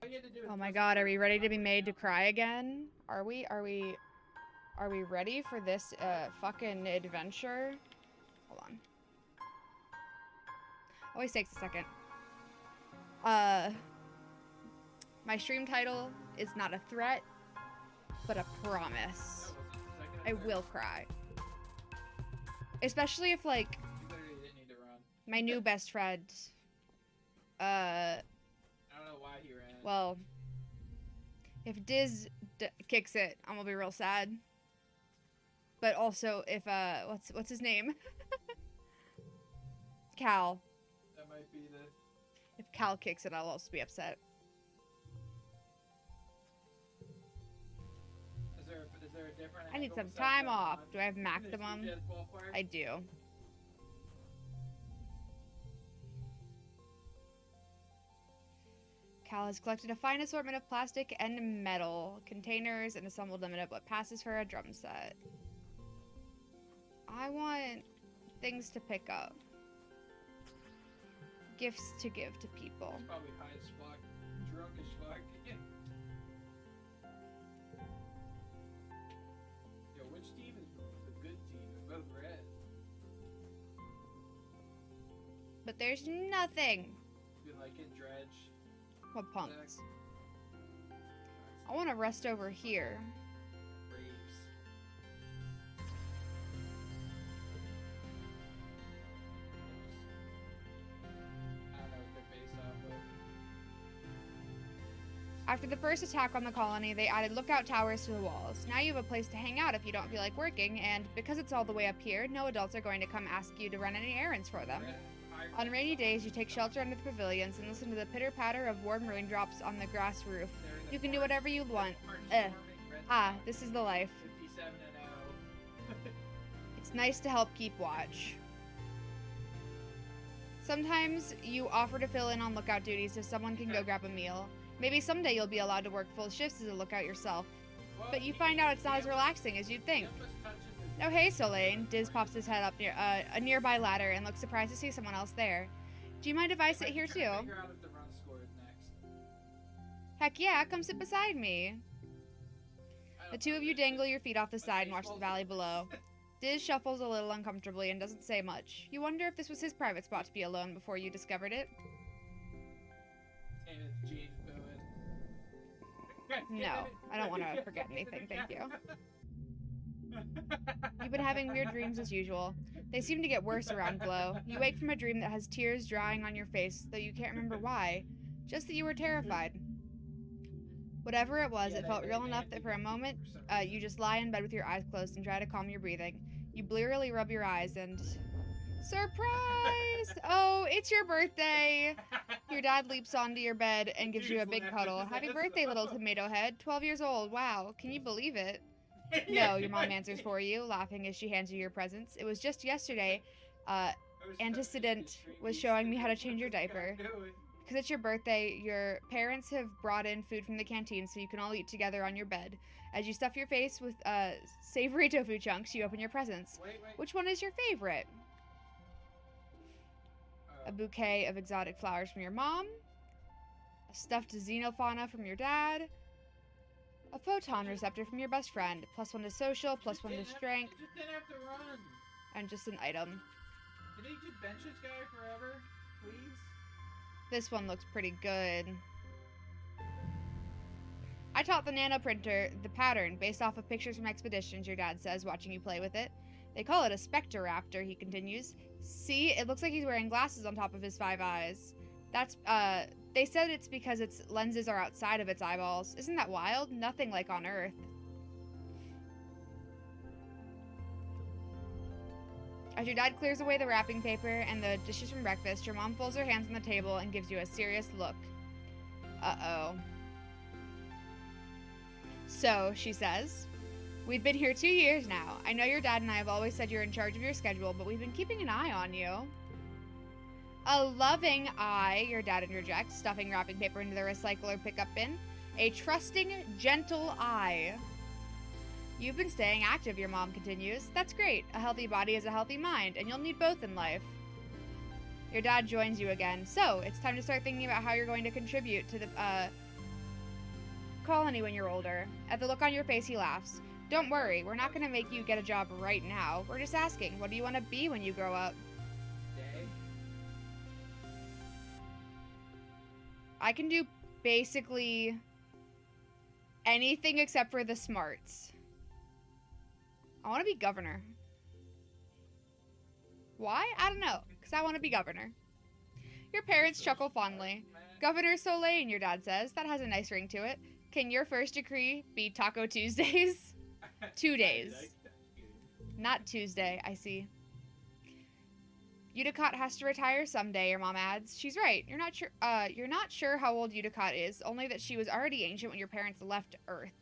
you had to do is Oh my god, are we ready to be made to cry again? Are we ready for this fucking adventure? Hold on. Always takes a second. My stream title is not a threat, but a promise. I will cry. Especially if, like, You literally didn't need to run. my new best friend, I don't know why he ran. well, if Diz kicks it, I'm gonna be real sad. But also, if, what's his name? Cal. That might be the... If Cal kicks it, I'll also be upset. Is there a different I need angle some besides time that off. one? Do I have In this maximum? DJ's ballpark? I do. Cal has collected a fine assortment of plastic and metal containers and assembled them in what passes for a drum set. I want things to pick up. Gifts to give to people. He's probably high as fuck. Drunk as fuck. Yo, which team is the good team? They're both red. But there's nothing. You like in Dredge. What punks? I want to rest over here. Braves. I don't know what they're based off of. After the first attack on the colony, they added lookout towers to the walls. Now you have a place to hang out if you don't feel like working, and because it's all the way up here, no adults are going to come ask you to run any errands for them. On rainy days, you take shelter under the pavilions and listen to the pitter-patter of warm raindrops on the grass roof. You can do whatever you want. This is the life. 57 and 0. It's nice to help keep watch. Sometimes you offer to fill in on lookout duties so someone can go grab a meal. Maybe someday you'll be allowed to work full shifts as a lookout yourself. But you find out it's not as relaxing as you'd think. Oh hey, Solane. Diz pops his head up near a nearby ladder and looks surprised to see someone else there. Do you mind if I sit here too? Figure out if the run scored next. Heck yeah, come sit beside me. The two of you dangle your feet off the side and watch the valley below. Diz shuffles a little uncomfortably and doesn't say much. You wonder if this was his private spot to be alone before you discovered it. And it's James Bowen. No, I don't want to forget anything, thank you. You've been having weird dreams as usual. They seem to get worse around Glow. You wake from a dream that has tears drying on your face, though you can't remember why. Just that you were terrified. Whatever it was, it felt real enough that for a moment, you just lie in bed with your eyes closed and try to calm your breathing. You blearily rub your eyes and... Surprise! Oh, it's your birthday! Your dad leaps onto your bed and gives you a big cuddle. Happy birthday, little tomato head. 12 years old. Wow, can you believe it? No, your mom answers for you, laughing as she hands you your presents. It was just yesterday. Antecedent was showing me how to change your diaper. Because it's your birthday, your parents have brought in food from the canteen so you can all eat together on your bed. As you stuff your face with savory tofu chunks, you open your presents. Wait. Which one is your favorite? A bouquet of exotic flowers from your mom, a stuffed xenofauna from your dad, a photon receptor from your best friend, +1 to social, +1 to strength, You just didn't have to run. and just an item. Can they just bench this guy forever, please? This one looks pretty good. I taught the nanoprinter the pattern based off of pictures from expeditions, your dad says, watching you play with it. They call it a spectroraptor, he continues. See, it looks like he's wearing glasses on top of his 5 eyes. That's, they said it's because its lenses are outside of its eyeballs. Isn't that wild? Nothing like on Earth. As your dad clears away the wrapping paper and the dishes from breakfast, your mom folds her hands on the table and gives you a serious look. Uh-oh. So, she says, we've been here 2 years now. I know your dad and I have always said you're in charge of your schedule, but we've been keeping an eye on you. A loving eye, your dad interjects, stuffing wrapping paper into the recycler pickup bin. A trusting, gentle eye. You've been staying active, your mom continues. That's great. A healthy body is a healthy mind, and you'll need both in life. Your dad joins you again. So, it's time to start thinking about how you're going to contribute to the colony when you're older. At the look on your face, he laughs. Don't worry, we're not going to make you get a job right now. We're just asking, what do you want to be when you grow up? Day? I can do basically anything except for the smarts. I want to be governor. Why? I don't know, because I want to be governor. Your parents chuckle fondly. Governor Soleil, your dad says. That has a nice ring to it. Can your first decree be Taco Tuesdays? 2 days. Not Tuesday, I see. Udicott has to retire someday, your mom adds. She's right. You're not sure how old Udicott is, only that she was already ancient when your parents left Earth.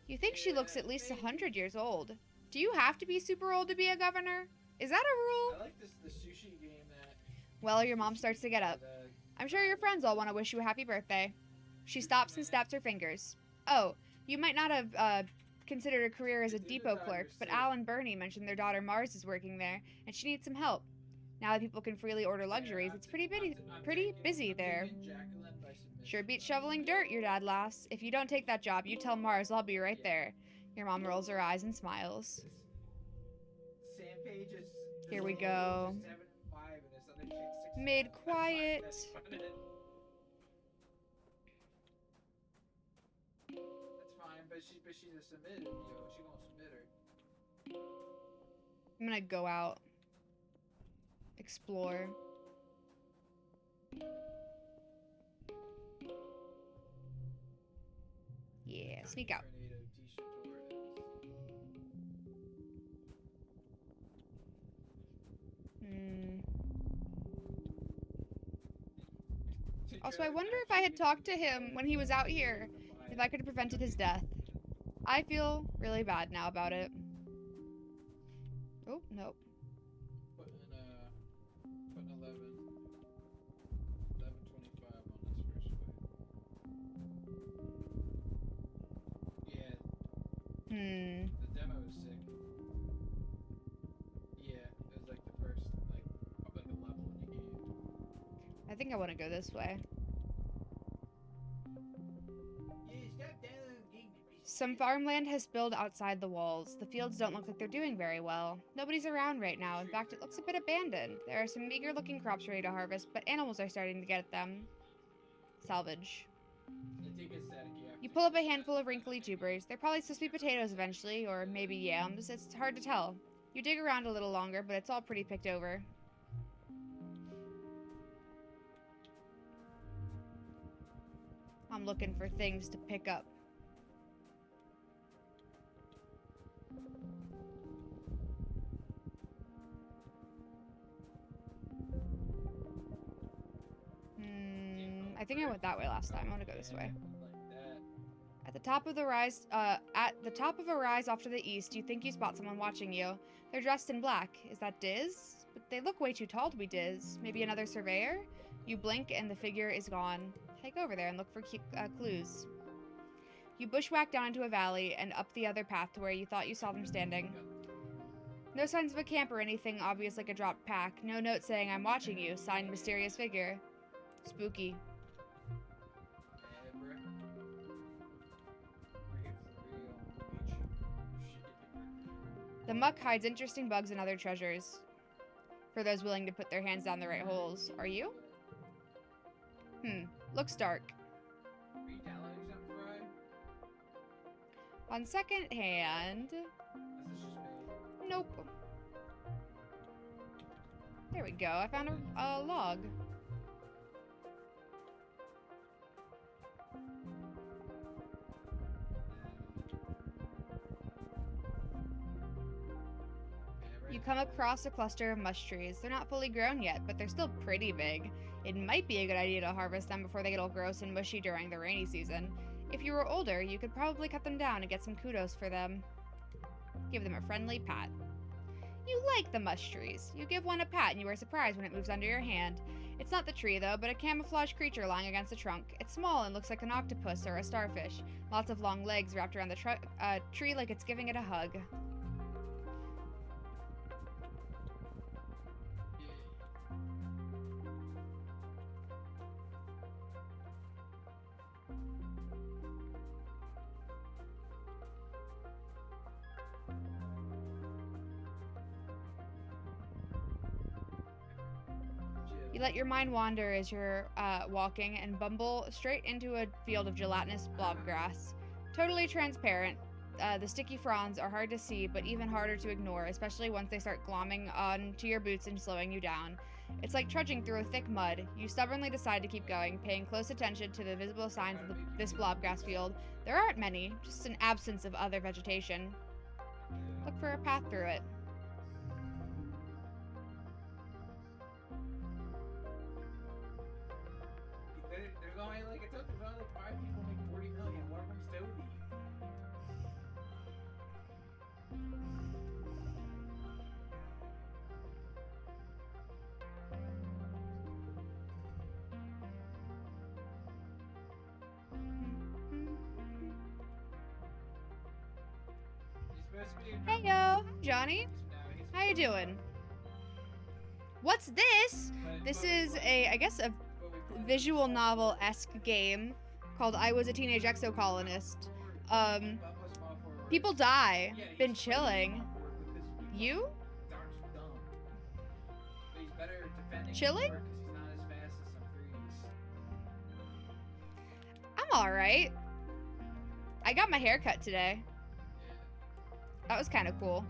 You think she looks at least 100 years old. Do you have to be super old to be a governor? Is that a rule? I like the sushi game that... Well, your mom starts to get up. I'm sure your friends all want to wish you a happy birthday. She stops and snaps her fingers. Oh, you might not have considered a career as a depot clerk, but Al and Bernie mentioned their daughter Mars is working there, and she needs some help. Now that people can freely order luxuries, it's pretty busy there. Sure beats shoveling dirt, your dad laughs. If you don't take that job, you tell Mars I'll be right there. Your mom rolls her eyes and smiles. Here we go. Made quiet. That's fine, but she's a submitted, yo. She gonna submit her. I'm gonna go out. Explore. Yeah, sneak out. Also, I wonder if I had talked to him when he was out here, if I could have prevented his death. I feel really bad now about it. Oh, nope. Putting 11, 11:25 on this first fight. Yeah. The demo is sick. Yeah, it was like the first, up like a level in the game. I think I want to go this way. Some farmland has spilled outside the walls. The fields don't look like they're doing very well. Nobody's around right now. In fact, it looks a bit abandoned. There are some meager-looking crops ready to harvest, but animals are starting to get at them. Salvage. You pull up a handful of wrinkly tubers. They're probably supposed to be potatoes eventually, or maybe yams. It's hard to tell. You dig around a little longer, but it's all pretty picked over. I'm looking for things to pick up. I think I went that way last time. I want to go this way. At the top of a rise off to the east, you think you spot someone watching you. They're dressed in black. Is that Diz? But they look way too tall to be Diz. Maybe another surveyor? You blink and the figure is gone. Hike over there and look for clues. You bushwhack down into a valley and up the other path to where you thought you saw them standing. No signs of a camp or anything obvious like a dropped pack. No note saying I'm watching you. Signed mysterious figure. Spooky. The muck hides interesting bugs and other treasures. For those willing to put their hands down the right holes. Are you? Looks dark. On second hand... Nope. There we go. I found a log. You come across a cluster of mush trees. They're not fully grown yet, but they're still pretty big. It might be a good idea to harvest them before they get all gross and mushy during the rainy season. If you were older, you could probably cut them down and get some kudos for them. Give them a friendly pat. You like the mush trees. You give one a pat and you are surprised when it moves under your hand. It's not the tree though, but a camouflaged creature lying against the trunk. It's small and looks like an octopus or a starfish. Lots of long legs wrapped around the tree like it's giving it a hug. You let your mind wander as you're walking and bumble straight into a field of gelatinous blob grass. Totally transparent. The sticky fronds are hard to see, but even harder to ignore, especially once they start glomming onto your boots and slowing you down. It's like trudging through a thick mud. You stubbornly decide to keep going, paying close attention to the visible signs of this blobgrass field. There aren't many, just an absence of other vegetation. Look for a path through it. There's only like, I told you, there's only like 5 people make 40 million. One of them's Toby. Hey yo, Johnny. How you doing? What's this? This is a, I guess, a visual novel-esque game called I Was a Teenage Exocolonist. People die. Been chilling. You? Chilling? I'm alright. I got my hair cut today. That was kind of cool.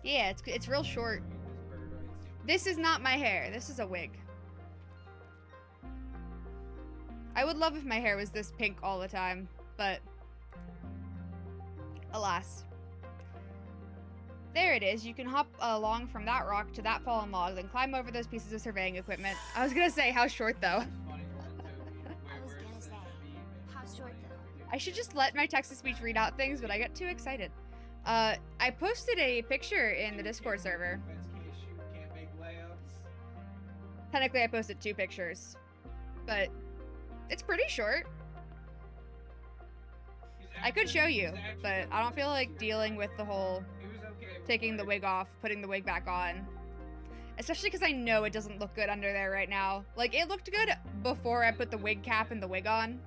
Yeah, it's real short. This is not my hair. This is a wig. I would love if my hair was this pink all the time, but alas. There it is. You can hop along from that rock to that fallen log, then climb over those pieces of surveying equipment. I was gonna say, how short though? I should just let my text-to-speech read out things, but I get too excited. I posted a picture in the Discord server. Technically, I posted 2 pictures, but it's pretty short. I could show you, but I don't feel like dealing with the whole taking the wig off, putting the wig back on. Especially because I know it doesn't look good under there right now. Like, it looked good before I put the wig cap and the wig on.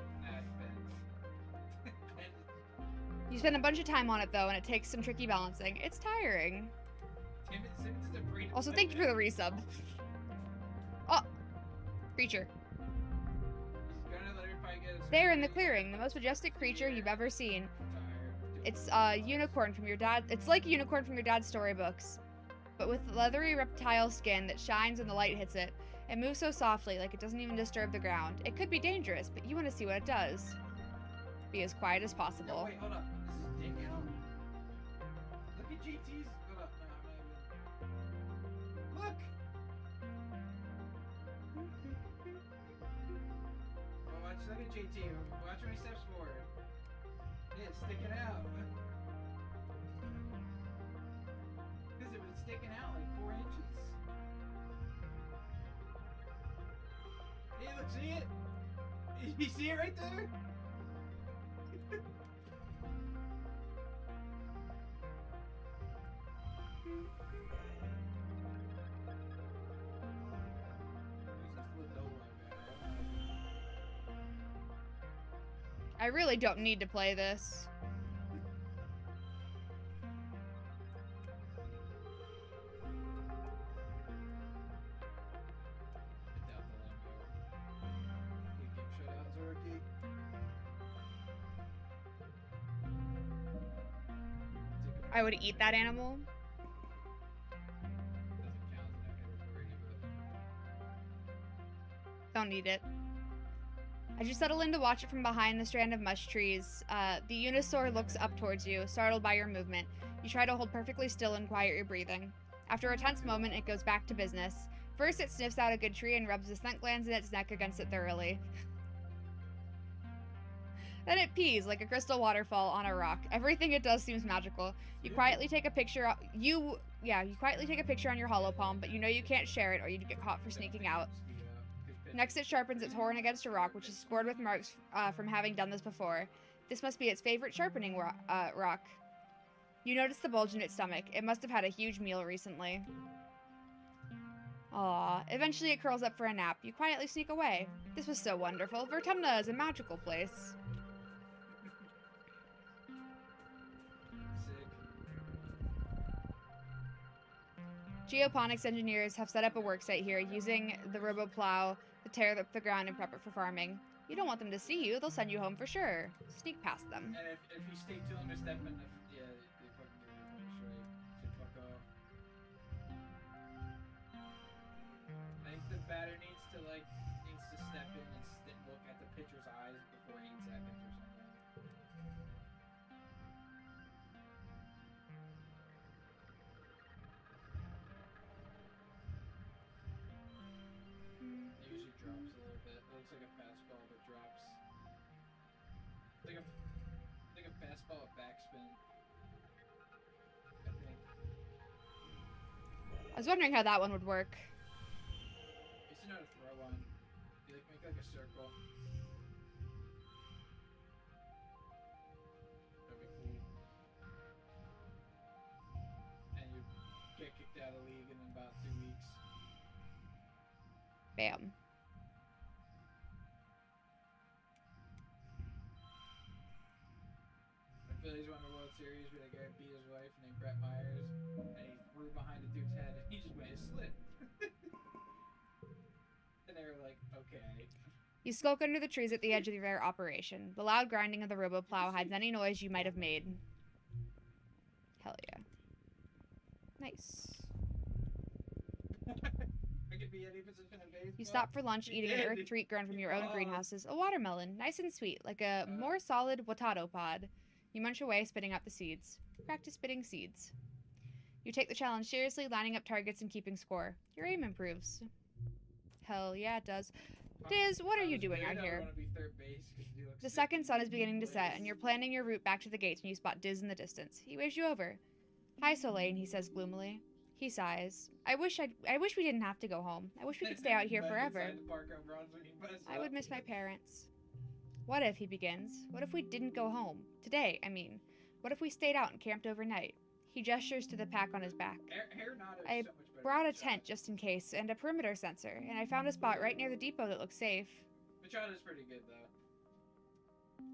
You spend a bunch of time on it, though, and it takes some tricky balancing. It's tiring. Also, thank you for the resub. Oh! Creature. There in the clearing, the most majestic creature you've ever seen. It's unicorn from your dad. It's like a unicorn from your dad's storybooks, but with leathery reptile skin that shines when the light hits it. It moves so softly, like it doesn't even disturb the ground. It could be dangerous, but you want to see what it does. Be as quiet as possible. No, wait, hold up. This is Danielle? Look at GT's. Hold up. No, look. Well, look at JT. Watch when he steps forward. Yeah, it's sticking out. Because it was sticking out like 4 inches. Hey, look, see it? You see it right there? I really don't need to play this. I would eat that animal. Don't need it. As you settle in to watch it from behind the strand of mush trees, the Unisaur looks up towards you, startled by your movement. You try to hold perfectly still and quiet your breathing. After a tense moment, it goes back to business. First, it sniffs out a good tree and rubs the scent glands in its neck against it thoroughly. Then it pees like a crystal waterfall on a rock. Everything it does seems magical. You quietly take a picture. You quietly take a picture on your hollow palm, but you know you can't share it or you'd get caught for sneaking out. Next, it sharpens its horn against a rock, which is scored with marks from having done this before. This must be its favorite sharpening rock. You notice the bulge in its stomach. It must have had a huge meal recently. Aww. Eventually, it curls up for a nap. You quietly sneak away. This was so wonderful. Vertumna is a magical place. Geoponics engineers have set up a worksite here using the RoboPlow to tear up the ground and prep it for farming. You don't want them to see you, they'll send you home for sure. Sneak past them. And if you stay too long to step in, yeah, they fucking give you a fucking strike. Say fuck off. I think the batter needs to step in and look at the pitcher's eyes before 8 seconds or something. It usually drops a little bit. It looks like a fastball that drops. Like a fastball with backspin. I think. I was wondering how that one would work. I used to know how to throw one. You make like a circle. That'd be cool. And you get kicked out of the league in about 2 weeks. Bam. Phillies won the World Series, but a guy beat his wife named Brett Myers, and he threw behind the dude's head, and he just made a slip. And they were like, okay. You skulk under the trees at the edge of their operation. The loud grinding of the RoboPlow hides any noise you might have made. Hell yeah. Nice. I could be any position in baseball. You stop for lunch, eating an earth treat grown from your own greenhouses. A watermelon, nice and sweet, like a more solid potato pod. You munch away, spitting out the seeds. Practice spitting seeds. You take the challenge seriously, lining up targets and keeping score. Your aim improves. Hell yeah, it does. Diz, what are you doing out here? The second sun is beginning to set, and you're planning your route back to the gates when you spot Diz in the distance. He waves you over. Hi, Solane, he says gloomily. He sighs. I wish we didn't have to go home. I wish we could stay out here forever. I would miss my parents. What if, he begins, what if we didn't go home? Today, I mean. What if we stayed out and camped overnight? He gestures to the pack on his back. I brought a tent just in case, and a perimeter sensor, and I found a spot right near the depot that looks safe. Machado's pretty good, though.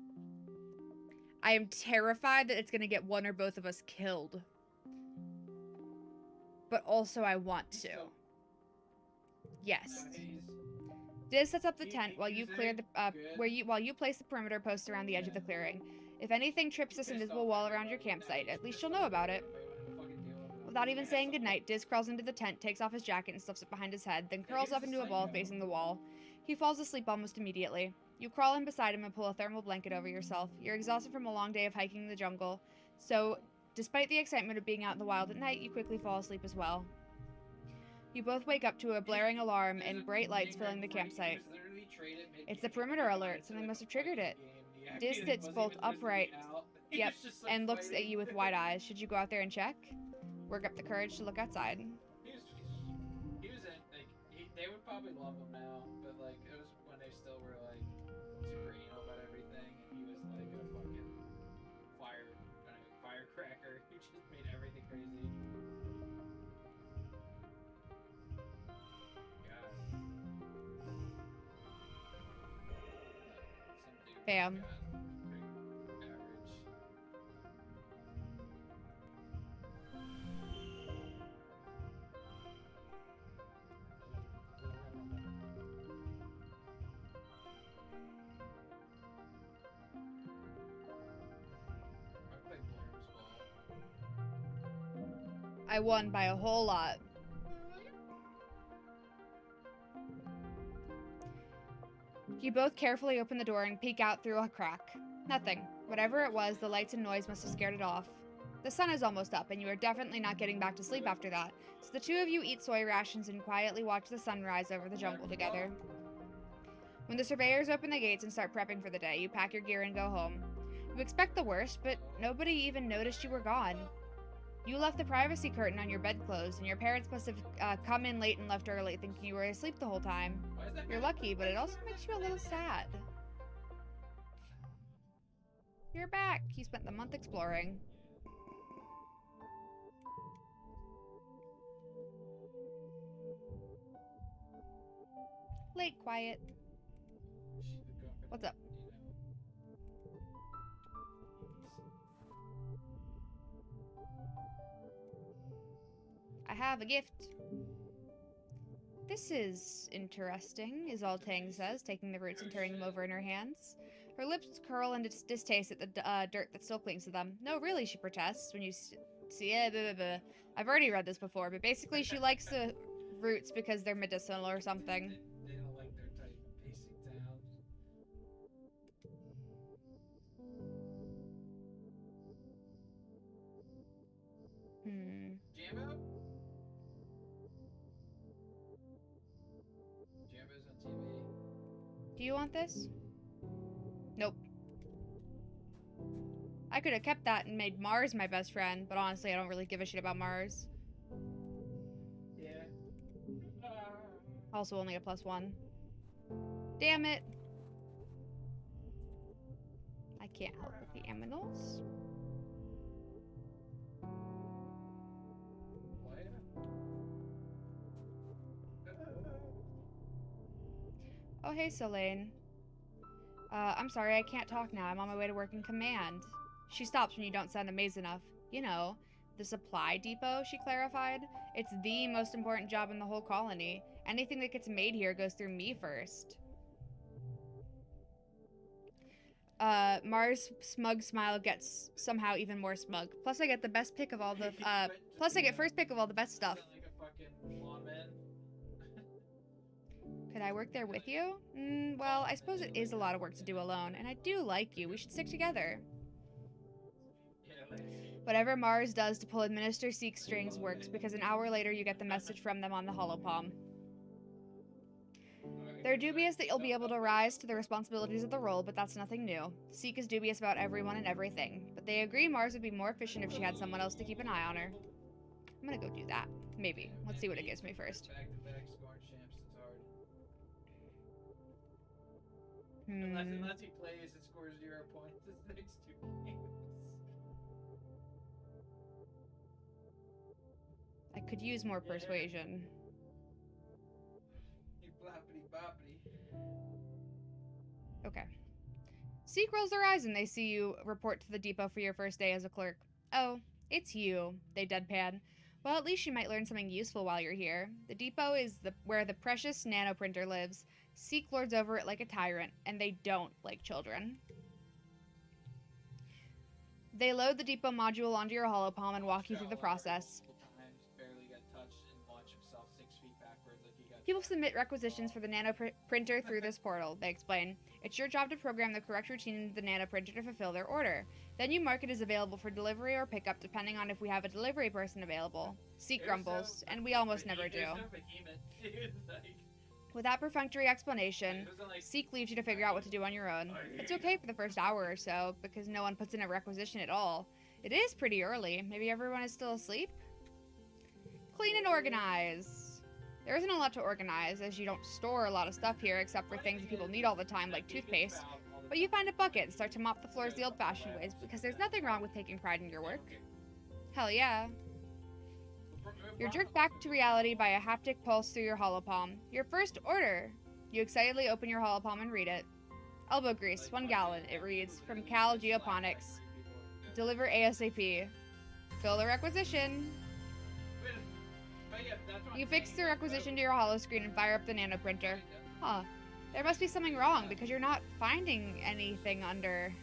I am terrified that it's going to get one or both of us killed. But also I want to. Yes. Diz sets up the tent while you clear the while you place the perimeter posts around the edge of the clearing. If anything trips this invisible wall around your campsite, at least you'll know about it. Without even saying goodnight, Diz crawls into the tent, takes off his jacket and stuffs it behind his head, then curls up into a ball facing the wall. He falls asleep almost immediately. You crawl in beside him and pull a thermal blanket over yourself. You're exhausted from a long day of hiking in the jungle, so despite the excitement of being out in the wild at night, you quickly fall asleep as well. You both wake up to a blaring alarm and bright lights filling the campsite. It's the perimeter alert. Something must have triggered it. Diz sits bolt upright, yep, and looks at you with wide eyes. Should you go out there and check? Work up the courage to look outside. He was they would probably love him now, but like it was when they still were like super anal about everything, and he was like a fucking firecracker. He just made everything crazy. God. Bam. I won by a whole lot. You both carefully open the door and peek out through a crack. Nothing. Whatever it was, the lights and noise must have scared it off. The sun is almost up, and you are definitely not getting back to sleep after that, so the two of you eat soy rations and quietly watch the sun rise over the jungle together. When the surveyors open the gates and start prepping for the day, you pack your gear and go home. You expect the worst, but nobody even noticed you were gone. You left the privacy curtain on your bedclothes, and your parents must have come in late and left early, thinking you were asleep the whole time. You're lucky, but it also makes you a little sad. You're back. You spent the month exploring. Late quiet. What's up? I have a gift. This is interesting, is all Tang says, taking the roots and turning them over in her hands. Her lips curl in distaste at the dirt that still clings to them. No, really, she protests when you see it. Blah, blah, blah. I've already read this before, but basically she likes the roots because they're medicinal or something. They don't like their type basic down. Jambo? Jambo's on TV. Do you want this? Nope. I could have kept that and made Mars my best friend, but honestly, I don't really give a shit about Mars. Yeah. Also only a +1. Damn it. I can't help with the aminals. Oh, hey, Selene. I'm sorry, I can't talk now. I'm on my way to work in command. She stops when you don't sound amazed enough. You know, the supply depot, she clarified. It's the most important job in the whole colony. Anything that gets made here goes through me first. Mars' smug smile gets somehow even more smug. Plus, I get the best pick of all the, plus I get first pick of all the best stuff. Like a fucking lawman. Could I work there with you? Well, I suppose it is a lot of work to do alone, and I do like you. We should stick together. Whatever Mars does to pull Administer Seek strings works, because an hour later you get the message from them on the holopalm. They're dubious that you'll be able to rise to the responsibilities of the role, but that's nothing new. Seek is dubious about everyone and everything, but they agree Mars would be more efficient if she had someone else to keep an eye on her. I'm gonna go do that. Maybe. Let's see what it gives me first. Unless he plays and scores 0 points his next 2 games. I could use more persuasion. You floppity boppity. Okay. Seek rolls their eyes and they see you report to the depot for your first day as a clerk. Oh, it's you, they deadpan. Well, at least you might learn something useful while you're here. The depot is where the precious nanoprinter lives. Seek lords over it like a tyrant, and they don't like children. They load the depot module onto your holopalm and walk you through the process. Barely got touched and launched himself 6 feet backwards like he got. People submit requisitions for the nanoprinter through this portal, they explain. It's your job to program the correct routine into the nanoprinter to fulfill their order. Then you mark it as available for delivery or pickup depending on if we have a delivery person available. Seek grumbles, and we almost never do. With that perfunctory explanation, Seek leaves you to figure out what to do on your own. It's okay for the first hour or so, because no one puts in a requisition at all. It is pretty early. Maybe everyone is still asleep? Clean and organize. There isn't a lot to organize, as you don't store a lot of stuff here except for things that people need all the time, like toothpaste. But you find a bucket and start to mop the floors the old-fashioned ways, because there's nothing wrong with taking pride in your work. Hell yeah. You're jerked back to reality by a haptic pulse through your holopalm. Your first order! You excitedly open your holopalm and read it. Elbow grease, 1 gallon, it reads, from Cal Geoponics. Deliver ASAP. Fill the requisition. You fix the requisition to your holoscreen and fire up the nanoprinter. Huh. There must be something wrong because you're not finding anything under...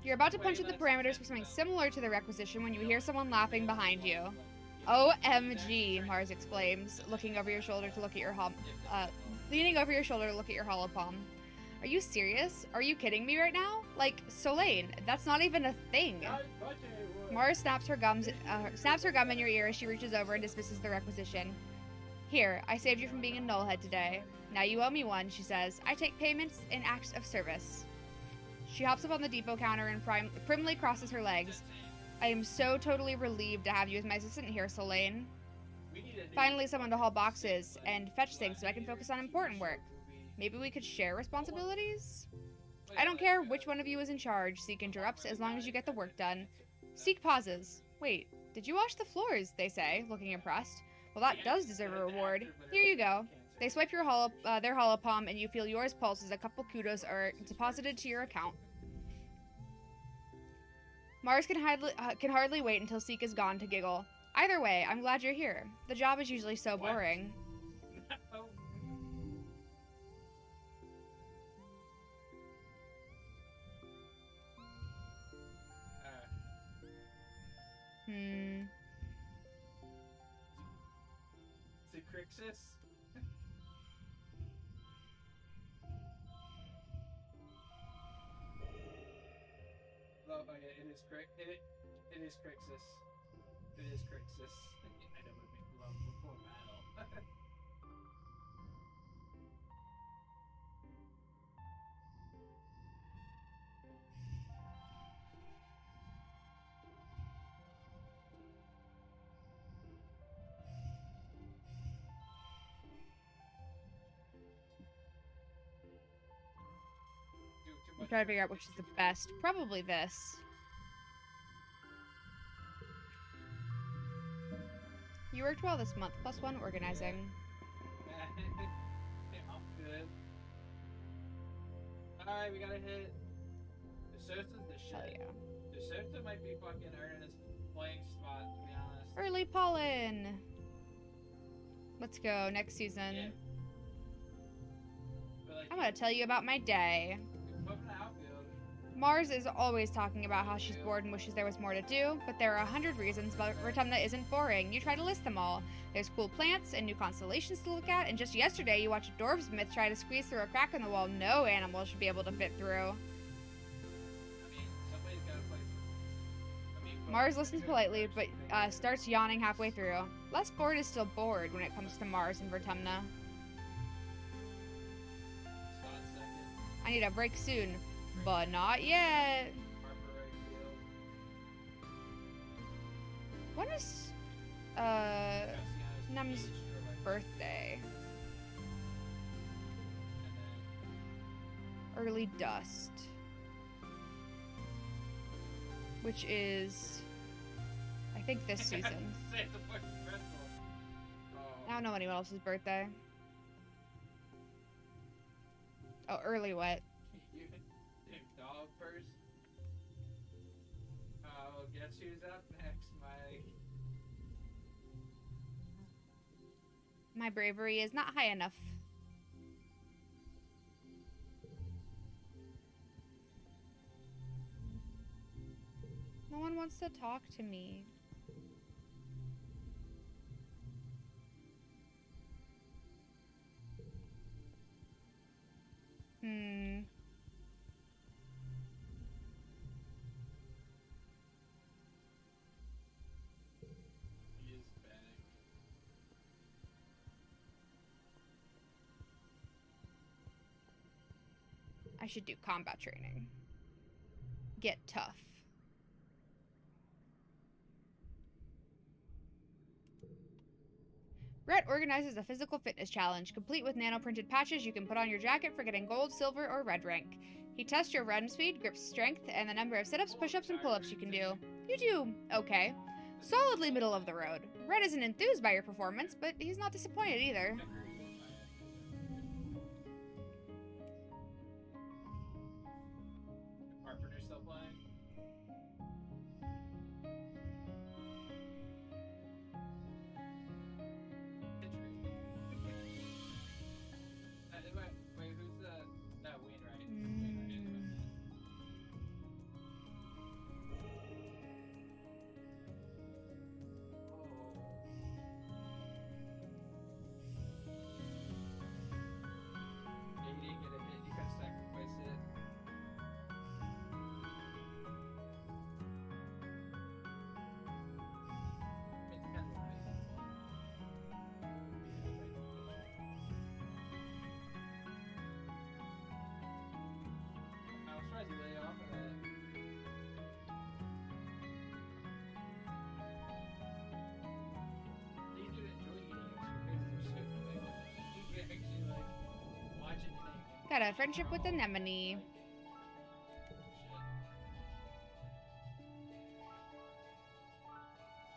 You're about to punch in the parameters for something similar to the requisition when you hear someone laughing behind you. OMG, Mars exclaims, looking over your shoulder to look at your leaning over your shoulder to look at your holopalm. Are you serious? Are you kidding me right now? Like, Solane, that's not even a thing. Mars snaps her gum in your ear as she reaches over and dismisses the requisition. Here, I saved you from being a nullhead today. Now you owe me one, she says. I take payments in acts of service. She hops up on the depot counter and primly crosses her legs. I am so totally relieved to have you as my assistant here, Solane. Finally, someone to haul boxes and fetch things so I can focus on important work. Maybe we could share responsibilities? I don't care which one of you is in charge, Seek interrupts, as long as you get the work done. Seek pauses. Wait, did you wash the floors, they say, looking impressed. Well, that does deserve a reward. Here you go. They swipe your their holopalm, and you feel yours pulse as a couple kudos are deposited to your account. Mars can hardly wait until Seek is gone to giggle. Either way, I'm glad you're here. The job is usually so What? boring. Oh. Hmm. Is it Crixus? Oh, okay, it is it is Crixus. It is Crixus. I know what make love before battle. Do too I'm much trying to figure out work, which is makes the you best. Probably this. You worked well this month. +1 organizing. I'm good. Alright, we gotta hit. DeSoto's the shit. Hell yeah. DeSoto might be fucking earning his playing spot, to be honest. Early pollen. Let's go. Next season. Yeah. But like, I'm gonna tell you about my day. we put him in the outfield. Mars is always talking about how she's bored and wishes there was more to do, but there are 100 reasons Vertumna isn't boring. You try to list them all. There's cool plants and new constellations to look at, and just yesterday you watched a dwarves myth try to squeeze through a crack in the wall no animal should be able to fit through. I mean, somebody's gotta play. Mars listens politely, but starts yawning halfway through. Less bored is still bored when it comes to Mars and Vertumna. I need a break soon, but not yet. When is Nem's birthday? Early Dust, which is, I think, this season. I don't know anyone else's birthday. Oh, Early Wet. Dog first. Oh, guess who's up next, Mike? My bravery is not high enough. No one wants to talk to me. He is back. I should do combat training. Get tough. Rhett organizes a physical fitness challenge, complete with nano-printed patches you can put on your jacket for getting gold, silver, or red rank. He tests your run speed, grip strength, and the number of sit-ups, push-ups, and pull-ups you can do. You do okay. Solidly middle of the road. Rhett isn't enthused by your performance, but he's not disappointed either. Carpenter's still playing? Wait, who's the... No, Wainwright. Wainwright is with that. Yeah, he didn't get a hit. You gotta sacrifice it. It depends on how you play. I'm surprised he laid off of that. These dude enjoy games because they're so quick. He can actually like watch it think. Got a friendship with Anemone.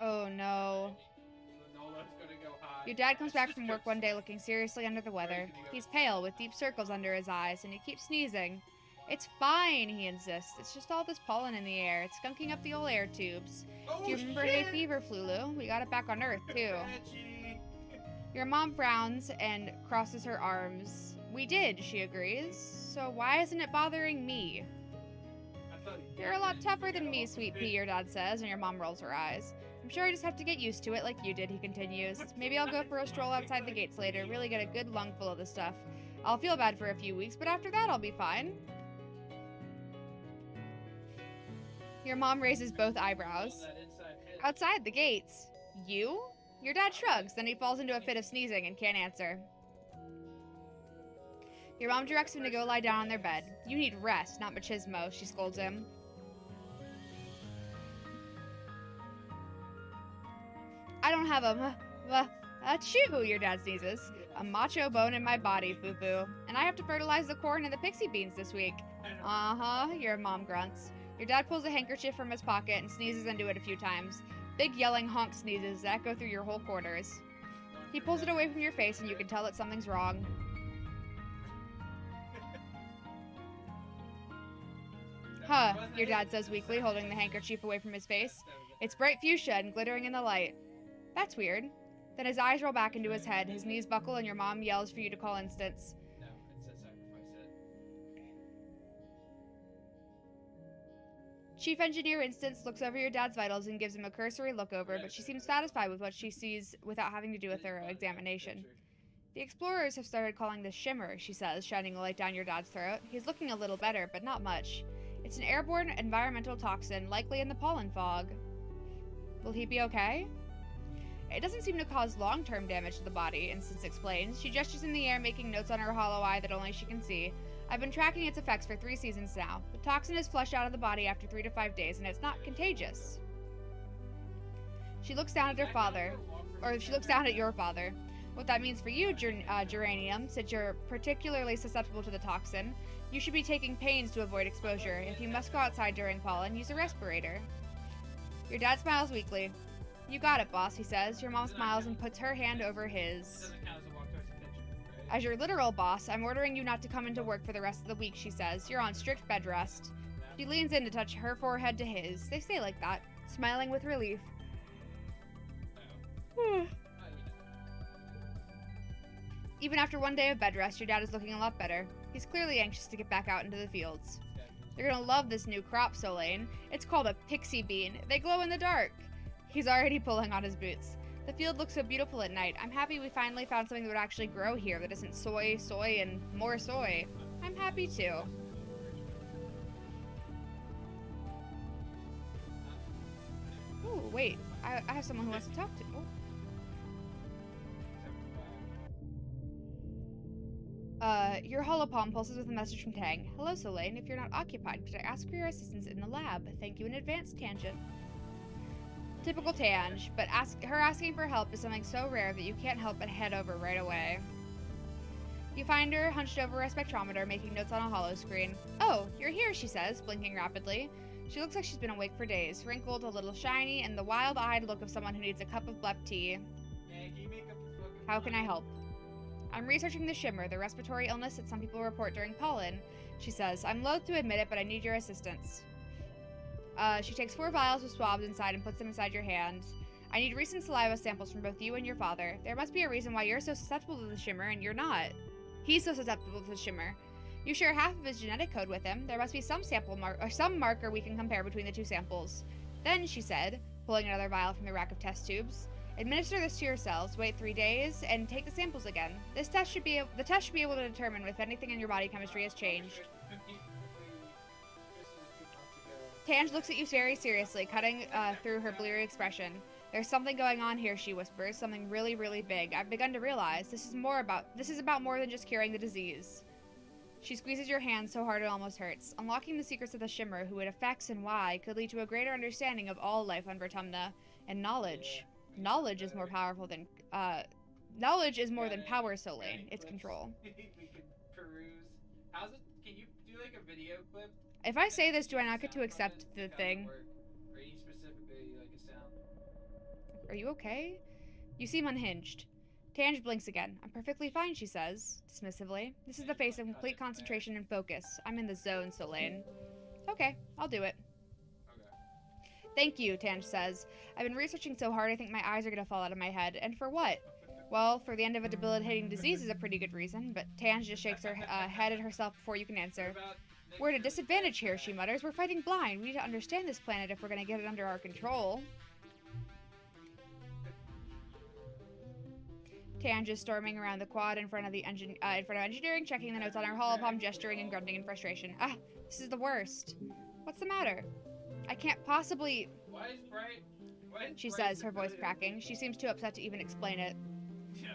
Oh no. Your dad comes back from work one day looking seriously under the weather. He's pale with deep circles under his eyes and he keeps sneezing. It's fine, he insists. It's just all this pollen in the air. It's skunking up the old air tubes. Oh, Do you remember hay fever, Flulu? We got it back on Earth, too. Reggie. Your mom frowns and crosses her arms. We did, she agrees. So why isn't it bothering me? You're a lot tougher than me, sweet pea, your dad says, and your mom rolls her eyes. I'm sure I just have to get used to it like you did, he continues. Maybe I'll go for a stroll outside the gates later, really get a good lungful of the stuff. I'll feel bad for a few weeks, but after that I'll be fine. Your mom raises both eyebrows. Outside the gates? You? Your dad shrugs, then he falls into a fit of sneezing and can't answer. Your mom directs him to go lie down on their bed. You need rest, not machismo, she scolds him. I don't have a chew, your dad sneezes. A macho bone in my body, foo-foo. And I have to fertilize the corn and the pixie beans this week. Uh-huh, your mom grunts. Your dad pulls a handkerchief from his pocket and sneezes into it a few times. Big yelling honk sneezes that go through your whole quarters. He pulls it away from your face and you can tell that something's wrong. Huh, your dad says weakly, holding the handkerchief away from his face. It's bright fuchsia and glittering in the light. That's weird. Then his eyes roll back into his head, his knees buckle, and your mom yells for you to call instance. No, it says sacrifice it. Chief Engineer Instance looks over your dad's vitals and gives him a cursory look over, but she seems satisfied with what she sees without having to do a thorough examination. The explorers have started calling this Shimmer, she says, shining a light down your dad's throat. He's looking a little better, but not much. It's an airborne environmental toxin, likely in the pollen fog. Will he be okay? It doesn't seem to cause long-term damage to the body, Instance explains. She gestures in the air, making notes on her hollow eye that only she can see. I've been tracking its effects for 3 seasons now. The toxin is flushed out of the body after 3 to 5 days, and it's not contagious. She looks down at her father. Or she looks down at your father. What that means for you, Geranium, since you're particularly susceptible to the toxin, you should be taking pains to avoid exposure. If you must go outside during pollen, use a respirator. Your dad smiles weakly. You got it, boss, he says. Your mom smiles and puts her hand over his. As your literal boss, I'm ordering you not to come into work for the rest of the week, she says. You're on strict bed rest. She leans in to touch her forehead to his. They stay like that, smiling with relief. Even after 1 day of bed rest, your dad is looking a lot better. He's clearly anxious to get back out into the fields. You're gonna love this new crop, Solane. It's called a pixie bean. They glow in the dark. He's already pulling on his boots. The field looks so beautiful at night. I'm happy we finally found something that would actually grow here that isn't soy, and more soy. I'm happy too. Ooh, wait. I have someone who wants to talk to. Your holopalm pulses with a message from Tang. Hello, Solane. If you're not occupied, could I ask for your assistance in the lab? Thank you in advance, Tangent. Typical Tange, but her asking for help is something so rare that you can't help but head over right away. You find her hunched over a spectrometer, making notes on a holo screen. Oh, you're here, she says, blinking rapidly. She looks like she's been awake for days, wrinkled, a little shiny, and the wild-eyed look of someone who needs a cup of blep tea. How can I help? I'm researching the Shimmer, the respiratory illness that some people report during pollen, she says. I'm loath to admit it, but I need your assistance. She takes 4 vials with swabs inside and puts them inside your hand. I need recent saliva samples from both you and your father. There must be a reason why you're so susceptible to the Shimmer and you're not. He's so susceptible to the Shimmer. You share half of his genetic code with him. There must be some some marker we can compare between the 2 samples. Then, she said, pulling another vial from the rack of test tubes, administer this to yourselves, wait 3 days, and take the samples again. The test should be able to determine if anything in your body chemistry has changed. Tange looks at you very seriously, cutting through her bleary expression. There's something going on here, she whispers, something really, really big. I've begun to realize this is about more than just curing the disease. She squeezes your hand so hard it almost hurts. Unlocking the secrets of the Shimmer, who it affects and why, could lead to a greater understanding of all life on Vertumna. And knowledge. Knowledge is more powerful than knowledge is more than power, Solane. It's control. We could peruse. Can you do like a video clip? If I say this, do I not get to accept the thing? Or you specifically like a sound? Are you okay? You seem unhinged. Tange blinks again. I'm perfectly fine, she says, dismissively. This is the face of complete concentration and focus. I'm in the zone, Solane. Okay, I'll do it. Okay. Thank you, Tange says. I've been researching so hard I think my eyes are gonna fall out of my head. And for what? Well, for the end of a debilitating disease is a pretty good reason, but Tange just shakes her head at herself before you can answer. We're at a disadvantage here, she mutters. We're fighting blind. We need to understand this planet if we're gonna get it under our control. Tange is storming around the quad in front of engineering, checking the notes on her holopalm, gesturing and grunting in frustration. Ah, this is the worst. What's the matter? I can't possibly... She says, her voice cracking. She seems too upset to even explain it.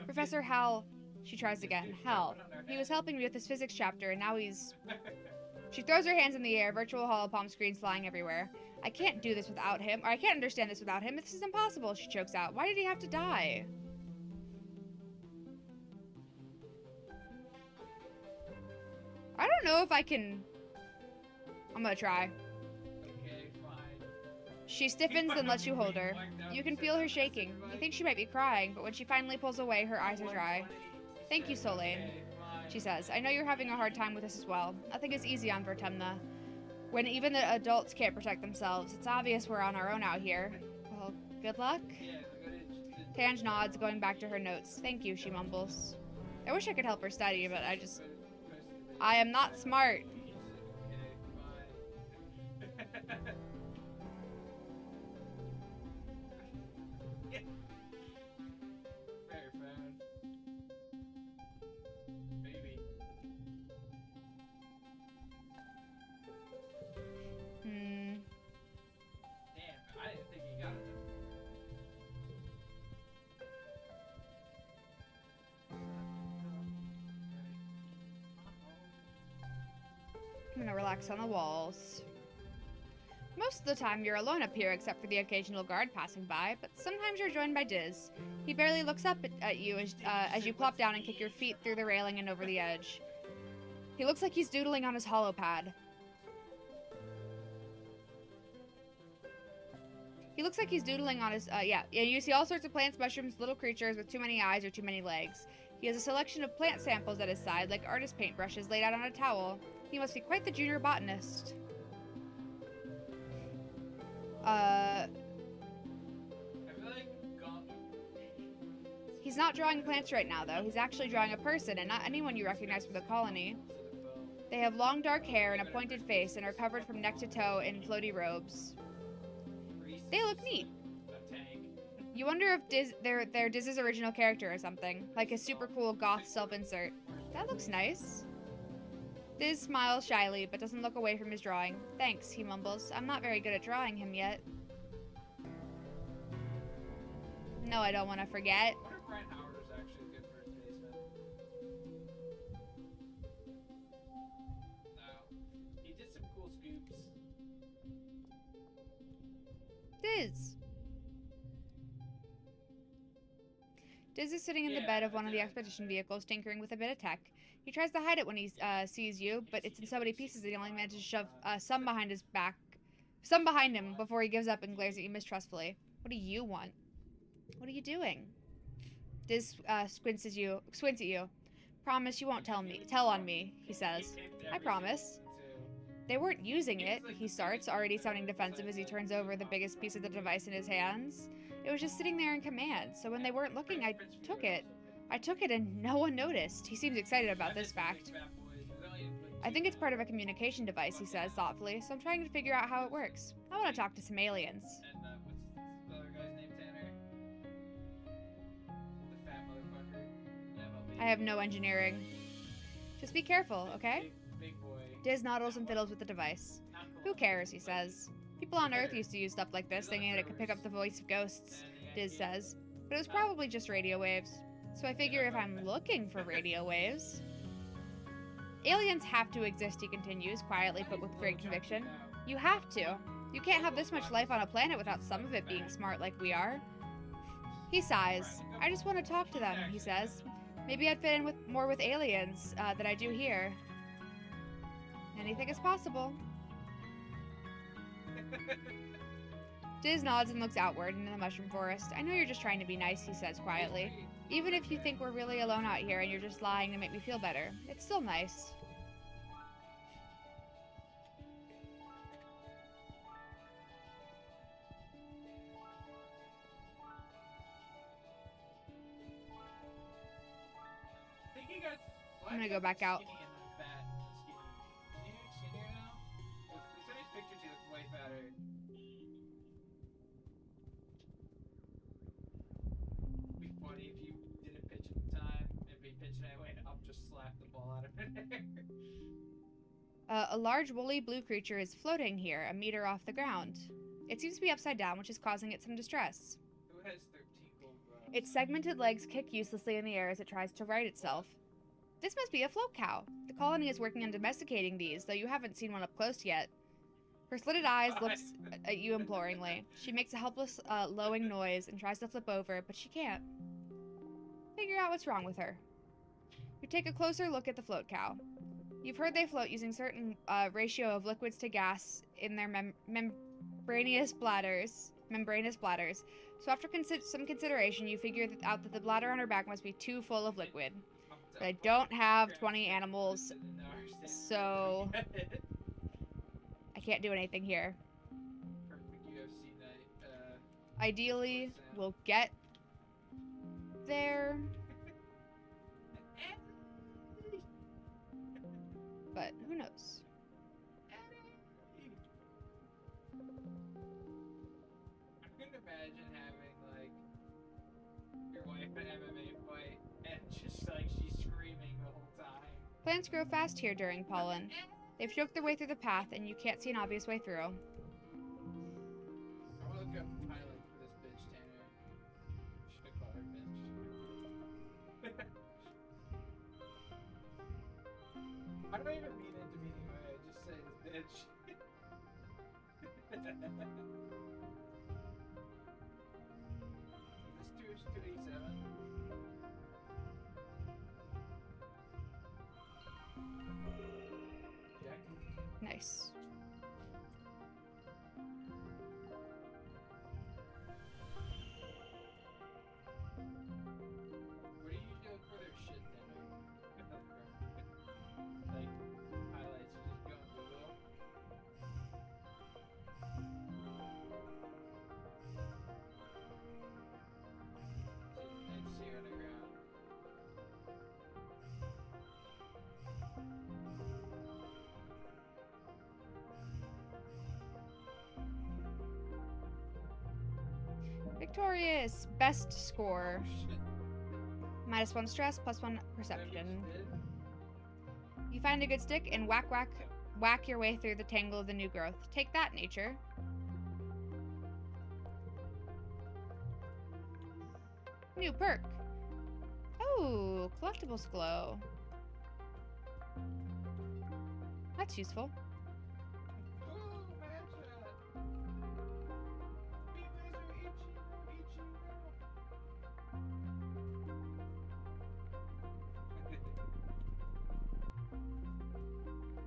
Professor Hal... She tries again. Hal. He was helping me with this physics chapter, and now he's... She throws her hands in the air, virtual holopalm screens flying everywhere. I can't do this without him, or I can't understand this without him. This is impossible, she chokes out. Why did he have to die? I don't know if I can... I'm gonna try. Okay, fine. She stiffens, then lets you hold her. You can feel her shaking. You think she might be crying, but when she finally pulls away, her eyes are dry. Thank you, Solane, she says. I know you're having a hard time with this as well. Nothing is easy on Vertemna. When even the adults can't protect themselves, it's obvious we're on our own out here. Well, good luck? Tange nods, going back to her notes. Thank you, she mumbles. I wish I could help her study, but I am not smart. I'm gonna relax on the walls. Most of the time you're alone up here except for the occasional guard passing by, but sometimes you're joined by Diz. He barely looks up at you as you plop down and kick your feet through the railing and over the edge. He looks like he's doodling on his holopad. He looks like he's doodling on his, yeah, you see all sorts of plants, mushrooms, little creatures with too many eyes or too many legs. He has a selection of plant samples at his side, like artist paintbrushes laid out on a towel. He must be quite the junior botanist. I feel like he's not drawing plants right now, though. He's actually drawing a person, and not anyone you recognize from the colony. They have long dark hair and a pointed face, and are covered from neck to toe in floaty robes. They look neat. You wonder if they're Diz's original character or something, like a super cool goth self-insert. That looks nice. Diz smiles shyly, but doesn't look away from his drawing. Thanks, he mumbles. I'm not very good at drawing him yet. No, I don't want to forget. I wonder if Brian Howard is actually a good first baseman. No. He did some cool scoops. Diz. Diz is sitting in the bed of one of the expedition vehicles, tinkering with a bit of tech. He tries to hide it when he sees you, but it's in so many pieces that he only manages to shove some behind him before he gives up and glares at you mistrustfully. What do you want? What are you doing? Diz squints at you. Promise you won't tell on me, he says. I promise. They weren't using it, he starts, already sounding defensive as he turns over the biggest piece of the device in his hands. It was just sitting there in command, so when they weren't looking, I took it. I took it and no one noticed. He seems excited about this fact. I think it's part of a communication device, he says thoughtfully, so I'm trying to figure out how it works. I want to talk to some aliens. And what's the other guy's name, Tanner? The fat motherfucker. I have no engineering. Just be careful, okay? Big boy. Diz noddles and fiddles with the device. Who cares, he says. People on Earth used to use stuff like this, thinking that it could pick up the voice of ghosts, Diz says. But it was probably just radio waves. So I figure if I'm looking for radio waves... Aliens have to exist, he continues, quietly but with great conviction. You have to. You can't have this much life on a planet without some of it being smart like we are. He sighs. I just want to talk to them, he says. Maybe I'd fit in more with aliens than I do here. Anything is possible. Diz nods and looks outward into the mushroom forest. I know you're just trying to be nice, he says quietly. Even if you think we're really alone out here and you're just lying to make me feel better, it's still nice. I'm gonna go back out. Skinny and then fat and then skinny. Is he skinnier now? In some of these pictures, he looks way fatter. It'd be funny if you didn't pitch at the time. If he pitched anyway, and up just slapped the ball out of it. A large woolly blue creature is floating here, a meter off the ground. It seems to be upside down, which is causing it some distress. Who has 13 gold bras? Its segmented legs kick uselessly in the air as it tries to right itself. This must be a float cow. The colony is working on domesticating these, though you haven't seen one up close yet. Her slitted eyes looks at you imploringly. She makes a helpless, lowing noise and tries to flip over, but she can't. Figure out what's wrong with her. You take a closer look at the float cow. You've heard they float using certain ratio of liquids to gas in their membranous bladders. So after some consideration, you figure out that the bladder on her back must be too full of liquid. But I don't have 20 animals, so I can't do anything here. Ideally, we'll get there, but who knows? I couldn't imagine having, like, your wife an MMA fight and just, like, she's screaming the whole time. Plants grow fast here during pollen. They've choked their way through the path, and you can't see an obvious way through. I want to look up highlights for this bitch, Tanner. Should have called her bitch. I don't even mean it to be anyway. I just say this bitch. This 287. Nice. Where do you usually look for their shit, Tanner? Like, highlights, you just go on Google. And see her on the ground. Victorious! Best score. Shit. -1 stress, +1 perception. That bitch did. You find a good stick and whack your way through the tangle of the new growth. Take that, nature. New perk. Oh, collectibles glow. That's useful. Ooh, headshot. Be laser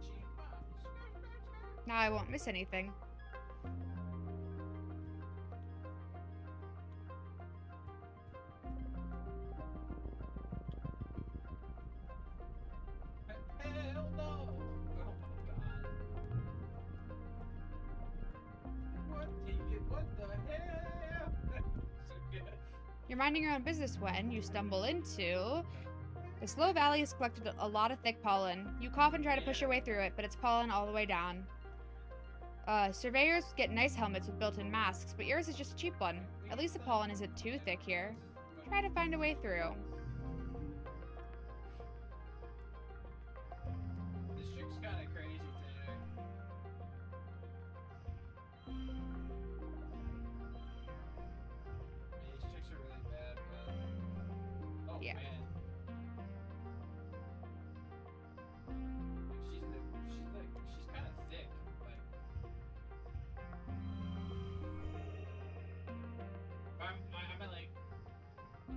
itchy. Now I won't miss anything. Hell no! Oh my god. What the hell? So good. You're minding your own business when you stumble into... The slow valley has collected a lot of thick pollen. You cough and try to push your way through it, but it's pollen all the way down. Surveyors get nice helmets with built-in masks, but yours is just a cheap one. At least the pollen isn't too thick here. Try to find a way through. This chick's kind of crazy, Tanner. I mean, these chicks are really bad, but... Oh, Yeah. man. She's kind of thick, like... I'm like... I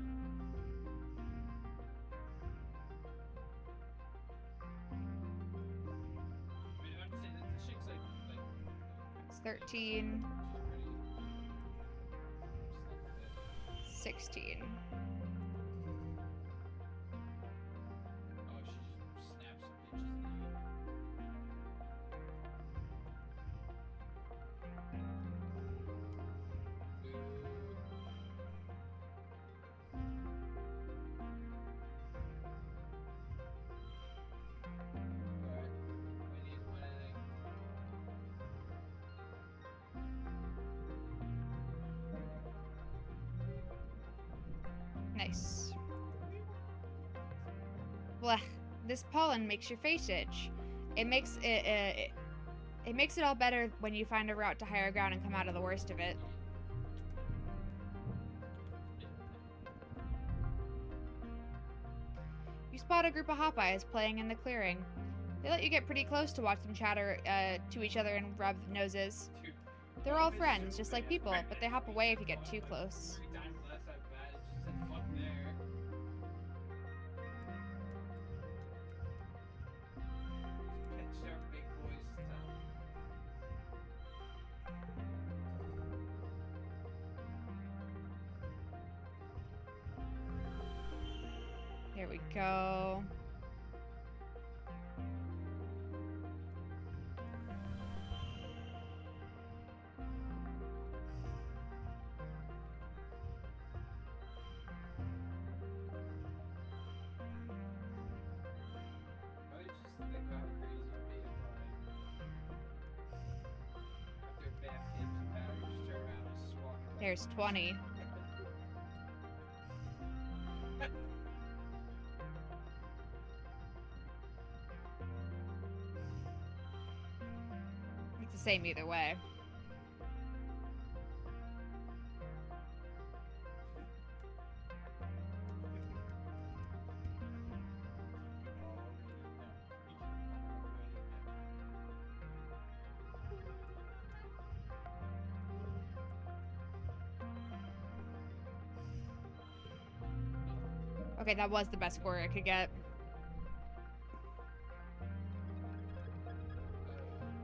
mean, I'm just saying that the chick's like... It's 13, She's pretty... 16. Nice. Blech. This pollen makes your face itch. It makes it all better when you find a route to higher ground and come out of the worst of it. You spot a group of Hopeyes playing in the clearing. They let you get pretty close to watch them chatter to each other and rub noses. They're all friends, just like people, but they hop away if you get too close. Here we go. There's 20. It's the same either way. Okay, that was the best score I could get.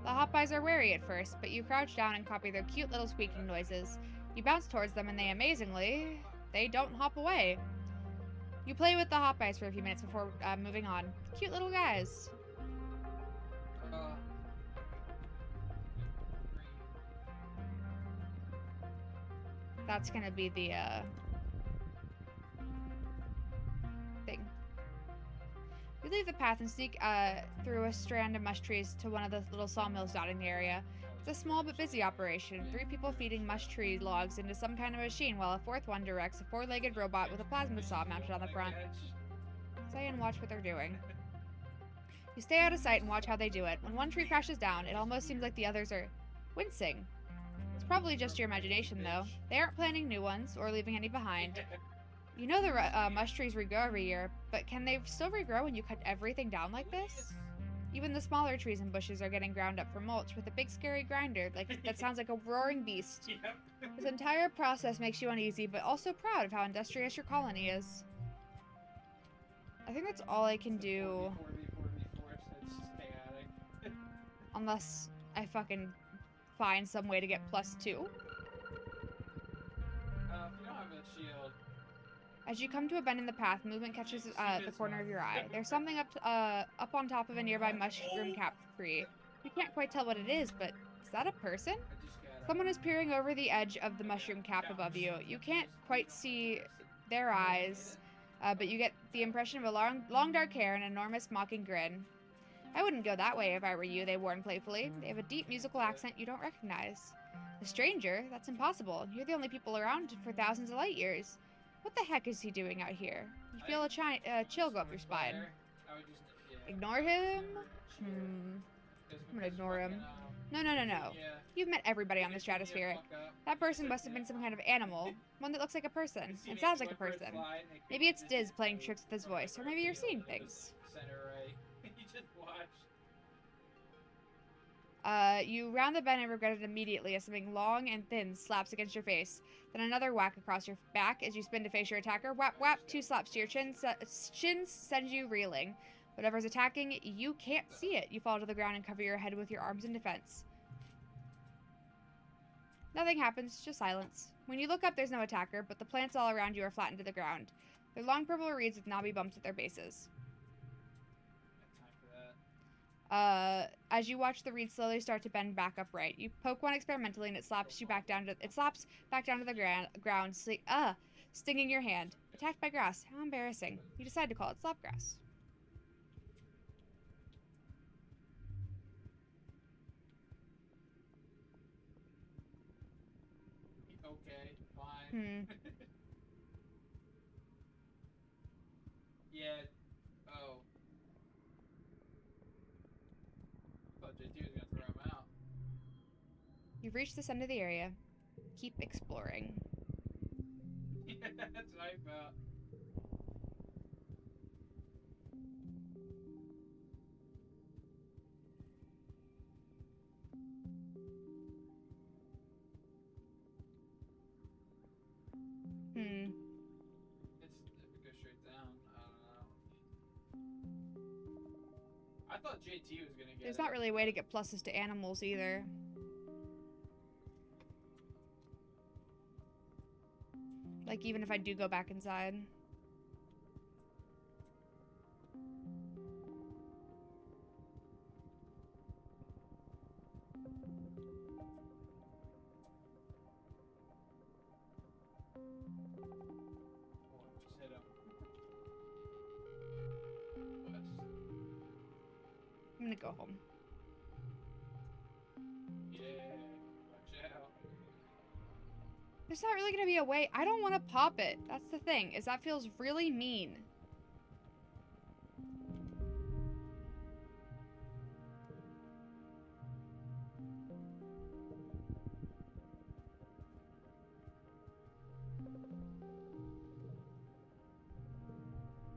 The Hopeyes are wary at first, but you crouch down and copy their cute little squeaking noises. You bounce towards them and they don't hop away. You play with the Hopeyes for a few minutes before moving on. Cute little guys. That's gonna be the, thing. You leave the path and sneak through a strand of mush trees to one of the little sawmills dotting the area. It's a small but busy operation. 3 people feeding mush tree logs into some kind of machine while a 4th one directs a 4-legged robot with a plasma saw mounted on the front. Stay and watch what they're doing. You stay out of sight and watch how they do it. When one tree crashes down, it almost seems like the others are wincing. It's probably just your imagination, though. They aren't planting new ones or leaving any behind. You know the mush trees regrow every year, but can they still regrow when you cut everything down like this? Even the smaller trees and bushes are getting ground up for mulch with a big scary grinder that sounds like a roaring beast. Yep. This entire process makes you uneasy, but also proud of how industrious your colony is. I think that's all I can do. It's just chaotic. Unless I fucking find some way to get +2. If you don't have a shield. As you come to a bend in the path, movement catches the corner of your eye. There's something up on top of a nearby mushroom cap tree. You can't quite tell what it is, but is that a person? Someone is peering over the edge of the mushroom cap above you. You can't quite see their eyes, but you get the impression of a long dark hair and an enormous mocking grin. I wouldn't go that way if I were you, they warn playfully. They have a deep musical accent you don't recognize. A stranger? That's impossible. You're the only people around for thousands of light years. What the heck is he doing out here? You feel a chill go up your spine. Ignore him? I'm gonna ignore him. No. You've met everybody on the Stratospheric. That person must have been some kind of animal. One that looks like a person, and sounds like a person. Maybe it's Diz playing tricks with his voice, or maybe you're seeing things. You round the bend and regret it immediately as something long and thin slaps against your face. Then another whack across your back as you spin to face your attacker. Whap, whap, 2 slaps to your chin. Shins send you reeling. Whatever's attacking, you can't see it. You fall to the ground and cover your head with your arms in defense. Nothing happens, just silence. When you look up, there's no attacker, but the plants all around you are flattened to the ground. They're long purple reeds with knobby bumps at their bases. As you watch the reeds slowly start to bend back upright, you poke one experimentally and it slaps back down to the ground, stinging your hand. Attacked by grass. How embarrassing. You decide to call it slapgrass. Okay, fine. Yeah. Oh. I thought JT was gonna throw him out. You've reached this end of the area. Keep exploring. Yeah, that's what I felt. Hmm. If it goes straight down, I don't know. I thought JT was gonna get There's it. not really a way to get pluses to animals either. Like, even if I do go back inside. Oh, just hit him. West. I'm gonna go home. Yeah. Watch out. There's not really gonna be a way. I don't want to pop it. That's the thing, is that feels really mean.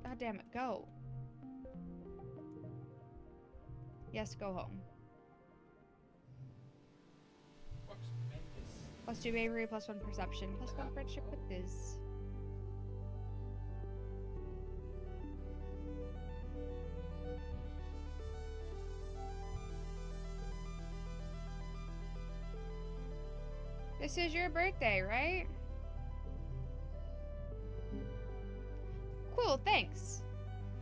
God damn it, go. Yes, go home. Fuck's Memphis. +2 bravery, +1 perception, +1 friendship with Diz. This is your birthday, right? Cool, thanks.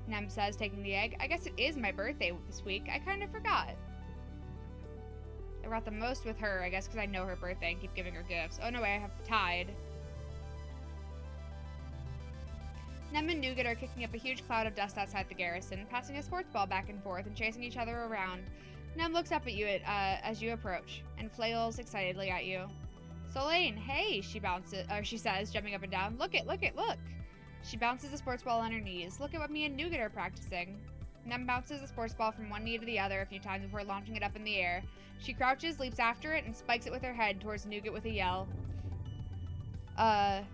Nem says, taking the egg. I guess it is my birthday this week. I kind of forgot. I brought the most with her, I guess, because I know her birthday and keep giving her gifts. Oh no, I have tied. Nem and Nougat are kicking up a huge cloud of dust outside the garrison, passing a sports ball back and forth and chasing each other around. Nem looks up at you as you approach and flails excitedly at you. Solane, hey, she says, jumping up and down. Look! She bounces the sports ball on her knees. Look at what me and Nougat are practicing. Nem bounces the sports ball from one knee to the other a few times before launching it up in the air. She crouches, leaps after it, and spikes it with her head towards Nougat with a yell. The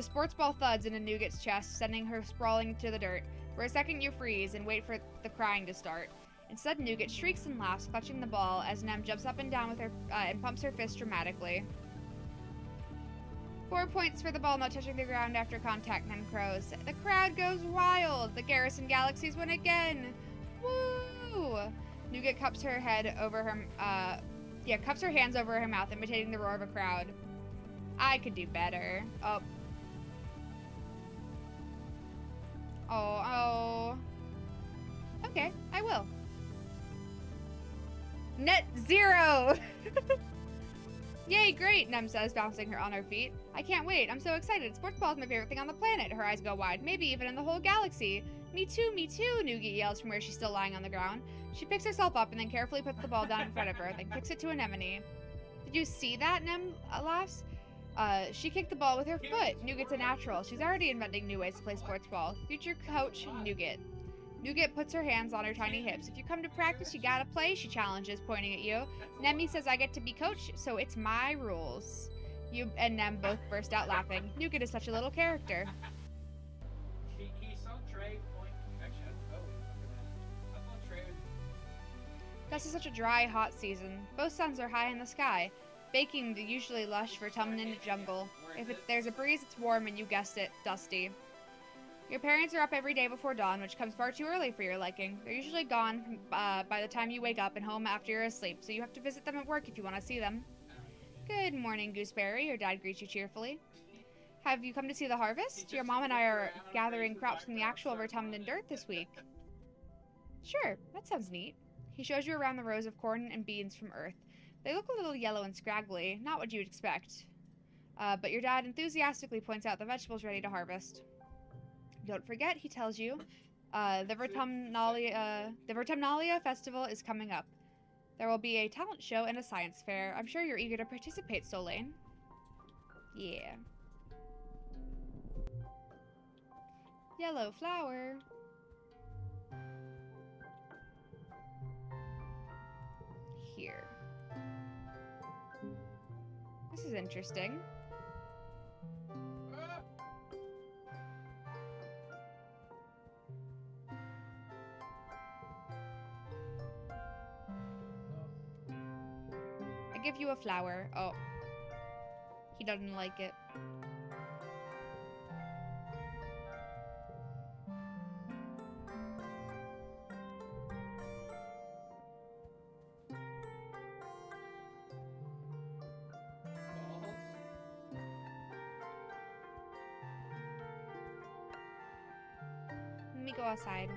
sports ball thuds into Nougat's chest, sending her sprawling to the dirt. For a second you freeze and wait for the crying to start. Instead, Nougat shrieks and laughs, clutching the ball as Nem jumps up and down with her and pumps her fist dramatically. 4 points for the ball not touching the ground after contact, Nem crows. The crowd goes wild. The Garrison Galaxies win again. Woo! Nougat cups her head over her, cups her hands over her mouth, imitating the roar of a crowd. I could do better. Oh. Oh. Okay, I will. Net 0! Yay, great, Nem says, bouncing her on her feet. I can't wait. I'm so excited. Sports ball is my favorite thing on the planet. Her eyes go wide. Maybe even in the whole galaxy. Me too, Nougat yells from where she's still lying on the ground. She picks herself up and then carefully puts the ball down in front of her, then kicks it to Anemone. Did you see that, Nem laughs? She kicked the ball with her foot. Nougat's a natural. She's already inventing new ways to play sports ball. Future coach, Nougat. Nougat puts her hands on her tiny hips. If you come to practice, you gotta play, she challenges, pointing at you. Nemi says I get to be coach, so it's my rules. You and Nem both burst out laughing. Nougat is such a little character. He saw Trey point. Actually, I thought Trey would... This is such a dry, hot season. Both suns are high in the sky, baking the usually lush Vertumnant jungle. If there's a breeze, it's warm and, you guessed it, dusty. Your parents are up every day before dawn, which comes far too early for your liking. They're usually gone by the time you wake up and home after you're asleep, so you have to visit them at work if you want to see them. Good morning, Gooseberry. Your dad greets you cheerfully. Have you come to see the harvest? Your mom and I are gathering crops from the actual Vertumnant dirt this week. Sure, that sounds neat. He shows you around the rows of corn and beans from Earth. They look a little yellow and scraggly, not what you'd expect. But your dad enthusiastically points out the vegetables ready to harvest. Don't forget, he tells you, the Vertumnalia Festival is coming up. There will be a talent show and a science fair. I'm sure you're eager to participate, Solane. Yeah. Yellow flower. Here. This is interesting. Ah! I give you a flower. Oh. He doesn't like it. Balls. Let me go outside.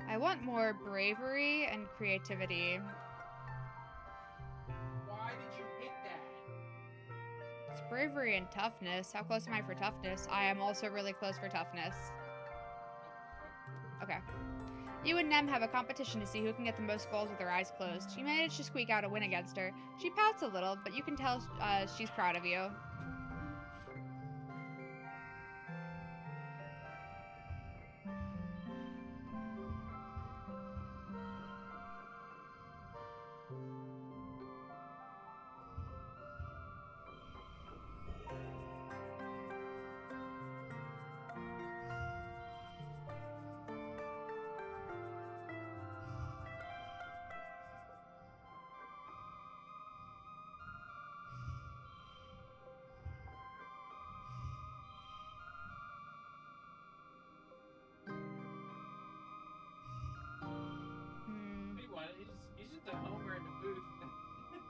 I want more bravery and creativity. Why did you pick that? It's bravery and toughness. How close am I for toughness? I am also really close for toughness. Okay. You and Nem have a competition to see who can get the most goals with her eyes closed. You manage to squeak out a win against her. She pouts a little, but you can tell she's proud of you. What do you want? He's just a homer in the booth. Good mood.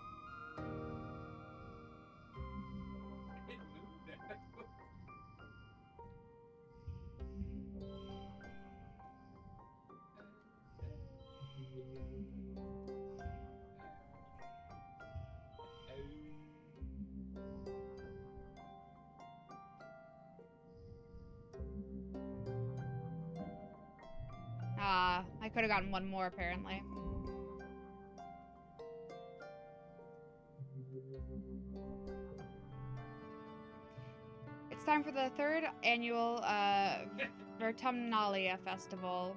I could have gotten one more apparently. It's time for the third annual Vertumnalia Festival.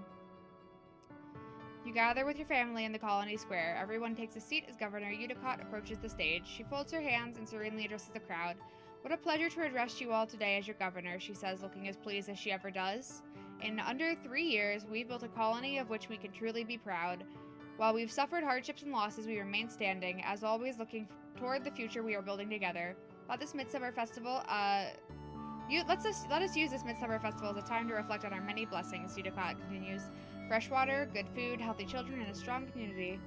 You gather with your family in the colony square. Everyone takes a seat as Governor Udicott approaches the stage. She folds her hands and serenely addresses the crowd. What a pleasure to address you all today as your governor, she says, looking as pleased as she ever does. In under 3 years, we've built a colony of which we can truly be proud. While we've suffered hardships and losses, we remain standing, as always looking toward the future we are building together. Let this Midsummer Festival, let us use this Midsummer Festival as a time to reflect on our many blessings, Udicott continues. Fresh water, good food, healthy children, and a strong community.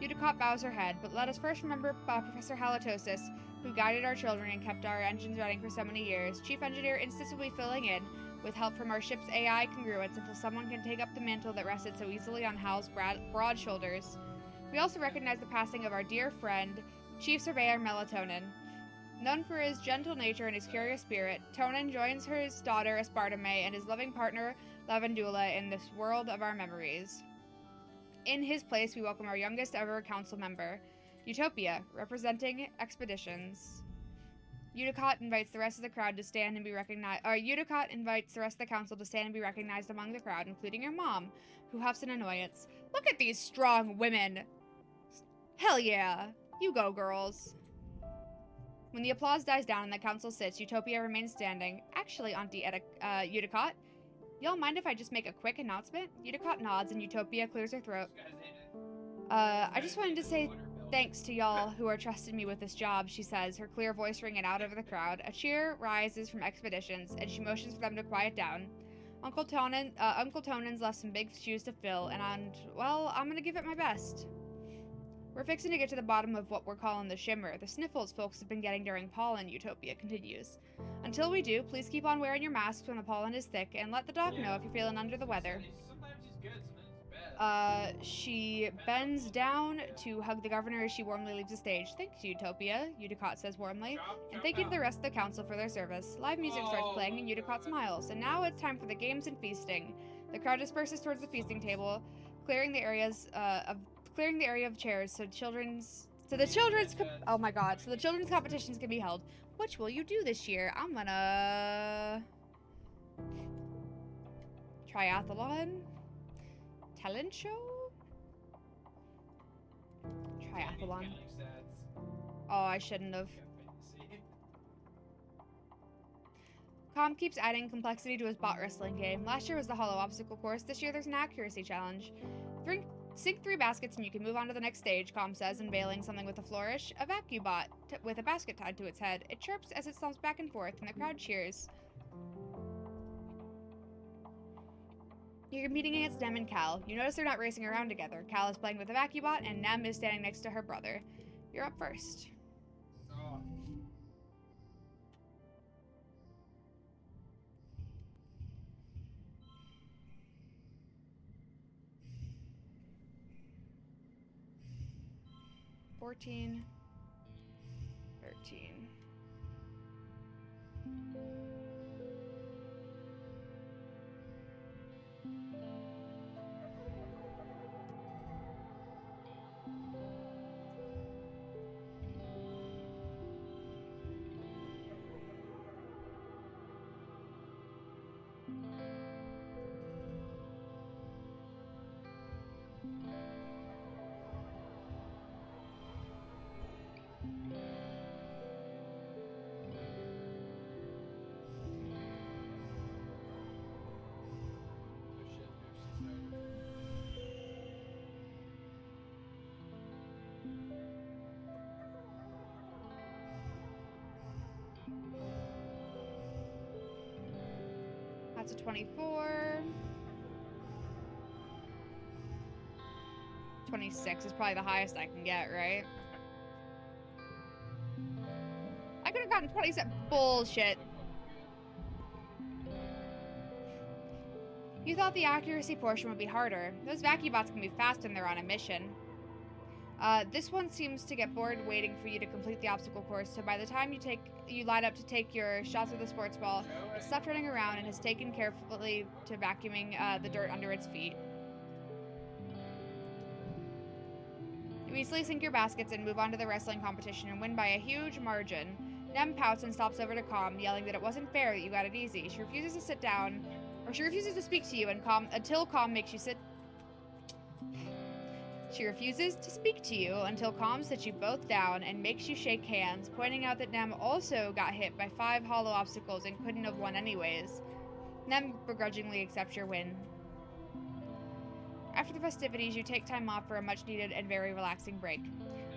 Udicott bows her head, but let us first remember Professor Halitosis, who guided our children and kept our engines running for so many years. Chief Engineer Instis will be filling in, with help from our ship's AI congruence, until someone can take up the mantle that rested so easily on Hal's broad shoulders. We also recognize the passing of our dear friend, Chief Surveyor Melatonin. Known for his gentle nature and his curious spirit, Tonin joins his daughter Aspartame and his loving partner Lavandula in this world of our memories. In his place, we welcome our youngest ever council member, Utopia, representing Expeditions. Udicott invites the rest of the crowd to stand and be recognized. Udicott invites the rest of the council to stand and be recognized among the crowd, including your mom, who huffs in annoyance. Look at these strong women! Hell yeah! You go, girls! When the applause dies down and the council sits, Utopia remains standing. Actually, Auntie Udicott, y'all mind if I just make a quick announcement? Udicott nods and Utopia clears her throat. I just wanted to say thanks to y'all who are trusting me with this job, she says, her clear voice ringing out over the crowd. A cheer rises from Expeditions, and she motions for them to quiet down. Uncle Tonin's left some big shoes to fill, and well, I'm gonna give it my best. We're fixing to get to the bottom of what we're calling the shimmer, the sniffles folks have been getting during pollen, Utopia continues. Until we do, please keep on wearing your masks when the pollen is thick, and let the doc know if you're feeling under the weather. Sometimes he's good, sometimes he's bad. She bends down to hug the governor as she warmly leaves the stage. Thanks, Utopia, Udicott says warmly. And thank you to the rest of the council for their service. Live music starts playing and Udicott smiles. And now it's time for the games and feasting. The crowd disperses towards the feasting table, clearing the area of chairs so So the oh my god. So the children's competitions can be held. Which will you do this year? I'm gonna triathlon, talent show, triathlon. Oh, I shouldn't have. Com keeps adding complexity to his bot wrestling game. Last year was the hollow obstacle course. This year there's an accuracy challenge. Sink 3 baskets and you can move on to the next stage, Com says, unveiling something with a flourish. A vacuum bot with a basket tied to its head. It chirps as it stomps back and forth, and the crowd cheers. You're competing against Nem and Cal. You notice they're not racing around together. Cal is playing with a vacuum bot, and Nem is standing next to her brother. You're up first. Oh. $14, $13. That's a 24. 26 is probably the highest I can get, right? I could have gotten 27. Bullshit. You thought the accuracy portion would be harder. Those vacuum bots can be fast when they're on a mission. This one seems to get bored waiting for you to complete the obstacle course, so by the time you line up to take your shots with the sports ball, it stopped running around and has taken carefully to vacuuming the dirt under its feet. You easily sink your baskets and move on to the wrestling competition and win by a huge margin. Nem pouts and stops over to Com, yelling that it wasn't fair that you got it easy. She refuses to sit down, or she refuses to speak to you until Com makes you sit. She refuses to speak to you until Com sits you both down and makes you shake hands, pointing out that Nem also got hit by 5 hollow obstacles and couldn't have won anyways. Nem begrudgingly accepts your win. After the festivities, you take time off for a much-needed and very relaxing break.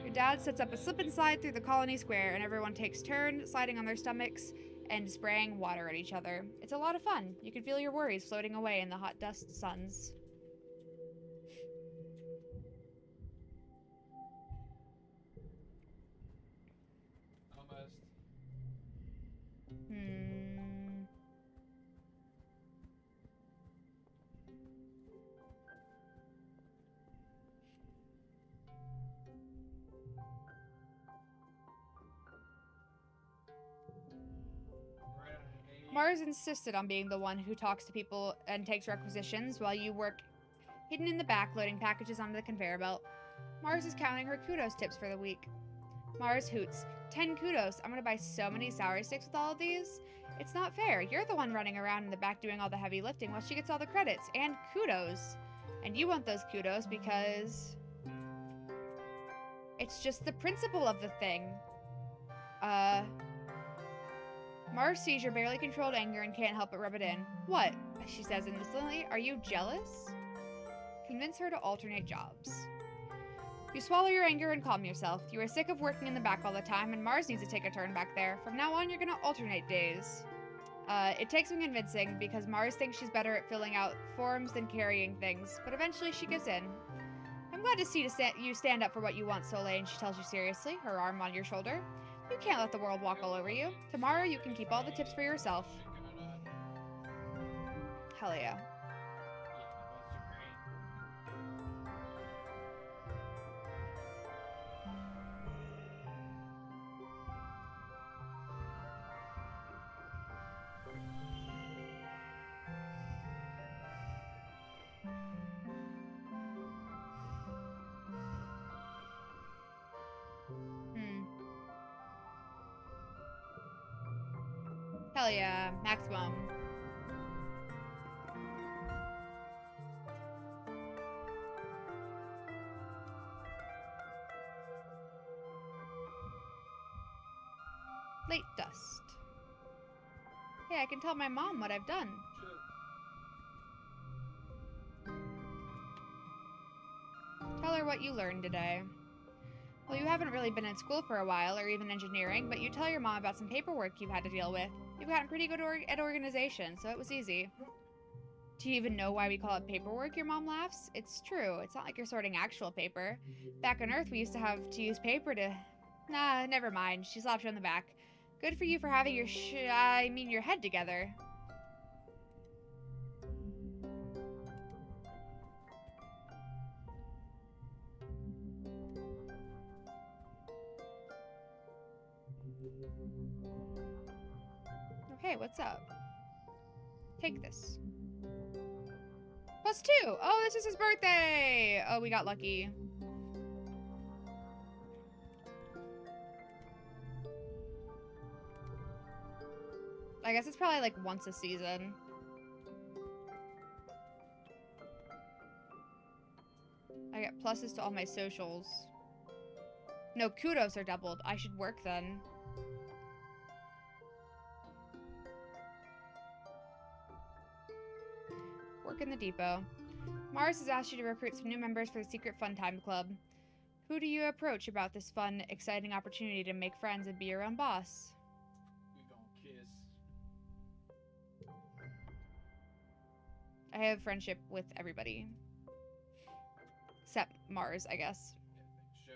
Your dad sets up a slip and slide through the colony square, and everyone takes turns sliding on their stomachs and spraying water at each other. It's a lot of fun. You can feel your worries floating away in the hot dust suns. Almost. Mars insisted on being the one who talks to people and takes requisitions while you work hidden in the back loading packages onto the conveyor belt. Mars is counting her kudos tips for the week. Mars hoots. 10 kudos. I'm gonna buy so many sour sticks with all of these. It's not fair. You're the one running around in the back doing all the heavy lifting while she gets all the credits and kudos. And you want those kudos because it's just the principle of the thing. Mars sees your barely controlled anger and can't help but rub it in. What? She says innocently. Are you jealous? Convince her to alternate jobs. You swallow your anger and calm yourself. You are sick of working in the back all the time, and Mars needs to take a turn back there. From now on, you're gonna alternate days. It takes some convincing, because Mars thinks she's better at filling out forms than carrying things, but eventually she gives in. I'm glad to see you stand up for what you want, Soleil, she tells you seriously, her arm on your shoulder. You can't let the world walk all over you. Tomorrow you can keep all the tips for yourself. Hell yeah. Hell yeah, maximum. Late dust. Hey, I can tell my mom what I've done. Sure. Tell her what you learned today. Well, you haven't really been in school for a while, or even engineering, but you tell your mom about some paperwork you've had to deal with. You've gotten pretty good at organization, so it was easy. Do you even know why we call it paperwork? Your mom laughs. It's true. It's not like you're sorting actual paper. Back on Earth, we used to have to use paper to... Nah, never mind. She slapped you on the back. Good for you for having your your head together. Okay, what's up? Take this. +2! Oh, this is his birthday! Oh, we got lucky. I guess it's probably like once a season. I get pluses to all my socials. No, kudos are doubled. I should work then. Work in the depot. Mars has asked you to recruit some new members for the Secret Fun Time Club. Who do you approach about this fun, exciting opportunity to make friends and be your own boss? We gonna kiss. I have friendship with everybody. Except Mars, I guess. Sure.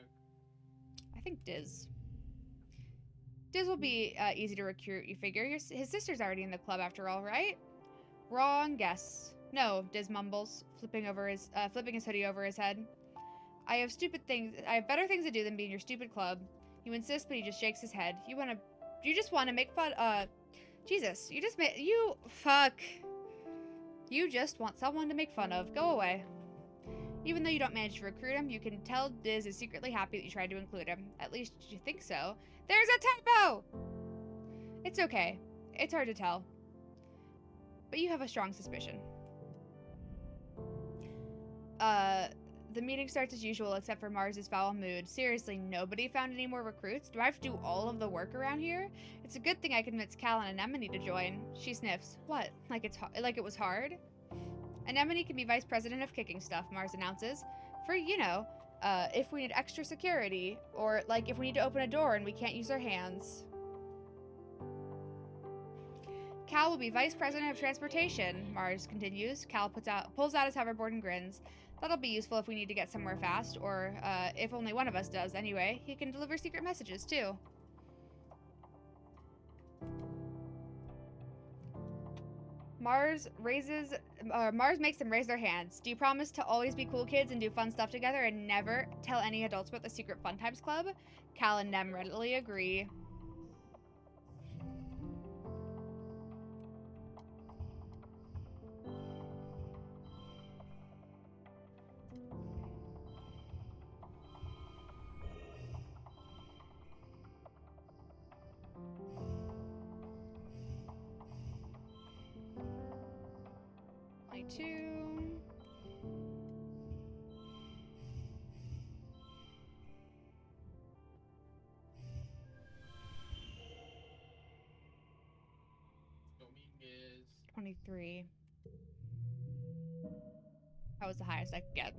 I think Diz. Diz will be easy to recruit, you figure. His sister's already in the club after all, right? Wrong guess. No, Diz mumbles, flipping his hoodie over his head. I have better things to do than be in your stupid club. You insist, but he just shakes his head. You just want to make fun, Jesus, you just want someone to make fun of. Go away. Even though you don't manage to recruit him, you can tell Diz is secretly happy that you tried to include him. At least you think so. There's a typo! It's okay. It's hard to tell. But you have a strong suspicion. The meeting starts as usual except for Mars's foul mood. Seriously, nobody found any more recruits? Do I have to do all of the work around here? It's a good thing I convinced Cal and Anemone to join. She sniffs. What? Like it was hard? Anemone can be vice president of kicking stuff, Mars announces. For, if we need extra security, or like if we need to open a door and we can't use our hands. Cal will be vice president of transportation, Mars continues. Cal pulls out his hoverboard and grins. That'll be useful if we need to get somewhere fast, or if only one of us does anyway. He can deliver secret messages too. Mars makes them raise their hands. Do you promise to always be cool kids and do fun stuff together and never tell any adults about the Secret Fun Times Club? Cal and Nem readily agree. Two. Dominguez. 23. That was the highest I could get.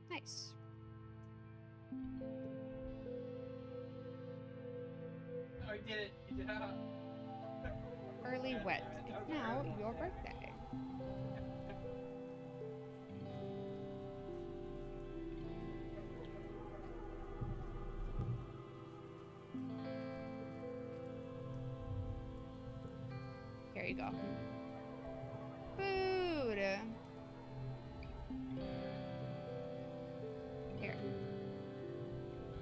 Nice. Oh, he did it. Yeah. Early wet. It's now your birthday. Here you go. Food. Here.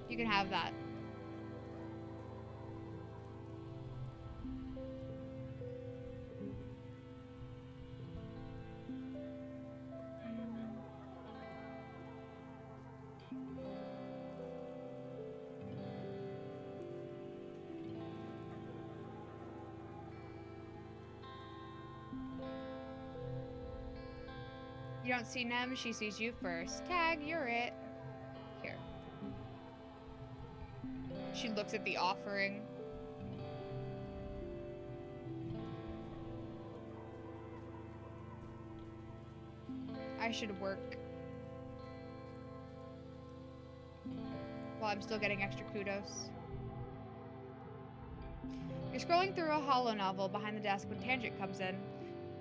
You can have that. You don't see Nem, she sees you first. Tag, you're it. Here. She looks at the offering. I should work while I'm still getting extra kudos. You're scrolling through a holo novel behind the desk when Tangent comes in.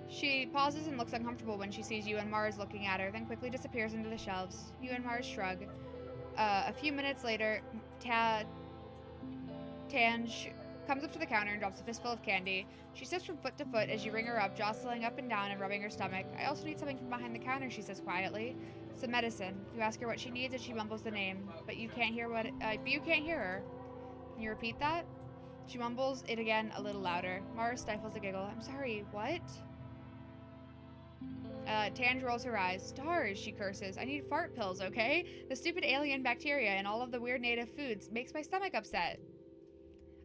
She pauses and looks uncomfortable when she sees you and Mars looking at her, then quickly disappears into the shelves. You and Mars shrug. A few minutes later, Tange comes up to the counter and drops a fistful of candy. She steps from foot to foot as you ring her up, jostling up and down and rubbing her stomach. I also need something from behind the counter, she says quietly. Some medicine. You ask her what she needs and she mumbles the name, but you can't hear her. Can you repeat that? She mumbles it again a little louder. Mars stifles a giggle. I'm sorry, what? Tange rolls her eyes. Stars, she curses. I need fart pills, okay? The stupid alien bacteria and all of the weird native foods makes my stomach upset.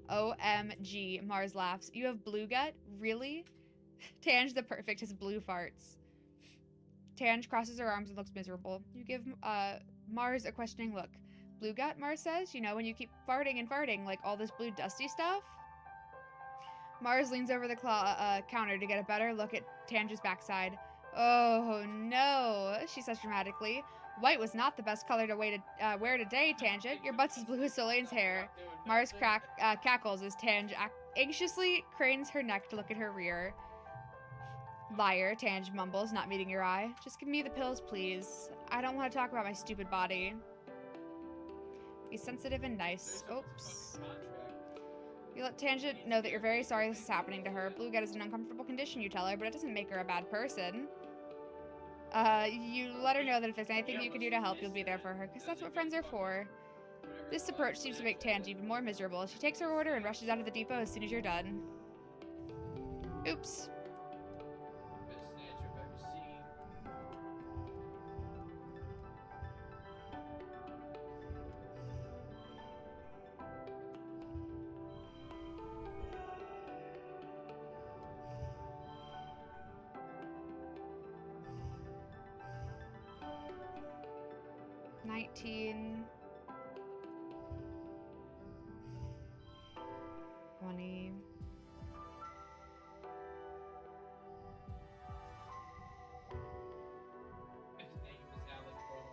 OMG, Mars laughs. You have blue gut? Really? Tange the perfect has blue farts. Tange crosses her arms and looks miserable. You give Mars a questioning look. Blue gut, Mars says? You know, when you keep farting and farting, like all this blue dusty stuff? Mars leans over the counter to get a better look at Tange's backside. Oh, no, she says dramatically. White was not the best color to wear today, Tangent. Your butt's as blue as Soleil's hair. Mars cackles as Tange anxiously cranes her neck to look at her rear. Liar, Tange mumbles, not meeting your eye. Just give me the pills, please. I don't want to talk about my stupid body. Be sensitive and nice. Oops. You let Tangent know that you're very sorry this is happening to her. Blue gut is an uncomfortable condition, you tell her, but it doesn't make her a bad person. You let her know that if there's anything you can do to help, you'll be there for her, because that's what friends are for. This approach seems to make Tange even more miserable. She takes her order and rushes out of the depot as soon as you're done. Oops. Best snatch I've ever seen. 19, 20. His name is Alec Bone.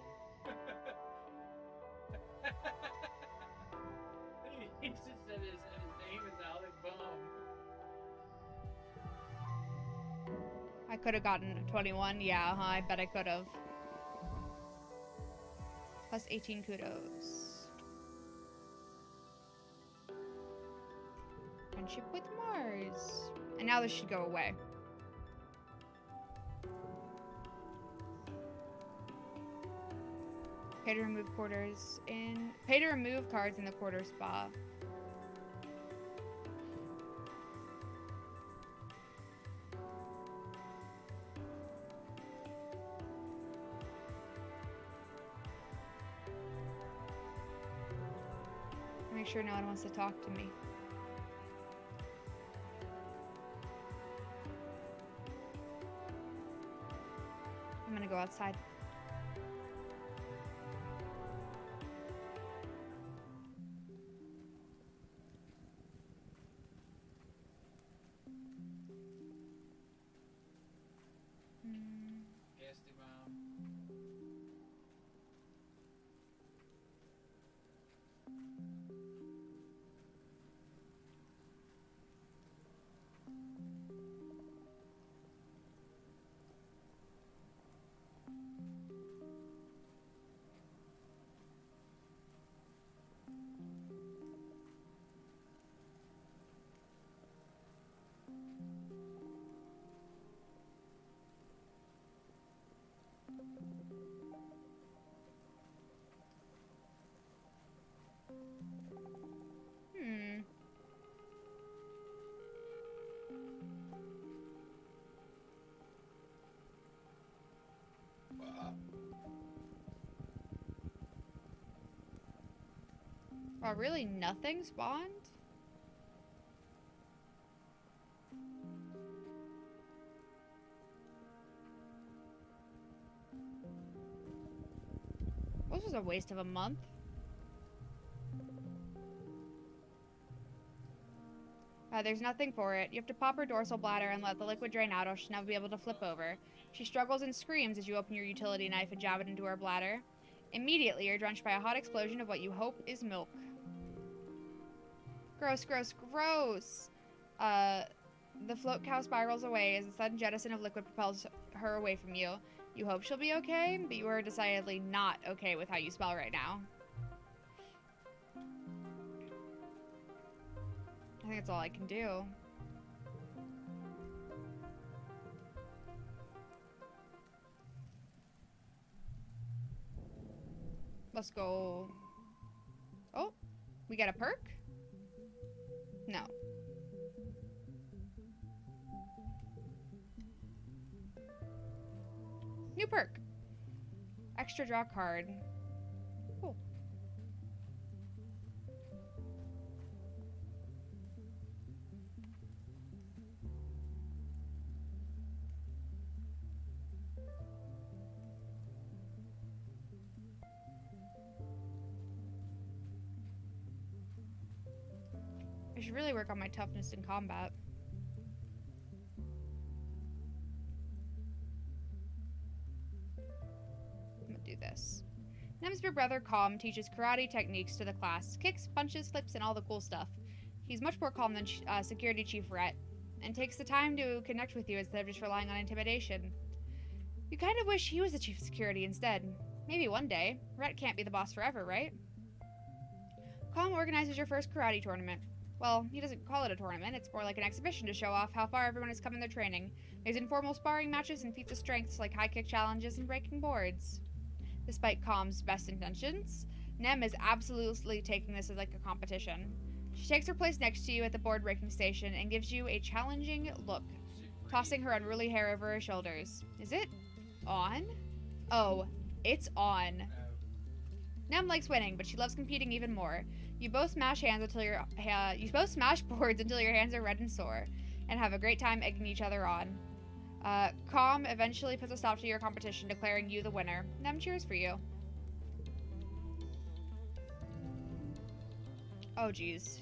He just said his name is Alec Bone. I could have gotten 21. Yeah, I bet I could have. Plus 18 kudos. Friendship with Mars. And now this should go away. Pay to remove Pay to remove cards in the quarter spa. Make sure no one wants to talk to me. I'm gonna go outside. Guessed it, Mom. Wow, really nothing spawned? a waste of a month. There's nothing for it. You have to pop her dorsal bladder and let the liquid drain out, or she'll never be able to flip over. She struggles and screams as you open your utility knife and jab it into her bladder. Immediately, you're drenched by a hot explosion of what you hope is milk. Gross, gross, gross! The float cow spirals away as a sudden jettison of liquid propels her away from you. You hope she'll be okay, but you are decidedly not okay with how you smell right now. I think that's all I can do. Let's go. Oh, we got a perk? No. New perk. Extra draw card. Cool. I should really work on my toughness in combat. I'm gonna do this. Nem's big brother, Calm, teaches karate techniques to the class. Kicks, punches, flips, and all the cool stuff. He's much more calm than Security Chief Rhett, and takes the time to connect with you instead of just relying on intimidation. You kind of wish he was the chief of security instead. Maybe one day. Rhett can't be the boss forever, right? Calm organizes your first karate tournament. Well, he doesn't call it a tournament, it's more like an exhibition to show off how far everyone has come in their training. There's informal sparring matches and feats of strengths like high kick challenges and breaking boards. Despite Calm's best intentions, Nem is absolutely taking this as like a competition. She takes her place next to you at the board breaking station and gives you a challenging look, tossing her unruly hair over her shoulders. Is it on? Oh, it's on. Nem likes winning, but she loves competing even more. You both smash boards until your hands are red and sore, and have a great time egging each other on. Calm eventually puts a stop to your competition, declaring you the winner. Nem cheers for you. Oh, jeez.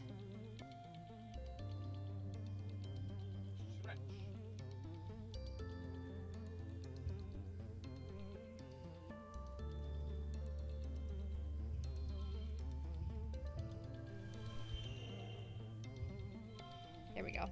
There we go.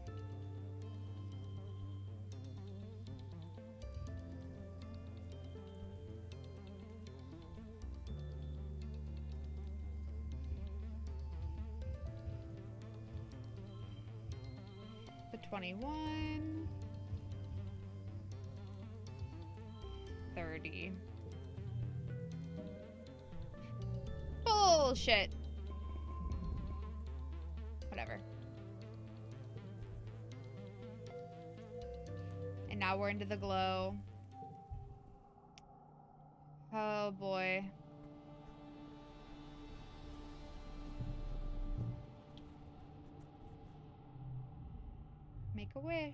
The 21. 30. Bullshit. Whatever. And now we're into the glow. Oh boy. Make a wish.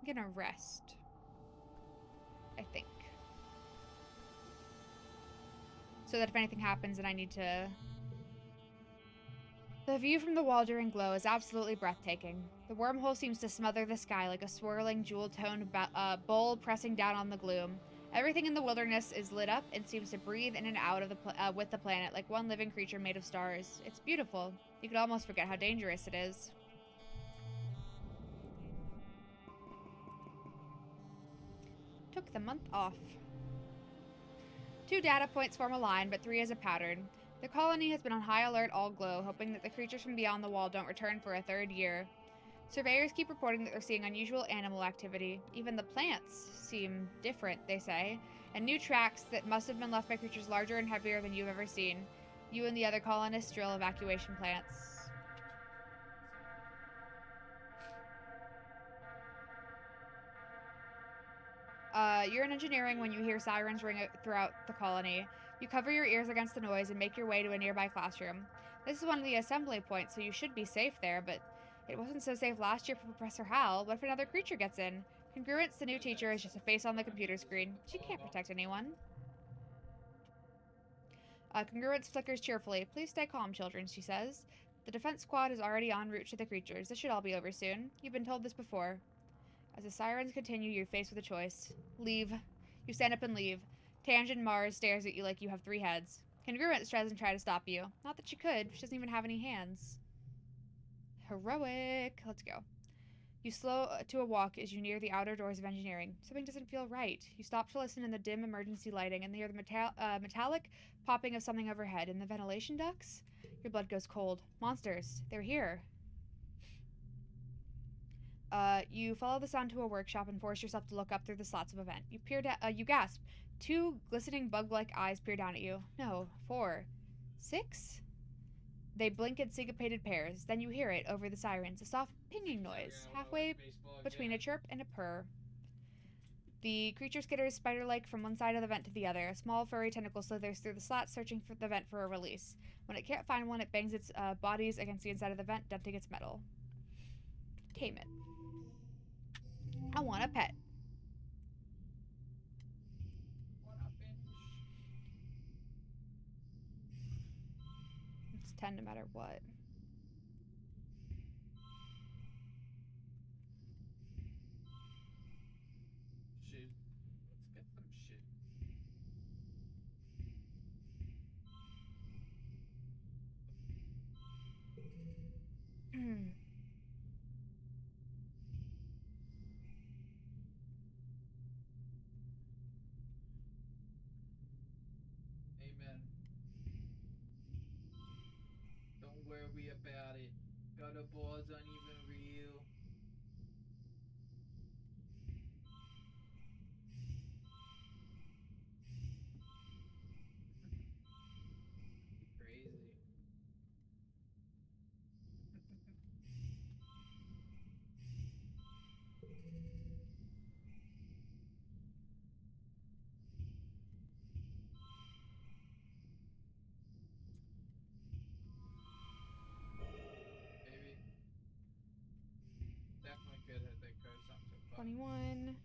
I'm gonna rest, I think, so that if anything happens and I need to... The view from the wall during glow is absolutely breathtaking. The wormhole seems to smother the sky like a swirling jewel-toned bowl pressing down on the gloom. Everything in the wilderness is lit up and seems to breathe in and out of the with the planet like one living creature made of stars. It's beautiful. You could almost forget how dangerous it is. Took the month off. 2 data points form a line, but 3 is a pattern. The colony has been on high alert all glow, hoping that the creatures from beyond the wall don't return for a 3rd year. Surveyors keep reporting that they're seeing unusual animal activity. Even the plants seem different, they say, and new tracks that must have been left by creatures larger and heavier than you've ever seen. You and the other colonists drill evacuation plants. You're in engineering when you hear sirens ring throughout the colony. You cover your ears against the noise and make your way to a nearby classroom. This is one of the assembly points, so you should be safe there, but it wasn't so safe last year for Professor Hal. What if another creature gets in? Congruence, the new teacher, is just a face on the computer screen. She can't protect anyone. Congruence flickers cheerfully. Please stay calm, children, she says. The defense squad is already en route to the creatures. This should all be over soon. You've been told this before. As the sirens continue, you're faced with a choice. Leave. You stand up and leave. Tangent Mars stares at you like you have 3 heads. Congruence doesn't try to stop you. Not that she could. She doesn't even have any hands. Heroic. Let's go. You slow to a walk as you near the outer doors of engineering. Something doesn't feel right. You stop to listen in the dim emergency lighting and hear the metallic popping of something overhead. In the ventilation ducts? Your blood goes cold. Monsters. They're here. You follow the sound to a workshop and force yourself to look up through the slots of a vent. You gasp. 2 glistening bug-like eyes peer down at you. No, 4. 6? They blink in syncopated pairs. Then you hear it over the sirens, a soft pinging noise, halfway between a chirp and a purr. The creature skitters spider-like from one side of the vent to the other. A small furry tentacle slithers through the slats, searching for the vent for a release. When it can't find one, it bangs its bodies against the inside of the vent, denting its metal. Tame it. I want a pet. It's 10 no matter what. Shit. Let's get some shit. Amen. Don't worry about it. Gutter balls aren't even real. Crazy. Maybe. Definitely could have that card something to 21.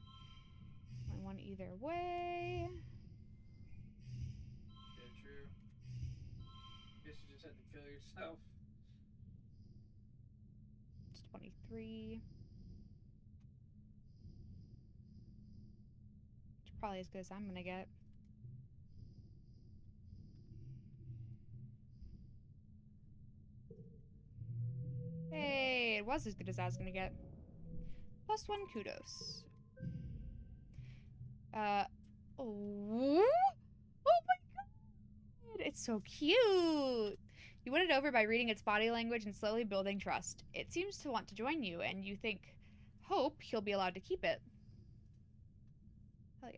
21 either way. Yeah, true. Guess you just had to kill yourself. It's 23. Which is probably as good as I'm gonna get. Hey, it was as good as I was gonna get. +1 kudos. Oh. Oh my god! It's so cute! You win it over by reading its body language and slowly building trust. It seems to want to join you, and you hope he'll be allowed to keep it. Hell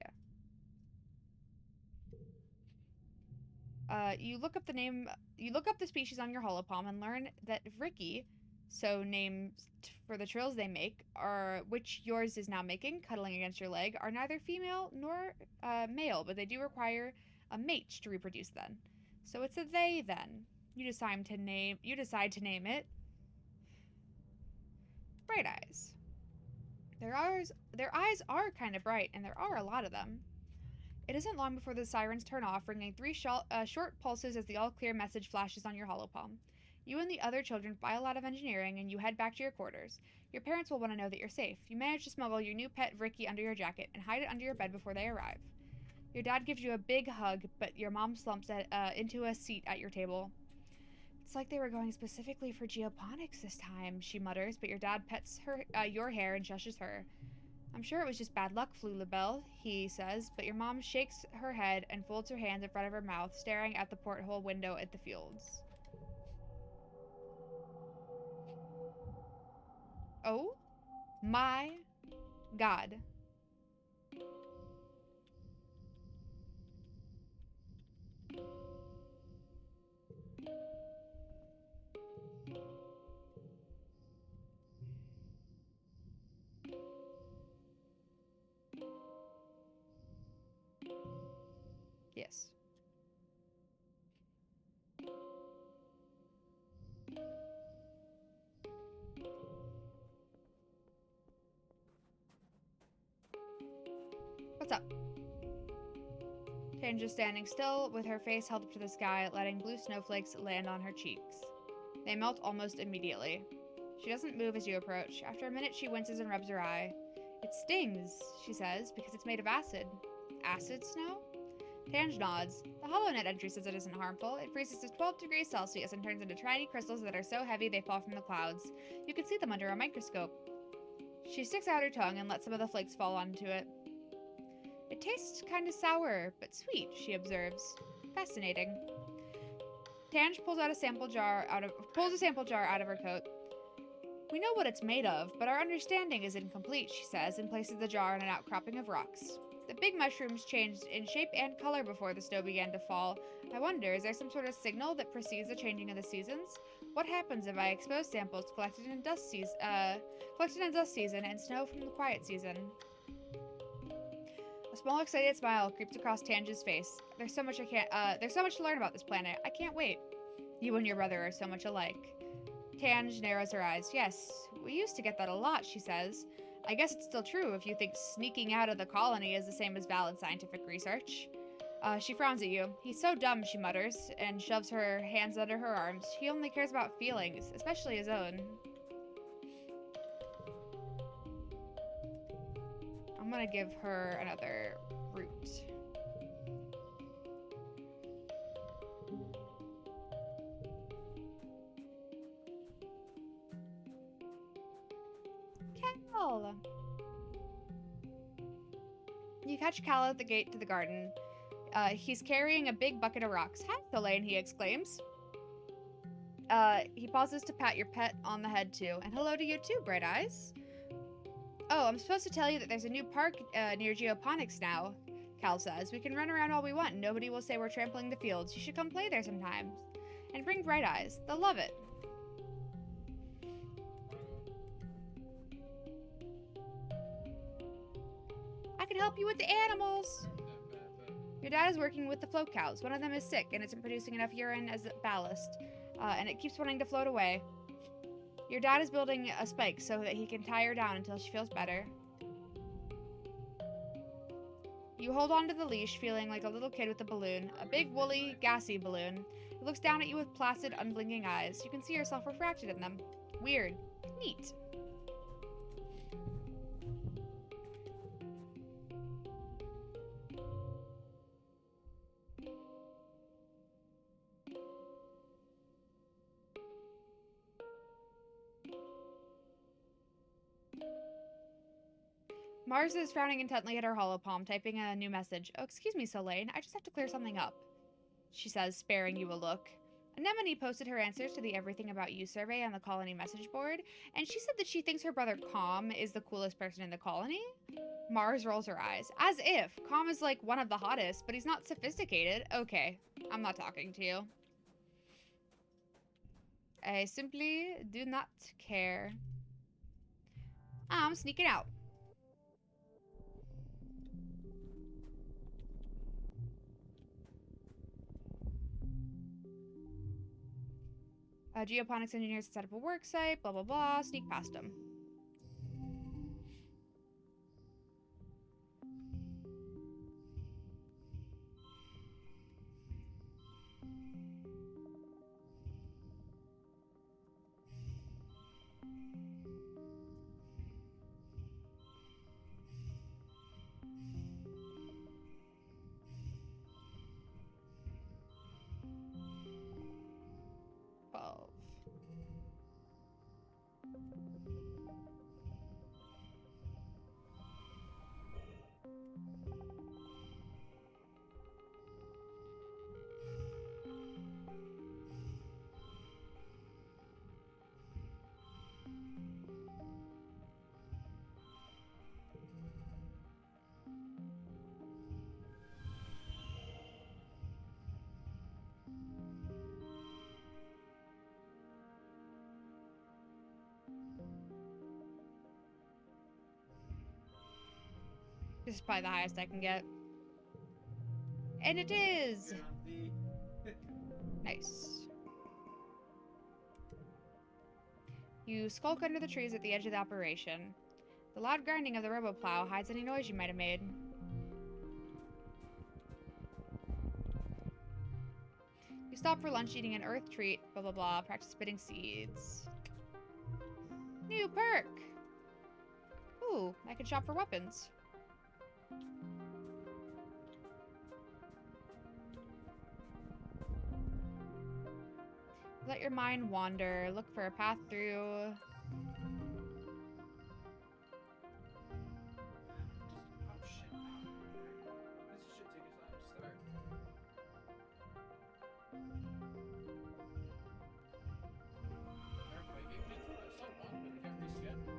yeah. You look up the species on your holopalm and learn that Ricky, so named for the trills they make, which yours is now making, cuddling against your leg, are neither female nor male, but they do require a mate to reproduce then. So it's a they then. You decide to name it Bright Eyes. Their eyes are kind of bright, and there are a lot of them. It isn't long before the sirens turn off, ringing 3 short pulses as the all-clear message flashes on your holopalm. You and the other children file out of engineering, and you head back to your quarters. Your parents will want to know that you're safe. You manage to smuggle your new pet Ricky under your jacket and hide it under your bed before they arrive. Your dad gives you a big hug, but your mom slumps into a seat at your table. It's like they were going specifically for geoponics this time, she mutters, but your dad pets your hair and shushes her. I'm sure it was just bad luck, Flulabelle, he says, but your mom shakes her head and folds her hands in front of her mouth, staring at the porthole window at the fields. Oh my god. Yes. What's up? Tange is standing still, with her face held up to the sky, letting blue snowflakes land on her cheeks. They melt almost immediately. She doesn't move as you approach. After a minute, she winces and rubs her eye. It stings, she says, because it's made of acid. Acid snow? Tange nods. The HoloNet entry says it isn't harmful. It freezes to 12 degrees Celsius and turns into tiny crystals that are so heavy they fall from the clouds. You can see them under a microscope. She sticks out her tongue and lets some of the flakes fall onto it. It tastes kind of sour, but sweet, she observes. Fascinating. Tange pulls a sample jar out of her coat. We know what it's made of, but our understanding is incomplete, she says, and places the jar on an outcropping of rocks. The big mushrooms changed in shape and color before the snow began to fall. I wonder, is there some sort of signal that precedes the changing of the seasons? What happens if I expose samples collected in dust season and snow from the quiet season? A small, excited smile creeps across Tange's face. There's so much to learn about this planet. I can't wait. You and your brother are so much alike. Tange narrows her eyes. Yes, we used to get that a lot, she says. I guess it's still true if you think sneaking out of the colony is the same as valid scientific research. She frowns at you. He's so dumb, she mutters, and shoves her hands under her arms. He only cares about feelings, especially his own. I'm gonna give her another root. Cal! You catch Cal at the gate to the garden. He's carrying a big bucket of rocks. Hi, Solane, he exclaims. He pauses to pat your pet on the head, too. And hello to you, too, Bright Eyes. Oh, I'm supposed to tell you that there's a new park near Geoponics now, Cal says. We can run around all we want, and nobody will say we're trampling the fields. You should come play there sometimes. And bring Bright Eyes. They'll love it. I can help you with the animals. Your dad is working with the float cows. One of them is sick and isn't producing enough urine as ballast, and it keeps wanting to float away. Your dad is building a spike so that he can tie her down until she feels better. You hold onto the leash, feeling like a little kid with a balloon, a big, woolly, gassy balloon. It looks down at you with placid, unblinking eyes. You can see yourself refracted in them. Weird. Neat. Mars is frowning intently at her hollow palm, typing a new message. Oh, excuse me, Solane. I just have to clear something up, she says, sparing you a look. Anemone posted her answers to the Everything About You survey on the colony message board, and she said that she thinks her brother Calm is the coolest person in the colony. Mars rolls her eyes. As if. Calm is like one of the hottest, but he's not sophisticated. Okay, I'm not talking to you. I simply do not care. I'm sneaking out. Geoponics engineers set up a work site, blah, blah, blah. Sneak past them. This is probably the highest I can get. And it is! Good on thee. Nice. You skulk under the trees at the edge of the operation. The loud grinding of the roboplow hides any noise you might have made. You stop for lunch eating an earth treat, blah blah blah, practice spitting seeds. New perk! Ooh, I can shop for weapons. Let your mind wander. Look for a path through. Oh shit. This should take us out to start. Our Viking mentor? I saw one, but it got rescheduled.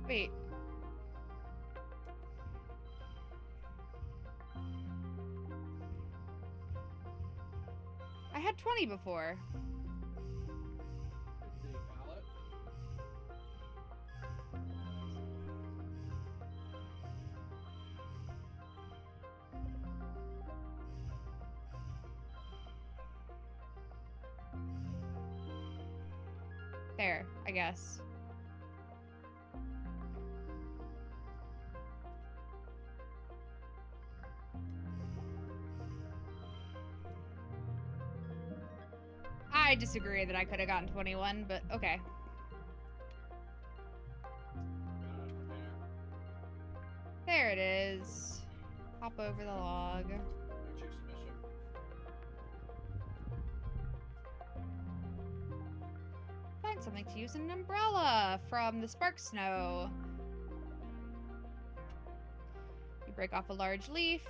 Wait. I had 20 before. Did you file it? There, I guess. I disagree that I could have gotten 21, but okay. There it is. Hop over the log. Find something to use an umbrella from the spark snow. You break off a large leaf.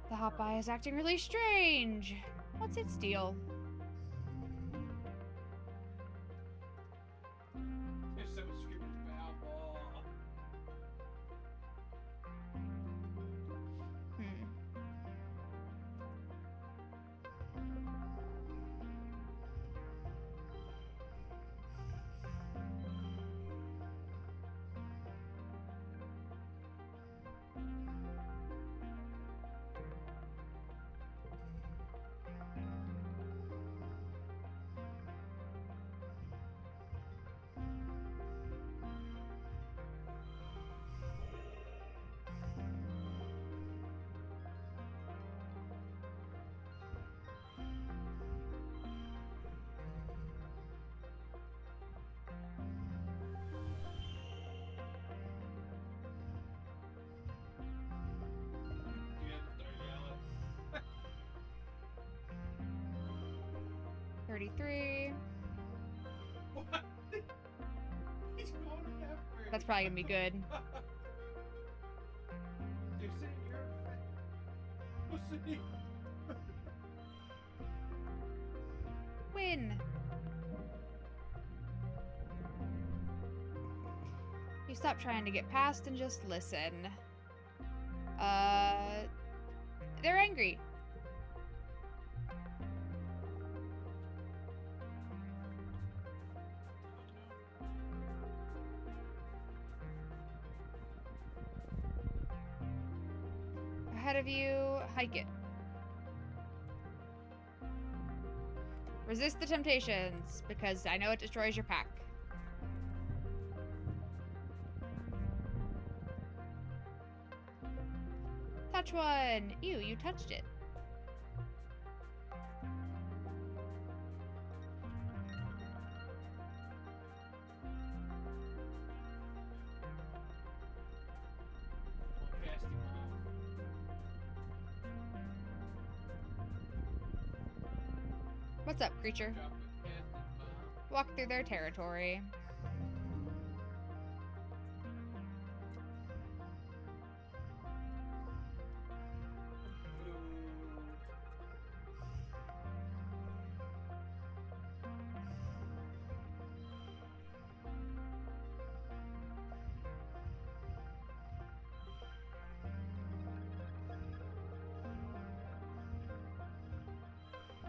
The hot eye is acting really strange. What's its deal? There's someone screaming foul ball. You have to start yelling. 33. What? He's going after That's probably gonna be good. They're saying you're a fat pussy. Win. You stop trying to get past and just listen. They're angry. Ahead of you, hike it. Resist the temptations, because I know it destroys your pack. Touch one! Ew, you touched it. What's up, creature? Drop a cat in mom. Walk through their territory. Ooh.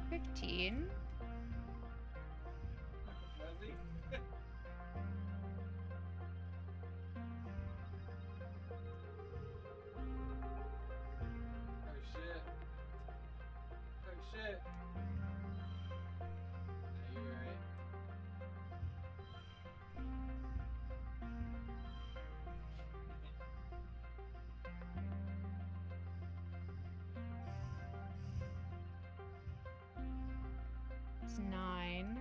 15. Fuzzy? Oh shit. Oh shit. No, you're right. It's 9.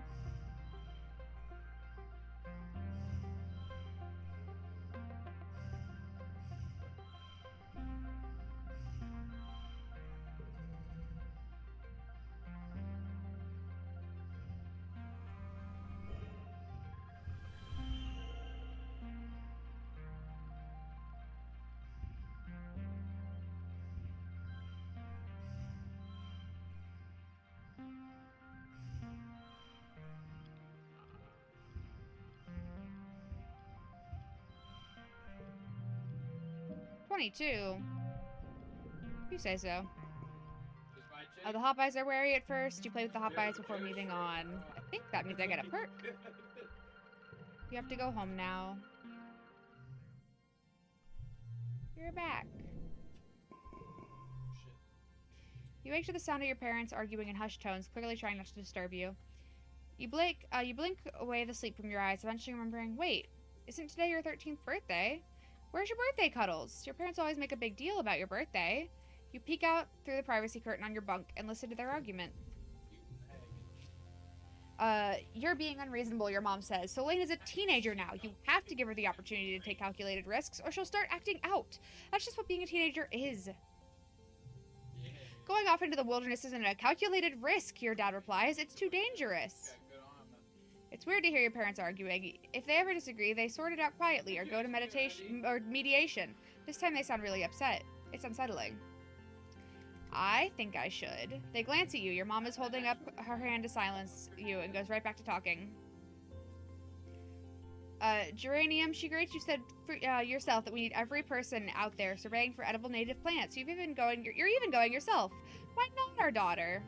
$22. You say so. Just my chick? The hop eyes are wary at first. You play with the hop eyes before moving on. I think that means I get a perk. You have to go home now. You're back. Shit. You wake to the sound of your parents arguing in hushed tones, clearly trying not to disturb you. You blink away the sleep from your eyes, eventually remembering, wait, isn't today your 13th birthday? Where's your birthday cuddles? Your parents always make a big deal about your birthday. You peek out through the privacy curtain on your bunk and listen to their argument. You're being unreasonable, your mom says. Solane is a teenager now. You have to give her the opportunity to take calculated risks, or she'll start acting out. That's just what being a teenager is. Yeah. Going off into the wilderness isn't a calculated risk, your dad replies. It's too dangerous. Got good on them. It's weird to hear your parents arguing. If they ever disagree, they sort it out quietly or go to meditation or mediation. This time they sound really upset. It's unsettling. I think I should. They glance at you. Your mom is holding up her hand to silence you and goes right back to talking. Geranium, she great. You said for, yourself that we need every person out there surveying for edible native plants. You're even going yourself. Why not our daughter?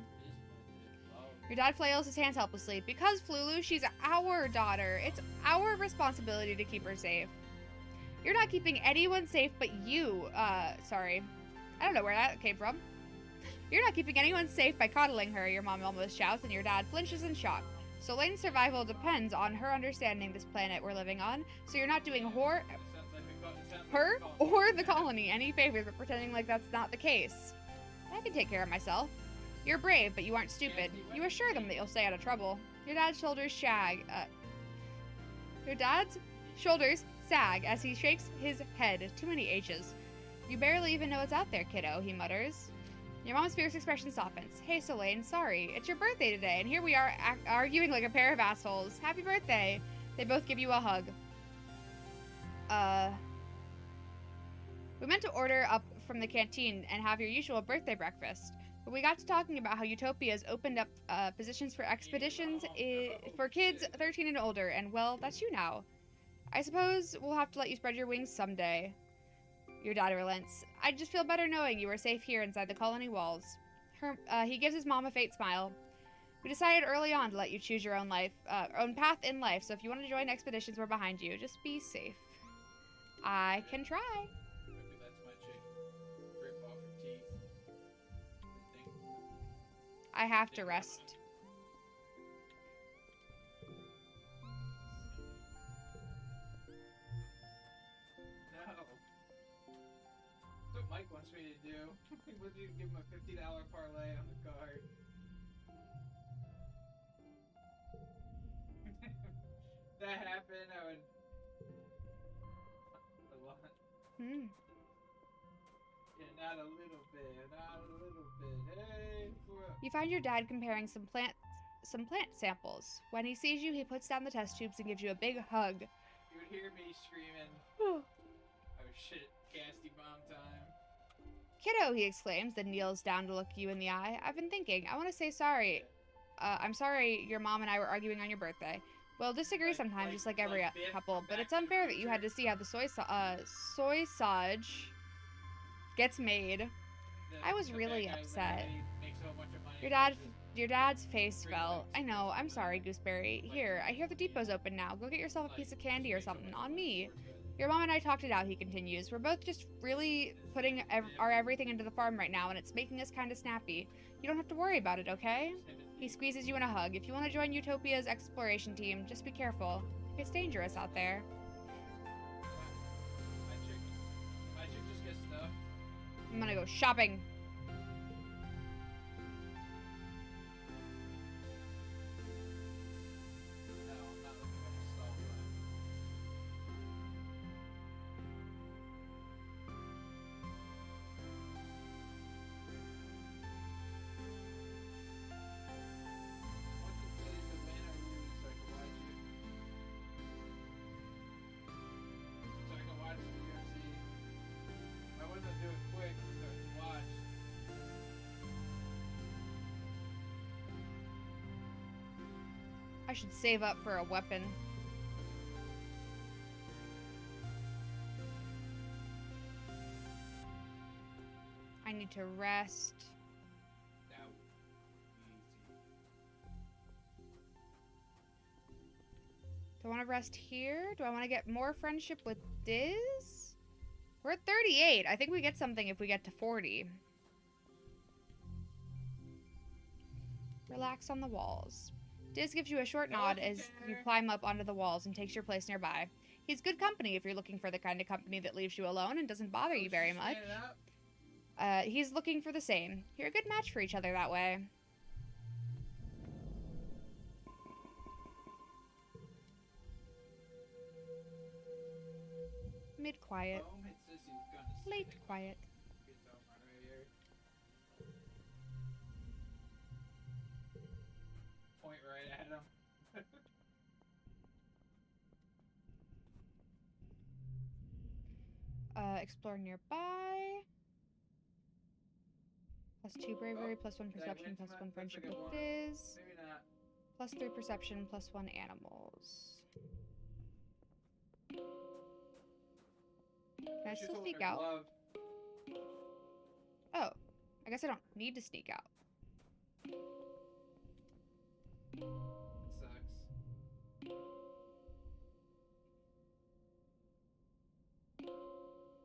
Your dad flails his hands helplessly. Because, Flulu, she's our daughter. It's our responsibility to keep her safe. You're not keeping anyone safe but you. Sorry. I don't know where that came from. You're not keeping anyone safe by coddling her, your mom almost shouts, and your dad flinches in shock. Solane's survival depends on her understanding this planet we're living on, so you're not doing her or the colony any favors by pretending like that's not the case. I can take care of myself. You're brave, but you aren't stupid. You assure them that you'll stay out of trouble. Your dad's shoulders sag as he shakes his head. Too many H's. You barely even know what's out there, kiddo, he mutters. Your mom's fierce expression softens. Hey, Solane, sorry. It's your birthday today, and here we are arguing like a pair of assholes. Happy birthday. They both give you a hug. We meant to order up from the canteen and have your usual birthday breakfast. But we got to talking about how Utopia's opened up positions for expeditions for kids 13 and older, and well, that's you now. I suppose we'll have to let you spread your wings someday. Your dad relents. I just feel better knowing you are safe here inside the colony walls. He gives his mom a faint smile. We decided early on to let you choose your own path in life, so if you want to join expeditions, we're behind you. Just be safe. I can try. Maybe that's my chick. Rip off her teeth. I have to rest. Mike wants me to do. Would you give him a $50 parlay on the card? That happened, I would. A lot. Hmm. Yeah, not a little bit. Not a little bit. Hey, You find your dad comparing some some plant samples. When he sees you, he puts down the test tubes and gives you a big hug. You would hear me screaming, oh shit, Casty bomb time. Kiddo, he exclaims, then kneels down to look you in the eye. I've been thinking. I want to say sorry. I'm sorry your mom and I were arguing on your birthday. We'll disagree sometimes, just like every couple, but it's unfair that you had to see how the soy sausage gets made. I was really upset. Your dad's face fell. I know, I'm sorry, Gooseberry. Here, I hear the depot's open now. Go get yourself a piece of candy or something. On me. Your mom and I talked it out, he continues. We're both just really putting our everything into the farm right now, and it's making us kind of snappy. You don't have to worry about it, okay? He squeezes you in a hug. If you want to join Utopia's exploration team, just be careful. It's dangerous out there. My chick just gets stuff. I'm gonna go shopping. No, I'm not looking at the stall. I should save up for a weapon. I need to rest. Do I want to rest here? Do I want to get more friendship with Diz? We're at 38. I think we get something if we get to 40. Relax on the walls. Diz gives you a short nod as you climb up onto the walls and takes your place nearby. He's good company if you're looking for the kind of company that leaves you alone and doesn't bother you very much. He's looking for the same. You're a good match for each other that way. Mid-quiet. Late quiet. Point right at him. Explore nearby. +2 bravery, +1 perception, +1 friendship with Diz. Maybe not. +3 perception, +1 animals. Can I still sneak out? Oh, I guess I don't need to sneak out. It sucks.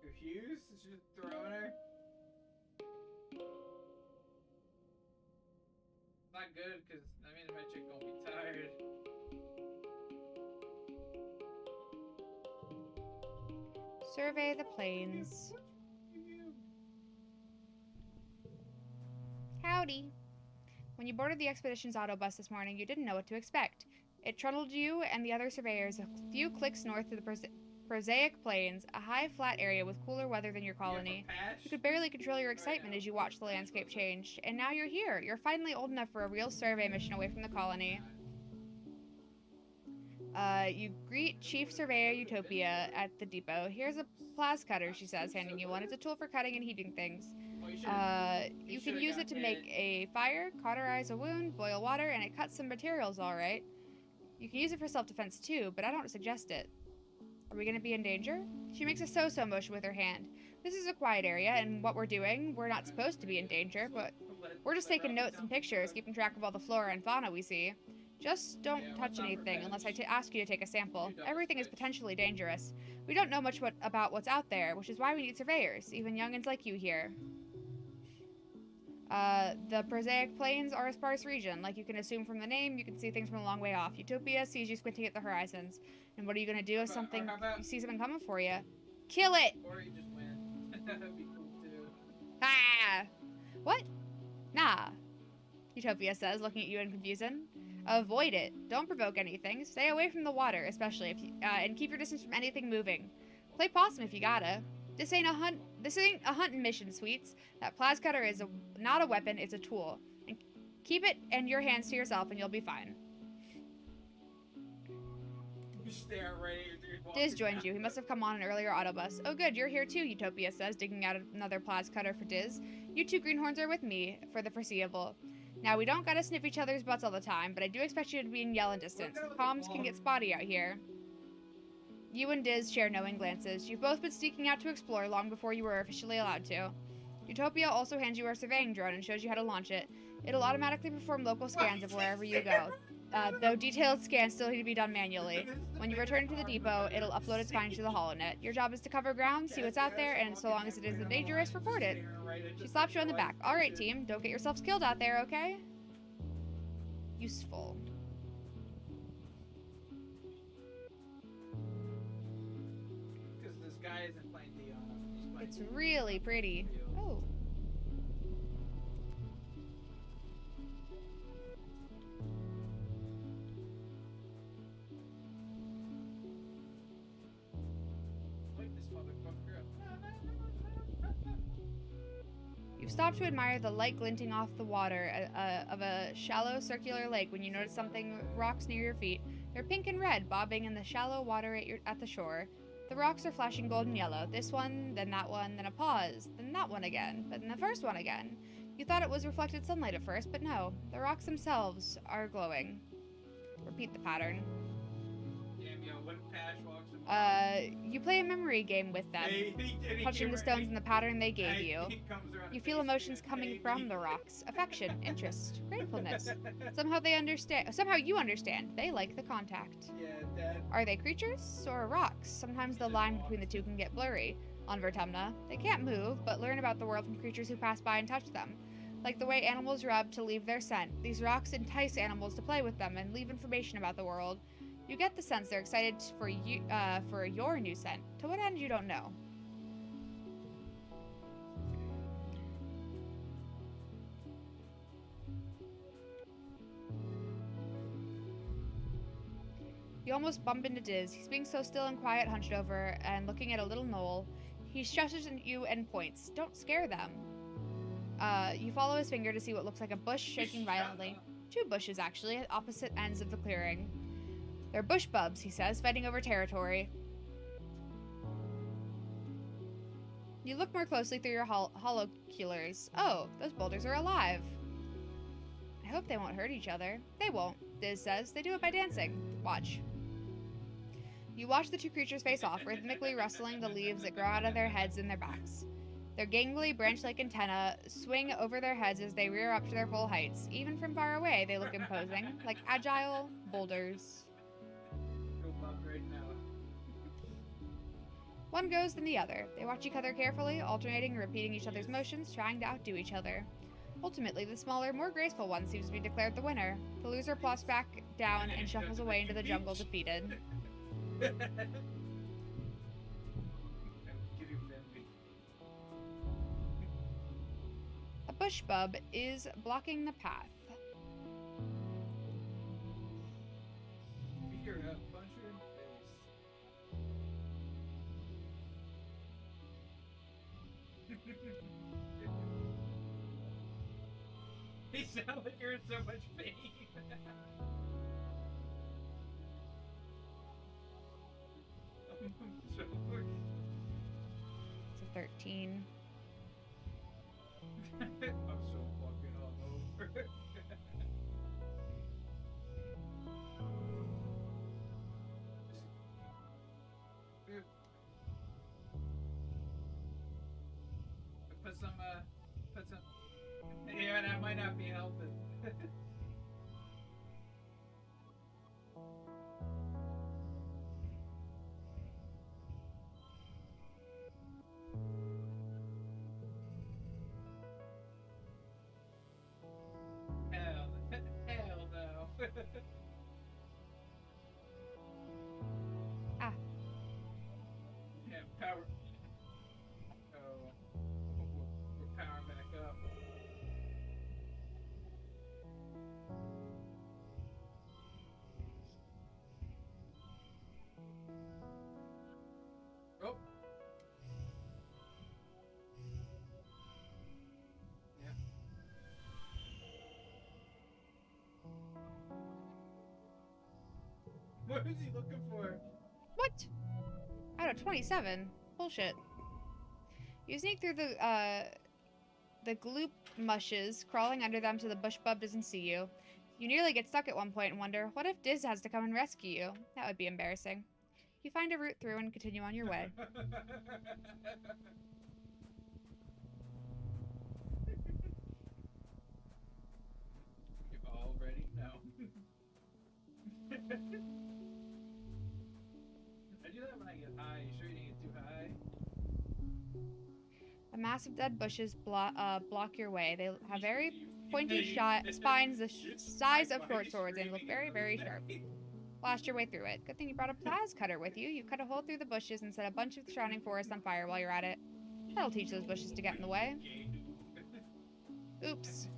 Refuse? Is she just throwing her? Not good, because that means my chick gonna be tired. Survey the plains. Howdy. When you boarded the expedition's autobus this morning, you didn't know what to expect. It trundled you and the other surveyors a few clicks north of the prosaic plains, a high, flat area with cooler weather than your colony. You could barely control your excitement as you watched the landscape change. And now you're here. You're finally old enough for a real survey mission away from the colony. You greet Chief Surveyor Utopia at the depot. Here's a plas cutter, she says, handing you one. It's a tool for cutting and heating things. You can use it to make a fire, cauterize a wound, boil water, and it cuts some materials, alright. You can use it for self-defense too, but I don't suggest it. Are we gonna be in danger? She makes a so-so motion with her hand. This is a quiet area, and what we're doing, we're not supposed to be in danger, but we're just taking notes and pictures, keeping track of all the flora and fauna we see. Just don't touch anything unless I ask you to take a sample. Everything is potentially dangerous. We don't know much about what's out there, which is why we need surveyors, even youngins like you here. The prosaic plains are a sparse region. Like you can assume from the name, you can see things from a long way off. Utopia sees you squinting at the horizons. And what are you gonna do if you see something coming for you? Kill it! Or you just win. That'd be cool too. Ah! What? Nah. Utopia says, looking at you in confusion. Avoid it. Don't provoke anything. Stay away from the water, especially if you, and keep your distance from anything moving. Play possum if you gotta. This ain't a hunting mission, sweets. That plas cutter is not a weapon, it's a tool. And Keep it and your hands to yourself and you'll be fine. You stare right at your dude walking Diz joins down. you. He must have come on an earlier autobus. Oh good, you're here too, Utopia says, digging out another plas cutter for Diz. You two greenhorns are with me for the foreseeable. Now, we don't gotta sniff each other's butts all the time, but I do expect you to be in yelling distance. Comms can get spotty out here. You and Diz share knowing glances. You've both been sneaking out to explore long before you were officially allowed to. Utopia also hands you a surveying drone and shows you how to launch it. It'll automatically perform local scans of wherever you go, though detailed scans still need to be done manually. When you return to the depot, it'll upload its findings to the holonet. Your job is to cover ground, see what's out there, and so long as it isn't dangerous, report it. She slaps you on the back. Alright, team, don't get yourselves killed out there, okay? Useful. Because this guy isn't playing Dion. He's playing It's really pretty. Oh. Wake this motherfucker up. You've stopped to admire the light glinting off the water of a shallow circular lake when you notice something rocks near your feet. They're pink and red, bobbing in the shallow water at the shore. The rocks are flashing golden yellow. This one, then that one, then a pause, then that one again, but then the first one again. You thought it was reflected sunlight at first, but no. The rocks themselves are glowing. Repeat the pattern. Damn, yo, when Pash walks in. You play a memory game with them, touching the stones in the pattern they gave you. You feel emotions coming from the rocks. Affection, interest, gratefulness. Somehow you understand. They like the contact. Yeah, Dad. Are they creatures or rocks? Sometimes the line between the two can get blurry. On Vertumna, they can't move, but learn about the world from creatures who pass by and touch them. Like the way animals rub to leave their scent, these rocks entice animals to play with them and leave information about the world. You get the sense they're excited for your new scent. To what end, you don't know. You almost bump into Diz. He's being so still and quiet, hunched over, and looking at a little knoll. He shushes at you and points. Don't scare them. You follow his finger to see what looks like a bush shaking violently. Two bushes, actually, at opposite ends of the clearing. They're bush bubs, he says, fighting over territory. You look more closely through your holoculars. Oh, those boulders are alive. I hope they won't hurt each other. They won't, Diz says. They do it by dancing. Watch. You watch the two creatures face off, rhythmically rustling the leaves that grow out of their heads and their backs. Their gangly, branch-like antennae swing over their heads as they rear up to their full heights. Even from far away, they look imposing, like agile boulders. Right now. One goes, then the other. They watch each other carefully, alternating and repeating each other's motions, trying to outdo each other. Ultimately, the smaller, more graceful one seems to be declared the winner. The loser plops back down and shuffles away into the jungle defeated. A bush bub is blocking the path. You're a punch her in the face. You sound like you're in so much pain. So, It's a 13. I'm so fucking all over. Put some, yeah, that might not be helping. Hell no. Ah. Yeah, power. Oh, we're powering back up. What was he looking for? What? Out of 27. Bullshit. You sneak through the gloop mushes, crawling under them so the bush bub doesn't see you. You nearly get stuck at one point and wonder, what if Diz has to come and rescue you? That would be embarrassing. You find a route through and continue on your way. You already know. I do that when I get high. You sure you didn't get too high? The massive dead bushes block your way. They have very pointy spines the size of short swords and look very, very sharp. Blast your way through it. Good thing you brought a plas cutter with you. You cut a hole through the bushes and set a bunch of the surrounding forest on fire while you're at it. That'll teach those bushes to get in the way. Oops.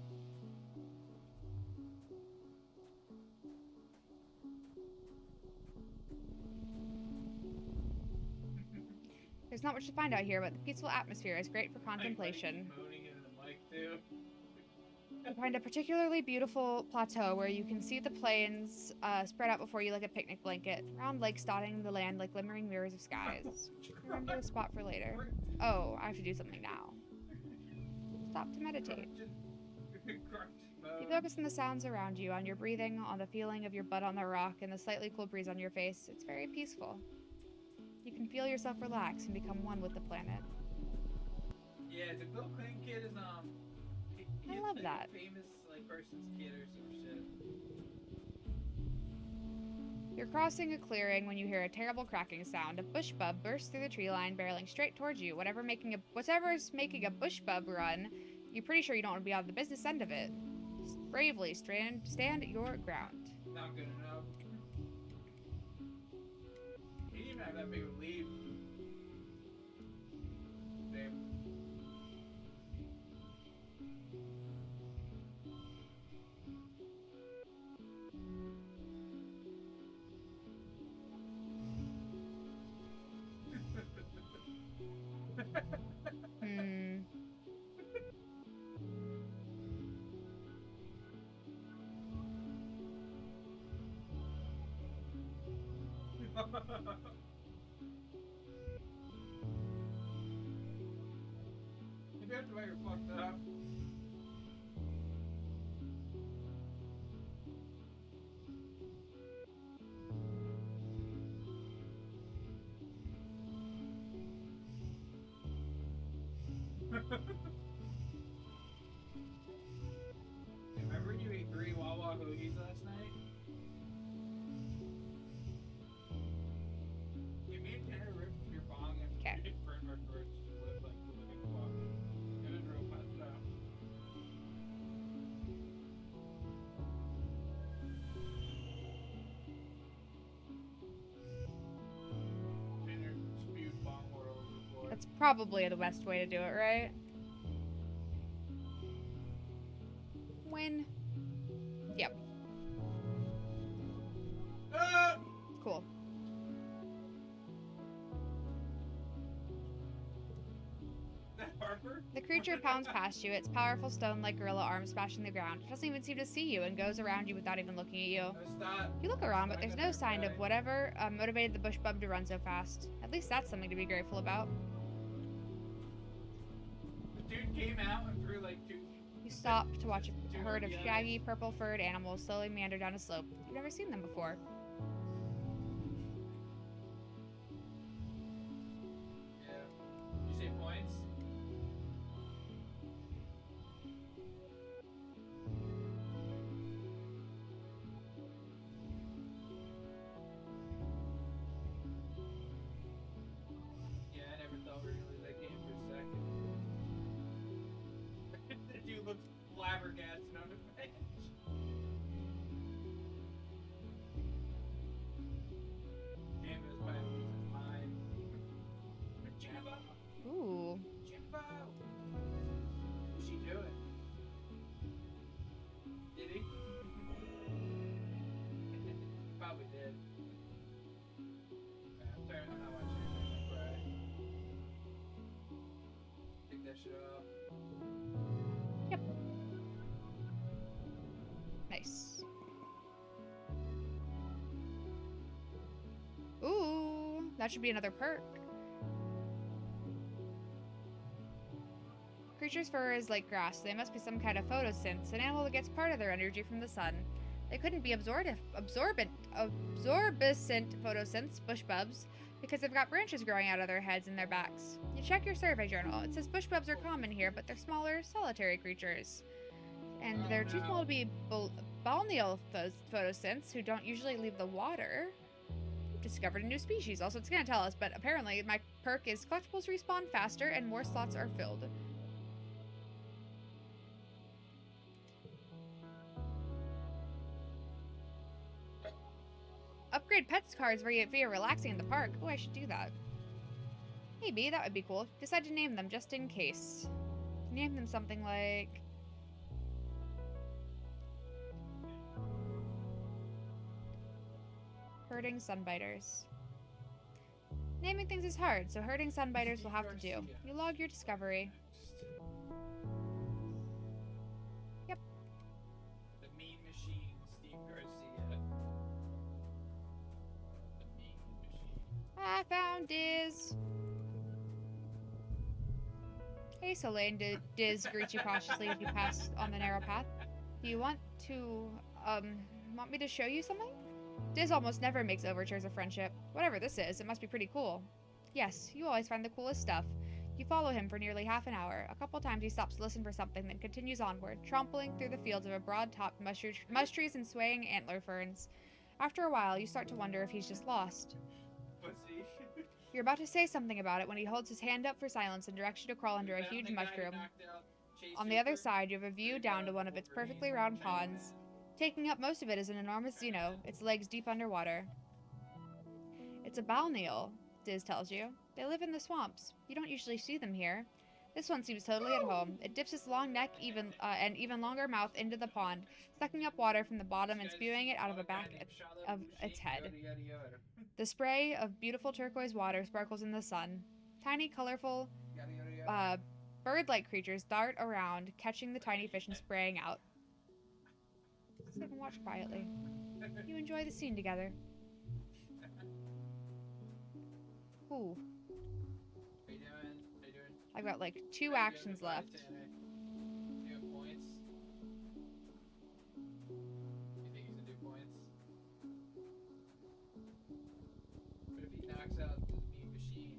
There's not much to find out here, but the peaceful atmosphere is great for contemplation. You find a particularly beautiful plateau where you can see the plains spread out before you like a picnic blanket. Round lakes dotting the land like glimmering mirrors of skies. Remember a spot for later. Oh, I have to do something now. Stop to meditate. You focus on the sounds around you, on your breathing, on the feeling of your butt on the rock, and the slightly cool breeze on your face. It's very peaceful. You can feel yourself relax and become one with the planet. Yeah, the Bill Clinton kid is I love like that. A famous like person's kid or some shit. You're crossing a clearing when you hear a terrible cracking sound. A bush bub bursts through the tree line, barreling straight towards you. Whatever's making a bush bub run, you're pretty sure you don't want to be on the business end of it. Just bravely stand your ground. Not good enough. He didn't even have that big of a lead. Damn. Maybe after I fucked up. Remember you ate 3 Wawa hoagies last night? Give me a tenner rip from your bong and burn my first lip like the living fuck. It was real messed up. Tenner spewed bong all over the floor. That's probably the best way to do it, right? Win. Yep. Ah! Cool. That Harper? The creature pounds past you, its powerful stone-like gorilla arms smashing the ground. It doesn't even seem to see you and goes around you without even looking at you. No, stop. You look around, but there's no sign of whatever motivated the bush bub to run so fast. At least that's something to be grateful about. The dude came out and threw like 2. You stop to watch a herd of shaggy, purple-furred animals slowly meander down a slope. You've never seen them before. Yeah. You say points? Yeah, I never thought we were gonna lose that game for a second. The dude looks flabbergasted on the bench. Damn, this might lose his mind. Jimbo! Ooh. Jimbo! What's she doing? Did he? Probably did. I'm sorry, I'm not watching anything cry. Take that shit off. Yep. Nice. That should be another perk. Creatures' fur is like grass, so they must be some kind of photosynth, an animal that gets part of their energy from the sun. They couldn't be absorbent photosynths, bush bubs, because they've got branches growing out of their heads and their backs. You check your survey journal. It says bush bubs are common here, but they're smaller, solitary creatures. And they're too small to be balneal photosynths, who don't usually leave the water. We've discovered a new species. Also, it's going to tell us, but apparently my perk is collectibles respawn faster and more slots are filled. Upgrade pets cards via relaxing in the park. Oh, I should do that. Maybe, that would be cool. Decide to name them just in case. Name them something like... Herding sunbiters. Naming things is hard, so herding sunbiters will have to do. You log your discovery. Yep. The Mean Machine, Steve Garcia. The Mean Machine. I found Diz. Hey, Soleil, Diz greets you cautiously as you pass on the narrow path. Do you want me to show you something? Diz almost never makes overtures of friendship. Whatever this is, it must be pretty cool. Yes, you always find the coolest stuff. You follow him for nearly half an hour. A couple times he stops to listen for something, then continues onward, trampling through the fields of a broad-topped mush trees and swaying antler ferns. After a while, you start to wonder if he's just lost. Pussy. You're about to say something about it when he holds his hand up for silence and directs you to crawl under a huge mushroom. On the other side, you have a view down to one of its perfectly round ponds. Taking up most of it is an enormous Xeno, its legs deep underwater. It's a balneal, Diz tells you. They live in the swamps. You don't usually see them here. This one seems totally at home. It dips its long neck and even longer mouth into the pond, sucking up water from the bottom and spewing it out of the back of its head. The spray of beautiful turquoise water sparkles in the sun. Tiny, colorful, bird-like creatures dart around, catching the tiny fish and spraying out. Sit and watch quietly. You enjoy the scene together. Ooh. How you doing? I've got like 2 actions left. Do you have points? You think he's gonna do points? What if he knocks out the Mean Machine?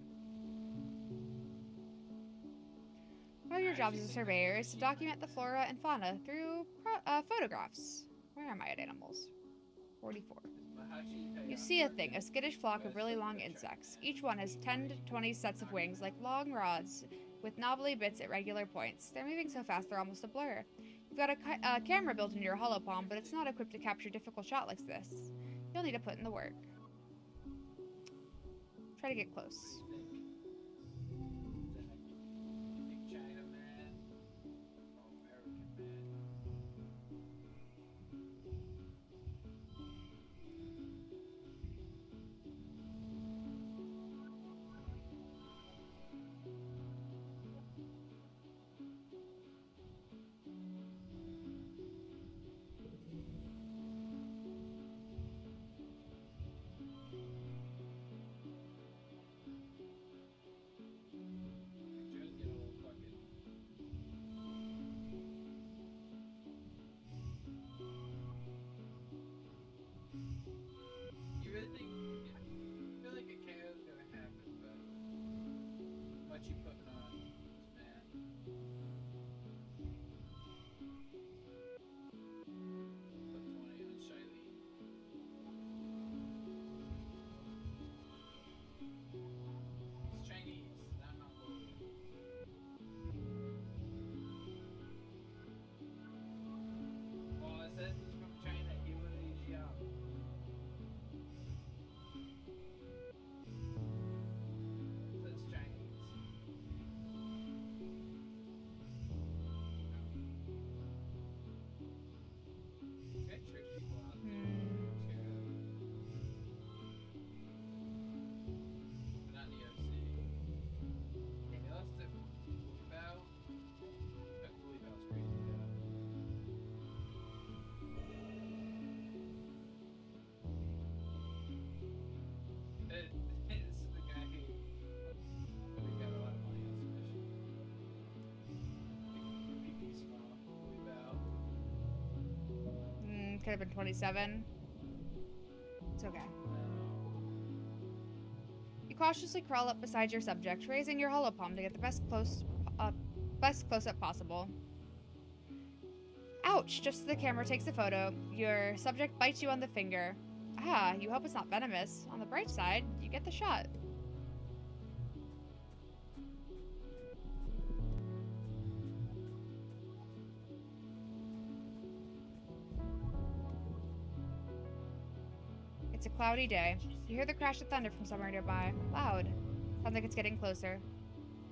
One of your jobs as a surveyor is to document the flora and fauna through photographs. Where am I at animals? 44. You see a thing, a skittish flock of really long insects. Each one has 10 to 20 sets of wings, like long rods, with knobbly bits at regular points. They're moving so fast they're almost a blur. You've got a camera built into your holopalm, but it's not equipped to capture difficult shots like this. You'll need to put in the work. Try to get close. have been 27. It's okay. You cautiously crawl up beside your subject, raising your hollow palm to get the best close-up possible. Ouch! Just as the camera takes a photo, your subject bites you on the finger. Ah, you hope it's not venomous. On the bright side, you get the shot. It's a cloudy day. You hear the crash of thunder from somewhere nearby. Loud. Sounds like it's getting closer.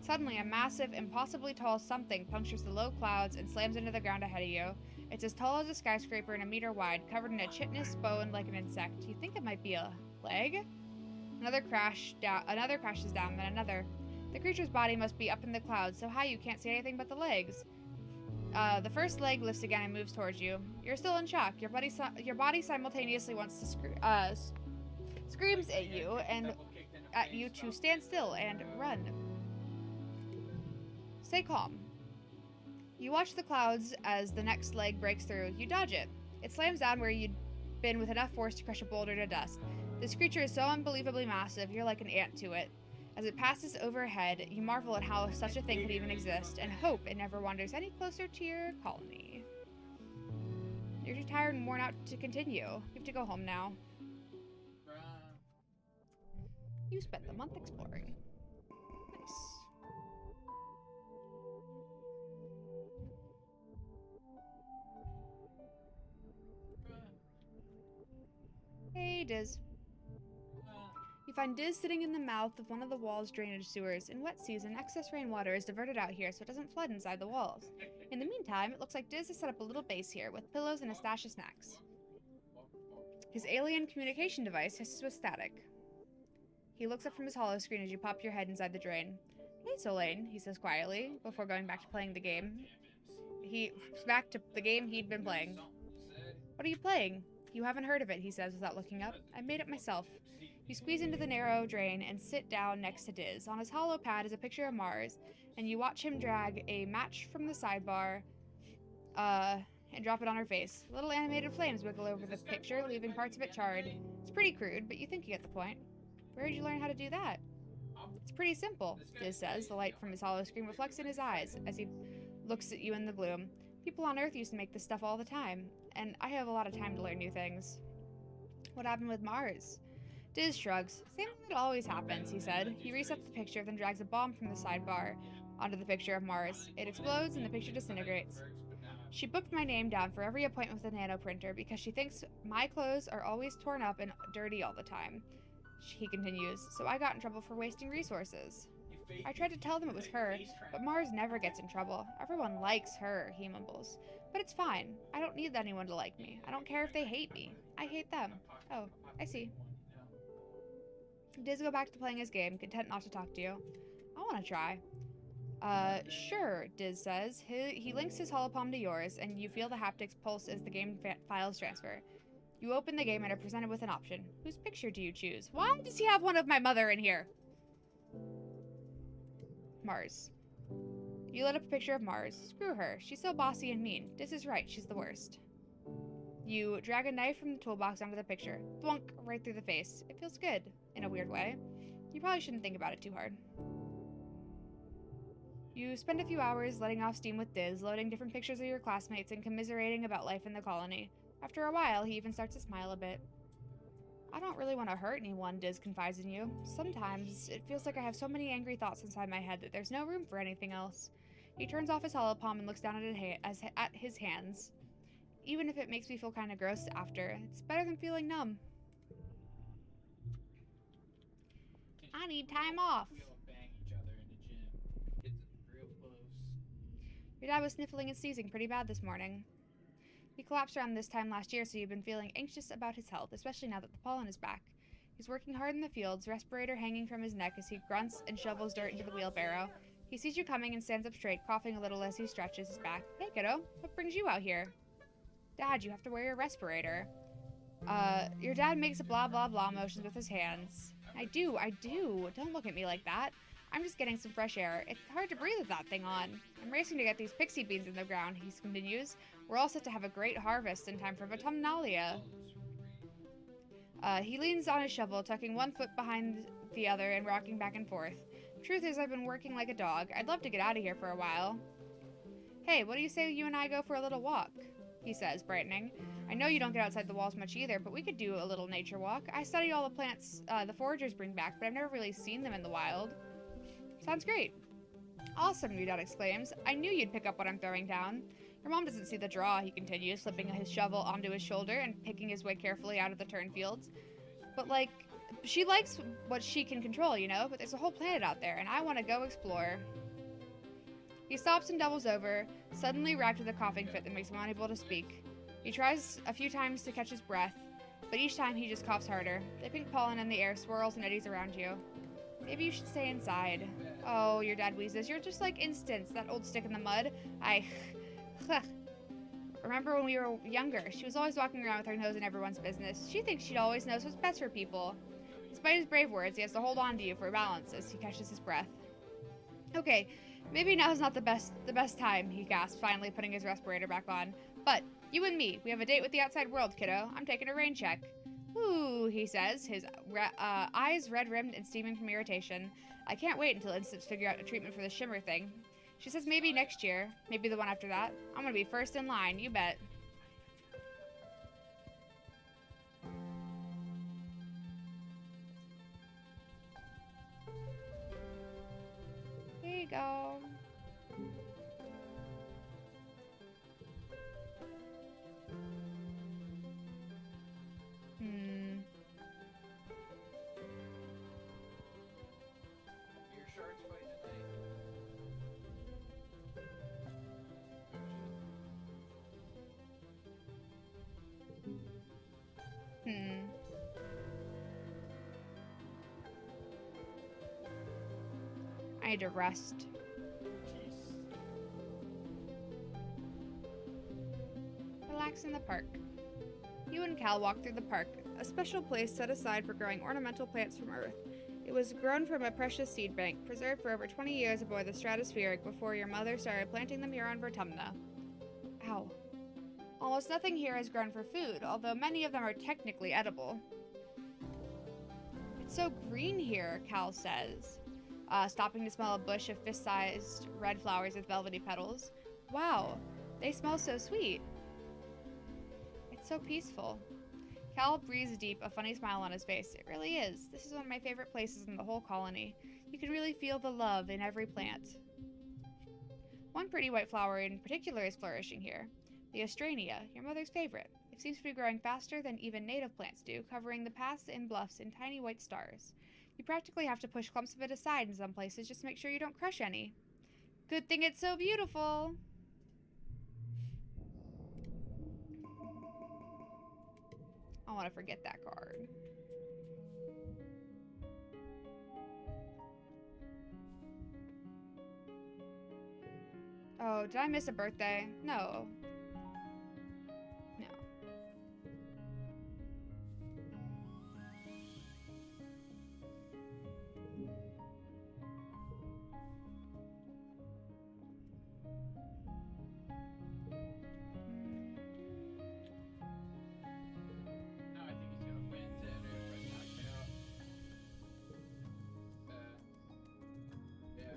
Suddenly, a massive, impossibly tall something punctures the low clouds and slams into the ground ahead of you. It's as tall as a skyscraper and a meter wide, covered in a chitinous bone like an insect. You think it might be a leg? Another crashes down, then another. The creature's body must be up in the clouds, so high you can't see anything but the legs. The first leg lifts again and moves towards you. You're still in shock. Your body simultaneously wants to screams at you and at you to stand still and run. Stay calm. You watch the clouds as the next leg breaks through. You dodge it. It slams down where you'd been with enough force to crush a boulder to dust. This creature is so unbelievably massive, you're like an ant to it. As it passes overhead, you marvel at how such a thing could even exist, and hope it never wanders any closer to your colony. You're too tired and worn out to continue. You have to go home now. You spent the month exploring. Nice. Hey, Diz. You find Diz sitting in the mouth of one of the wall's drainage sewers. In wet season, excess rainwater is diverted out here so it doesn't flood inside the walls. In the meantime, it looks like Diz has set up a little base here with pillows and a stash of snacks. His alien communication device hisses with static. He looks up from his hollow screen as you pop your head inside the drain. Hey, Solane, he says quietly, before going back to playing the game. Back to the game he'd been playing. What are you playing? You haven't heard of it, he says without looking up. I made it myself. You squeeze into the narrow drain and sit down next to Diz. On his hollow pad is a picture of Mars, and you watch him drag a match from the sidebar, and drop it on her face. Little animated flames wiggle over the picture, leaving parts of it charred. It's pretty crude, but you think you get the point. Where did you learn how to do that? It's pretty simple, Diz says. The light from his hollow screen reflects in his eyes as he looks at you in the gloom. People on Earth used to make this stuff all the time, and I have a lot of time to learn new things. What happened with Mars? Diz shrugs. Same thing that always happens, he said. He resets the picture, then drags a bomb from the sidebar onto the picture of Mars. It explodes, and the picture disintegrates. She booked my name down for every appointment with a nanoprinter because she thinks my clothes are always torn up and dirty all the time. He continues, so I got in trouble for wasting resources. I tried to tell them it was her, but Mars never gets in trouble. Everyone likes her, he mumbles. But it's fine. I don't need anyone to like me. I don't care if they hate me. I hate them. Oh, I see. Diz go back to playing his game, content not to talk to you. I want to try. Sure, Diz says. He links his hollow palm to yours, and you feel the haptics pulse as the game files transfer. You open the game and are presented with an option. Whose picture do you choose? Why does he have one of my mother in here? Mars. You lit up a picture of Mars. Screw her. She's so bossy and mean. Diz is right. She's the worst. You drag a knife from the toolbox onto the picture. Thwunk, right through the face. It feels good, in a weird way. You probably shouldn't think about it too hard. You spend a few hours letting off steam with Diz, loading different pictures of your classmates and commiserating about life in the colony. After a while, he even starts to smile a bit. I don't really want to hurt anyone, Diz confides in you. Sometimes, it feels like I have so many angry thoughts inside my head that there's no room for anything else. He turns off his hollow palm and looks down at his hands. Even if it makes me feel kind of gross after, it's better than feeling numb. I need time off. Your dad was sniffling and sneezing pretty bad this morning. He collapsed around this time last year, so you've been feeling anxious about his health, especially now that the pollen is back. He's working hard in the fields, respirator hanging from his neck as he grunts and shovels dirt into the wheelbarrow. He sees you coming and stands up straight, coughing a little as he stretches his back. Hey, kiddo, what brings you out here? Dad, you have to wear your respirator. Your dad makes a blah blah blah motions with his hands. I do. Don't look at me like that. I'm just getting some fresh air. It's hard to breathe with that thing on. I'm racing to get these pixie beans in the ground, he continues. We're all set to have a great harvest in time for Autumnalia. He leans on his shovel, tucking one foot behind the other and rocking back and forth. Truth is, I've been working like a dog. I'd love to get out of here for a while. Hey, what do you say you and I go for a little walk? He says, brightening. I know you don't get outside the walls much either, but we could do a little nature walk. I study all the plants the foragers bring back, but I've never really seen them in the wild. Sounds great. Awesome, your dad exclaims. I knew you'd pick up what I'm throwing down. Your mom doesn't see the draw, he continues, slipping his shovel onto his shoulder and picking his way carefully out of the turnfields. But, like, she likes what she can control, you know? But there's a whole planet out there, and I want to go explore. He stops and doubles over, suddenly racked with a coughing fit that makes him unable to speak. He tries a few times to catch his breath, but each time he just coughs harder. The pink pollen in the air swirls and eddies around you. Maybe you should stay inside. Oh, your dad wheezes. You're just like Instance, that old stick in the mud. Remember when we were younger? She was always walking around with her nose in everyone's business. She thinks she always knows what's best for people. Despite his brave words, he has to hold on to you for balance as he catches his breath. Okay, maybe now's not the best time, he gasps, finally putting his respirator back on. But, you and me, we have a date with the outside world, kiddo. I'm taking a rain check. Ooh, he says, his eyes red-rimmed and steaming from irritation. I can't wait until Instance figure out a treatment for the shimmer thing. She says maybe next year, maybe the one after that. I'm gonna be first in line, you bet. Here you go. Your sharks fight tonight. I need to rest. Relax in the park. You and Cal walk through the park, a special place set aside for growing ornamental plants from Earth. It was grown from a precious seed bank, preserved for over 20 years aboard the stratospheric before your mother started planting them here on Vertumna. Ow. Almost nothing here is grown for food, although many of them are technically edible. It's so green here, Cal says, stopping to smell a bush of fist-sized red flowers with velvety petals. Wow, they smell so sweet. It's so peaceful. Cal breathes deep, a funny smile on his face. It really is. This is one of my favorite places in the whole colony. You can really feel the love in every plant. One pretty white flower in particular is flourishing here. The Astrania, your mother's favorite. It seems to be growing faster than even native plants do, covering the paths and bluffs in tiny white stars. You practically have to push clumps of it aside in some places just to make sure you don't crush any. Good thing it's so beautiful! I want to forget that card. Oh, did I miss a birthday? No. No. No, I think he's gonna win Xander if I knock it out. Yeah.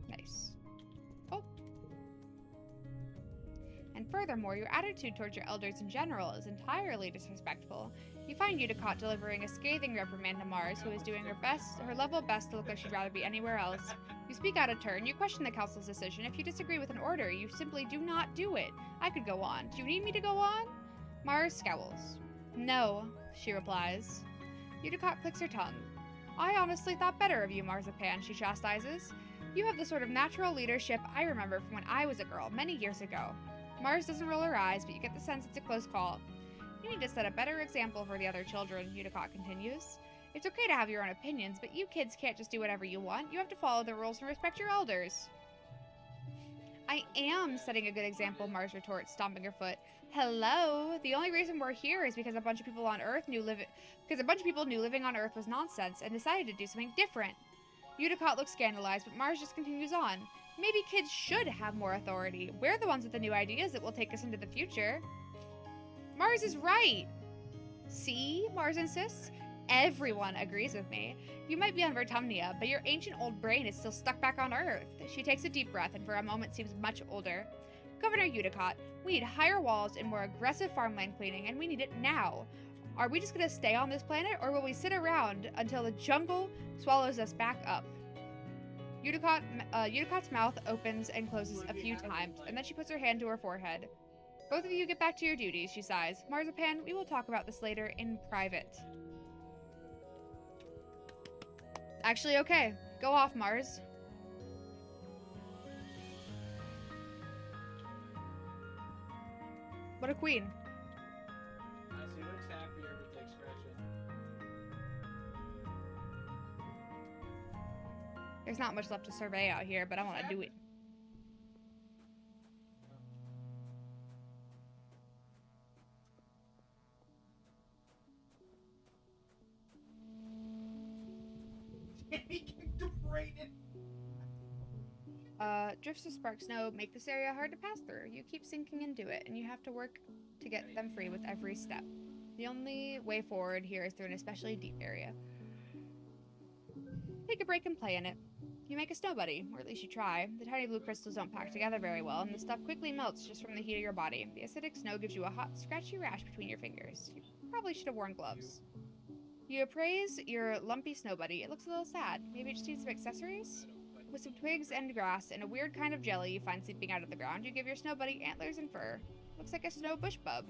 Nice. Oh. And furthermore, your attitude towards your elders in general is entirely disrespectful. You find Uticott delivering a scathing reprimand to Mars, who is doing her level best to look like she'd rather be anywhere else. You speak out of turn, you question the council's decision. If you disagree with an order, you simply do not do it. I could go on. Do you need me to go on? Mars scowls. No, she replies. Uticott clicks her tongue. I honestly thought better of you, Marzipan, she chastises. You have the sort of natural leadership I remember from when I was a girl, many years ago. Mars doesn't roll her eyes, but you get the sense it's a close call. You need to set a better example for the other children, Uticott continues. It's okay to have your own opinions, but you kids can't just do whatever you want. You have to follow the rules and respect your elders. I am setting a good example, Mars retorts, stomping her foot. Hello? The only reason we're here is because a bunch of people knew living on Earth was nonsense and decided to do something different. Udicott looks scandalized, but Mars just continues on. Maybe kids should have more authority. We're the ones with the new ideas that will take us into the future. Mars is right. See, Mars insists. Everyone agrees with me. You might be on Vertumnia, but your ancient old brain is still stuck back on Earth. She takes a deep breath and for a moment seems much older. Governor Udicott, we need higher walls and more aggressive farmland cleaning, and we need it now. Are we just going to stay on this planet, or will we sit around until the jungle swallows us back up? Udicott's mouth opens and closes a few times, and then she puts her hand to her forehead. Both of you get back to your duties, she sighs. Marzipan, we will talk about this later in private. Actually, okay. Go off, Mars. What a queen. She looks happier with the expression. There's not much left to survey out here, but I want to do it. Drifts of spark snow make this area hard to pass through. You keep sinking into it, and you have to work to get them free with every step. The only way forward here is through an especially deep area. Take a break and play in it. You make a snow buddy, or at least you try. The tiny blue crystals don't pack together very well, and the stuff quickly melts just from the heat of your body. The acidic snow gives you a hot, scratchy rash between your fingers. You probably should have worn gloves. You appraise your lumpy snow buddy. It looks a little sad. Maybe it just needs some accessories? With some twigs and grass and a weird kind of jelly you find seeping out of the ground, you give your snow buddy antlers and fur. Looks like a snow bush bub.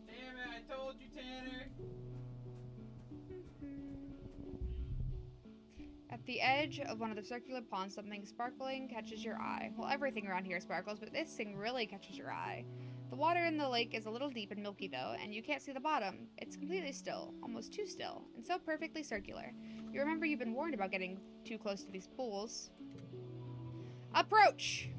Damn it, I told you, Tanner. At the edge of one of the circular ponds, something sparkling catches your eye. Well, everything around here sparkles, but this thing really catches your eye. The water in the lake is a little deep and milky, though, and you can't see the bottom. It's completely still, almost too still, and so perfectly circular. You remember you've been warned about getting too close to these pools. Approach!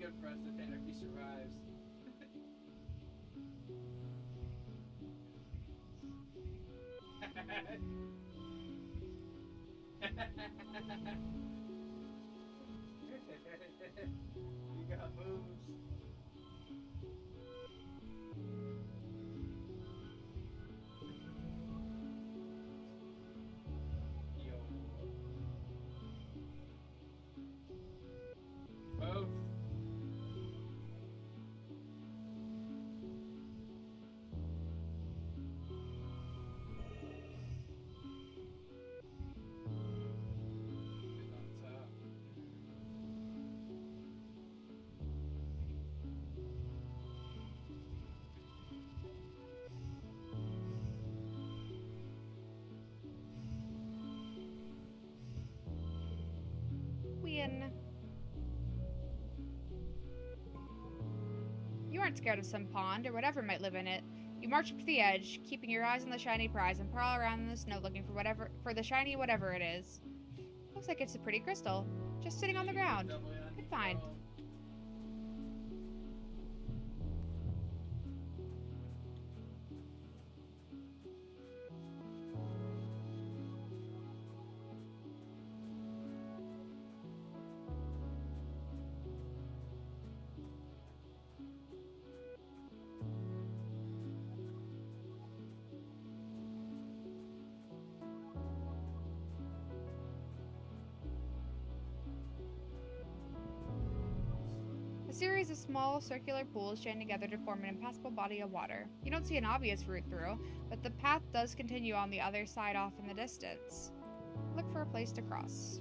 Good for us to Tanner if he survives. You got moves. Yo. Both. You aren't scared of some pond or whatever might live in it. You march up to the edge, keeping your eyes on the shiny prize, and prowl around in the snow looking for the shiny whatever it is. Looks like it's a pretty crystal, just sitting on the ground. Good find. A series of small circular pools chain together to form an impassable body of water. You don't see an obvious route through, but the path does continue on the other side off in the distance. Look for a place to cross.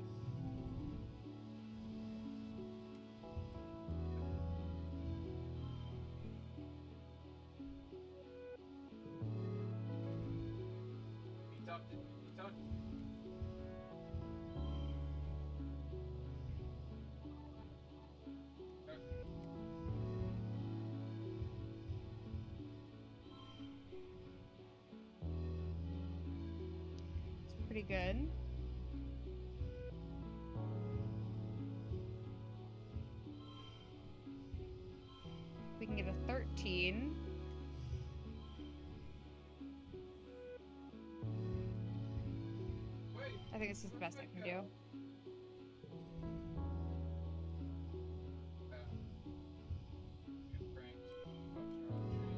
He talked. pretty good. We can get a 13. Wait, I think this is the best I can do. Get pranked. Folks are on the tree.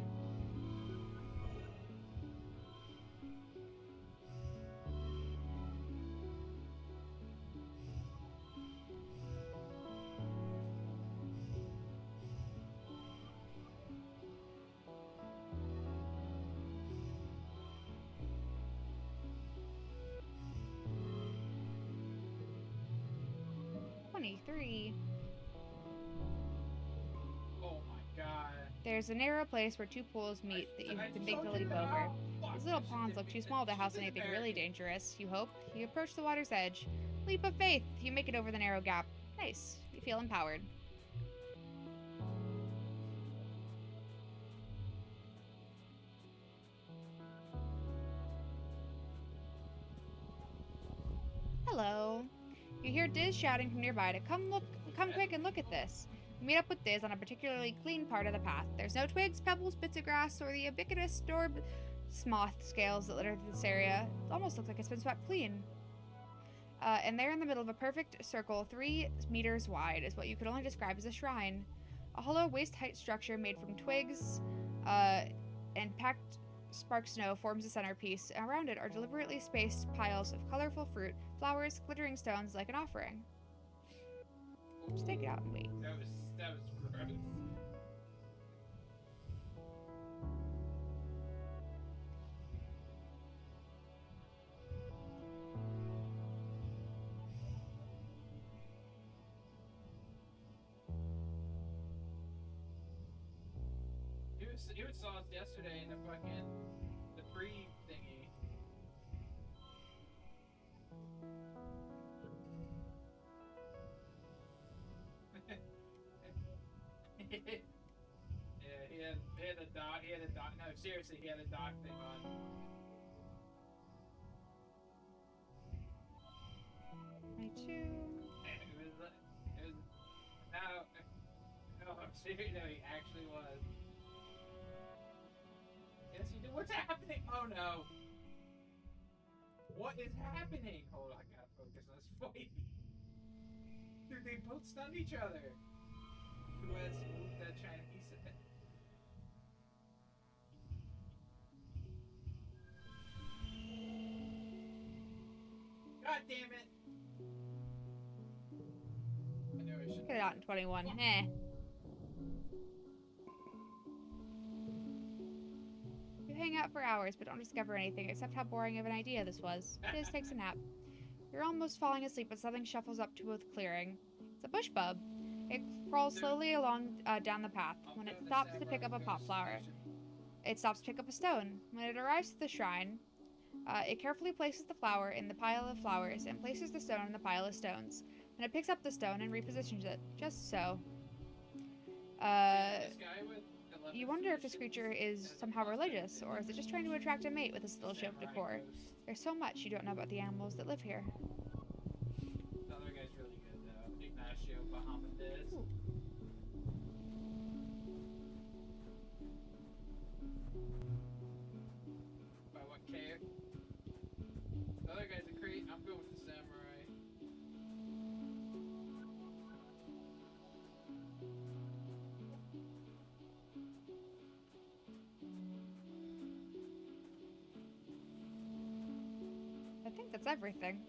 23. Oh my god. There's a narrow place where two pools meet that you can think to leap over. These little ponds look too small to house anything really dangerous, you hope. You approach the water's edge. Leap of faith! You make it over the narrow gap. Nice. You feel empowered. Hello. You hear Diz shouting from nearby to come quick and look at this. You meet up with Diz on a particularly clean part of the path. There's no twigs, pebbles, bits of grass, or the ubiquitous storb moth scales that litter this area. It almost looks like it's been swept clean. And there in the middle of a perfect circle, 3 meters wide, is what you could only describe as a shrine. A hollow waist-height structure made from twigs and packed spark snow forms the centerpiece, and around it are deliberately spaced piles of colorful fruit, flowers, glittering stones like an offering. Just take it out and wait. That was gross. You saw us yesterday in the fucking pre thingy. Yeah, he had a dog. No, seriously, he had a dog thing on. Me too. And it was no, I'm serious. No, he actually was. Yes, he did. What's happening? Oh no. What is happening? Hold on, I gotta focus on this fight. Dude, they both stunned each other. Who has that Chinese in it? God damn it! I knew I should. Get it out in 21. Eh. You hang out for hours, but don't discover anything except how boring of an idea this was. Diz takes a nap. You're almost falling asleep, but something shuffles up to the clearing. It's a bush bub. It crawls slowly along down the path. When it stops to pick up a popflower, it stops to pick up a stone. When it arrives at the shrine, it carefully places the flower in the pile of flowers and places the stone in the pile of stones. Then it picks up the stone and repositions it, just so. You wonder if this creature is somehow religious, or is it just trying to attract a mate with this little show of decor? There's so much you don't know about the animals that live here. The other guy's really good though. Ignacio Bahamas. By what care? The other guy's a crate. I'm going with the samurai. I think that's everything.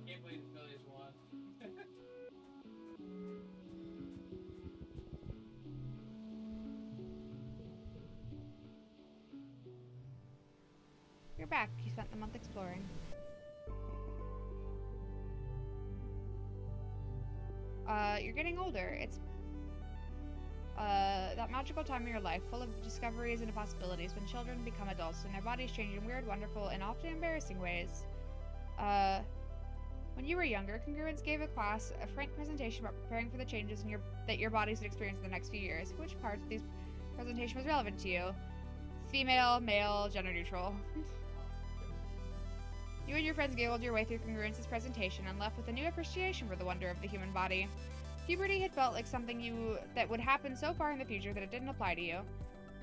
Can't believe the Phillies won. You're back. You spent the month exploring. You're getting older. It's that magical time of your life, full of discoveries and possibilities when children become adults and their bodies change in weird, wonderful, and often embarrassing ways. When you were younger, Congruence gave a class a frank presentation about preparing for the changes that your bodies would experience in the next few years. Which parts of this presentation was relevant to you? Female, male, gender neutral. You and your friends giggled your way through Congruence's presentation and left with a new appreciation for the wonder of the human body. Puberty had felt like something that would happen so far in the future that it didn't apply to you.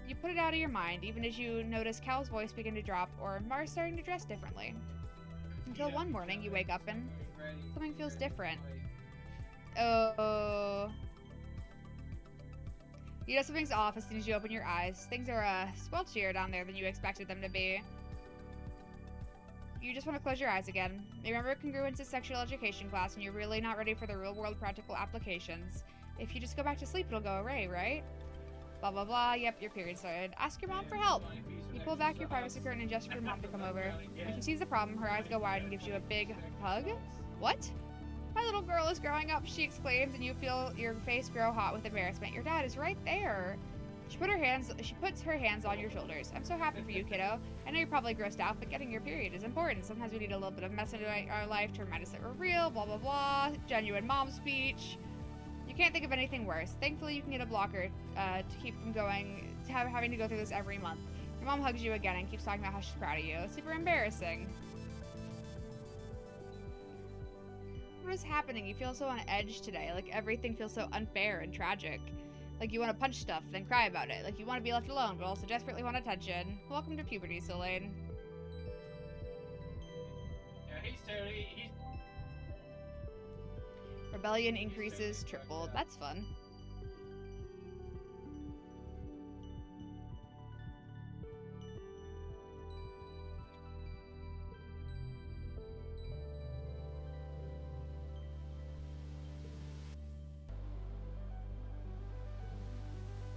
You put it out of your mind, even as you notice Cal's voice begin to drop or Mars starting to dress differently. Until one morning, you wake up and something feels different. Oh. You know something's off as soon as you open your eyes. Things are squelchier down there than you expected them to be. You just want to close your eyes again. You remember Congruence's sexual education class and you're really not ready for the real-world practical applications. If you just go back to sleep, it'll go away, right? Blah, blah, blah. Yep, your period started. Ask your mom for help. You pull back your privacy curtain and gesture for your mom to come over. When she sees the problem, her eyes go wide and gives you a big hug. What? My little girl is growing up, she exclaims, and you feel your face grow hot with embarrassment. Your dad is right there. She puts her hands on your shoulders. I'm so happy for you, kiddo. I know you're probably grossed out, but getting your period is important. Sometimes we need a little bit of mess into our life to remind us that we're real, blah, blah, blah. Genuine mom speech. You can't think of anything worse. Thankfully, you can get a blocker to keep from having to go through this every month. Your mom hugs you again and keeps talking about how she's proud of you. It's super embarrassing. What is happening? You feel so on edge today. Like everything feels so unfair and tragic. Like you want to punch stuff, then cry about it. Like you want to be left alone, but also desperately want attention. Welcome to puberty, Solane. Yeah, he's totally... Rebellion increases tripled. That's fun.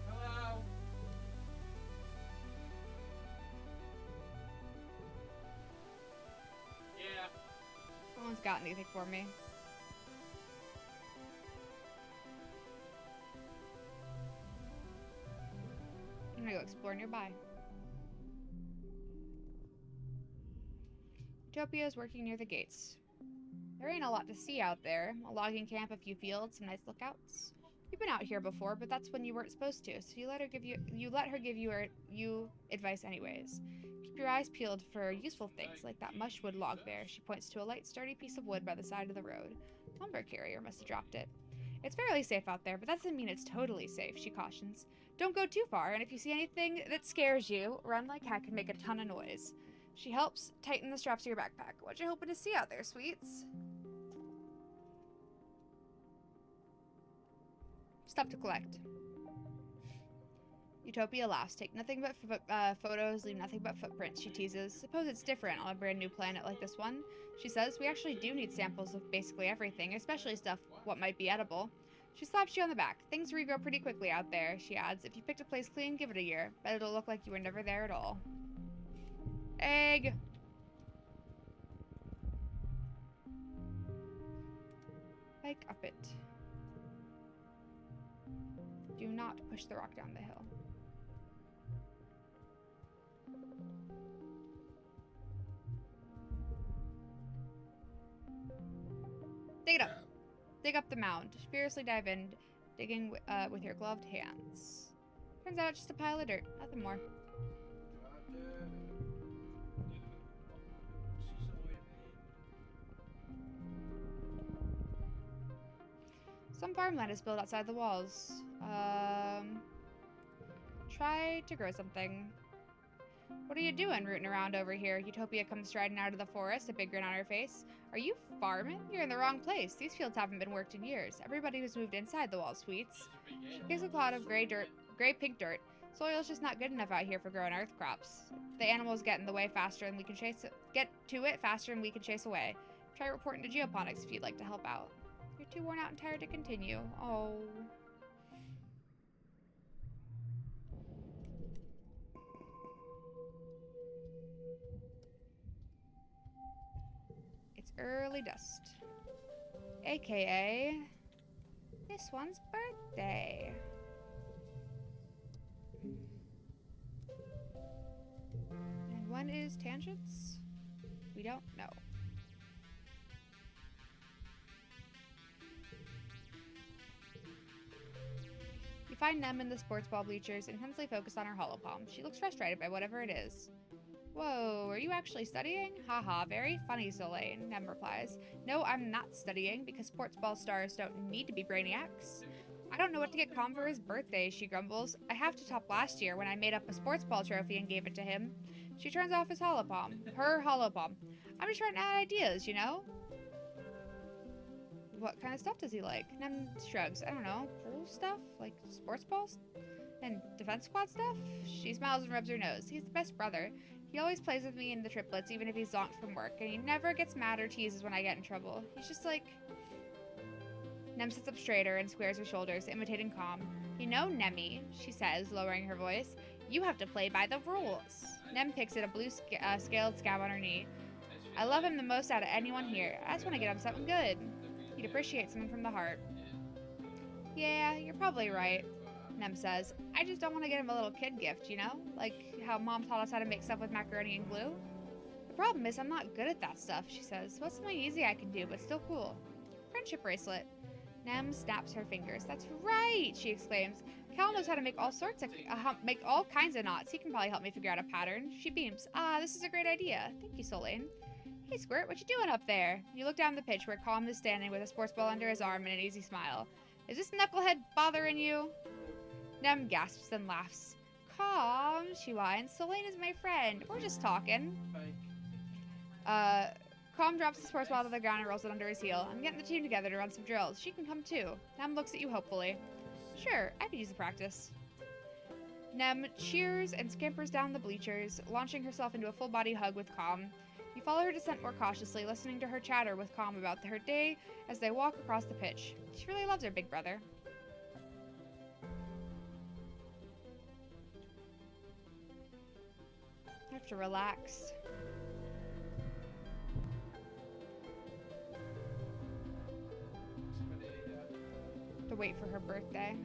Hello? Yeah. No one's got anything for me. I'm gonna go explore nearby. Utopia is working near the gates. There ain't a lot to see out there. A logging camp, a few fields, some nice lookouts. You've been out here before, but that's when you weren't supposed to, so you let her give you advice anyways. Keep your eyes peeled for useful things like that mushwood log there. She points to a light, sturdy piece of wood by the side of the road. Lumber carrier must have dropped it. It's fairly safe out there, but that doesn't mean it's totally safe, she cautions. Don't go too far, and if you see anything that scares you, run like heck and make a ton of noise. She helps tighten the straps of your backpack. What you hoping to see out there, sweets? Stuff to collect. Utopia laughs. Take nothing but photos, leave nothing but footprints, she teases. Suppose it's different on a brand new planet like this one. She says, we actually do need samples of basically everything, especially stuff what might be edible. She slaps you on the back. Things regrow pretty quickly out there, she adds. If you picked a place clean, give it a year. Bet it'll look like you were never there at all. Egg! Hike up it. Do not push the rock down the hill. Dig it up. Dig up the mound. Fiercely dive in, digging with your gloved hands. Turns out it's just a pile of dirt. Nothing more. Some farmland is built outside the walls. Try to grow something. What are you doing rooting around over here? Utopia comes striding out of the forest, a big grin on her face. Are you farming? You're in the wrong place. These fields haven't been worked in years. Everybody who's moved inside the walls, sweets. She gives a cloud of gray-pink dirt. Soil's just not good enough out here for growing earth crops. The animals get in the way faster and we can get to it faster and we can chase away. Try reporting to geoponics if you'd like to help out. You're too worn out and tired to continue. Oh. It's early dust. AKA this one's birthday. And when is Tangents? We don't know. You find Nem in the sports ball bleachers, intensely focused on her holopalm. She looks frustrated by whatever it is. Whoa, are you actually studying? Haha, very funny, Soleil, Nem replies. No, I'm not studying, because sports ball stars don't need to be brainiacs. I don't know what to get Com for his birthday, she grumbles. I have to top last year when I made up a sports ball trophy and gave it to him. She turns off his holopalm. Her holopalm. I'm just trying to add ideas, you know? What kind of stuff does he like? Nem shrugs. I don't know. Cool stuff? Like sports balls? And defense squad stuff? She smiles and rubs her nose. He's the best brother. He always plays with me in the triplets, even if he's zonked from work, and he never gets mad or teases when I get in trouble. He's just like... Nem sits up straighter and squares her shoulders, imitating calm. You know, Nemi, she says, lowering her voice, you have to play by the rules. Nem picks at a blue scaled scab on her knee. I love him the most out of anyone here. I just want to get him something good. He'd appreciate something from the heart. Yeah, you're probably right, Nem says. I just don't want to get him a little kid gift, you know? Like how Mom taught us how to make stuff with macaroni and glue. The problem is I'm not good at that stuff, she says. What's something easy I can do, but still cool? Friendship bracelet. Nem snaps her fingers. That's right, she exclaims. Cal knows how to make all kinds of knots. He can probably help me figure out a pattern. She beams. Ah, this is a great idea. Thank you, Solane. Hey, Squirt, what you doing up there? You look down the pitch where Calm is standing with a sports ball under his arm and an easy smile. Is this knucklehead bothering you? Nem gasps and laughs. Calm, she whines. Solane is my friend. We're just talking. Calm drops the sports ball to the ground and rolls it under his heel. I'm getting the team together to run some drills. She can come too. Nem looks at you hopefully. Sure, I could use the practice. Nem cheers and scampers down the bleachers, launching herself into a full-body hug with Calm. You follow her descent more cautiously, listening to her chatter with Calm about her day as they walk across the pitch. She really loves her big brother. I have to relax. To wait for her birthday.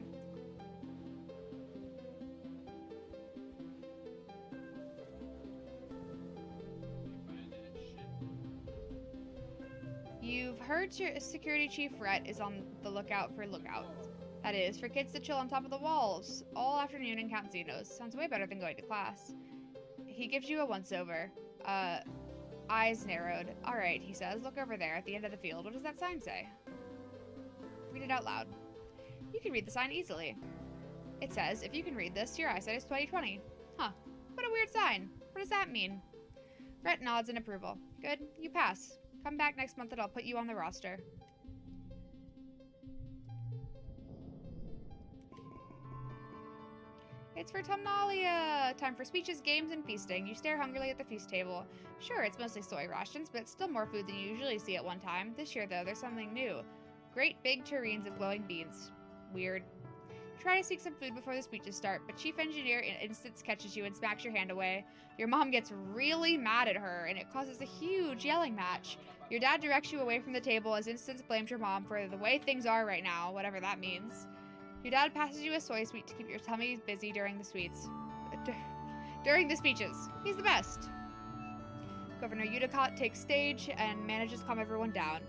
You've heard Security Chief Rhett is on the lookout for lookouts. That is, for kids to chill on top of the walls all afternoon and count Xenos. Sounds way better than going to class. He gives you a once-over. Eyes narrowed. Alright, he says. Look over there at the end of the field. What does that sign say? Read it out loud. You can read the sign easily. It says, if you can read this, your eyesight is 20/20. Huh. What a weird sign. What does that mean? Rhett nods in approval. Good. You pass. Come back next month and I'll put you on the roster. It's for Tumnalia! Time for speeches, games, and feasting. You stare hungrily at the feast table. Sure, it's mostly soy rations, but it's still more food than you usually see at one time. This year, though, there's something new. Great big tureens of glowing beans. Weird. Try to seek some food before the speeches start, but Chief Engineer in instance catches you and smacks your hand away. Your mom gets really mad at her, and it causes a huge yelling match. Your dad directs you away from the table as Instance blames your mom for the way things are right now, whatever that means. Your dad passes you a soy sweet to keep your tummy busy during the during the speeches. He's the best. Governor Udicott takes stage and manages to calm everyone down.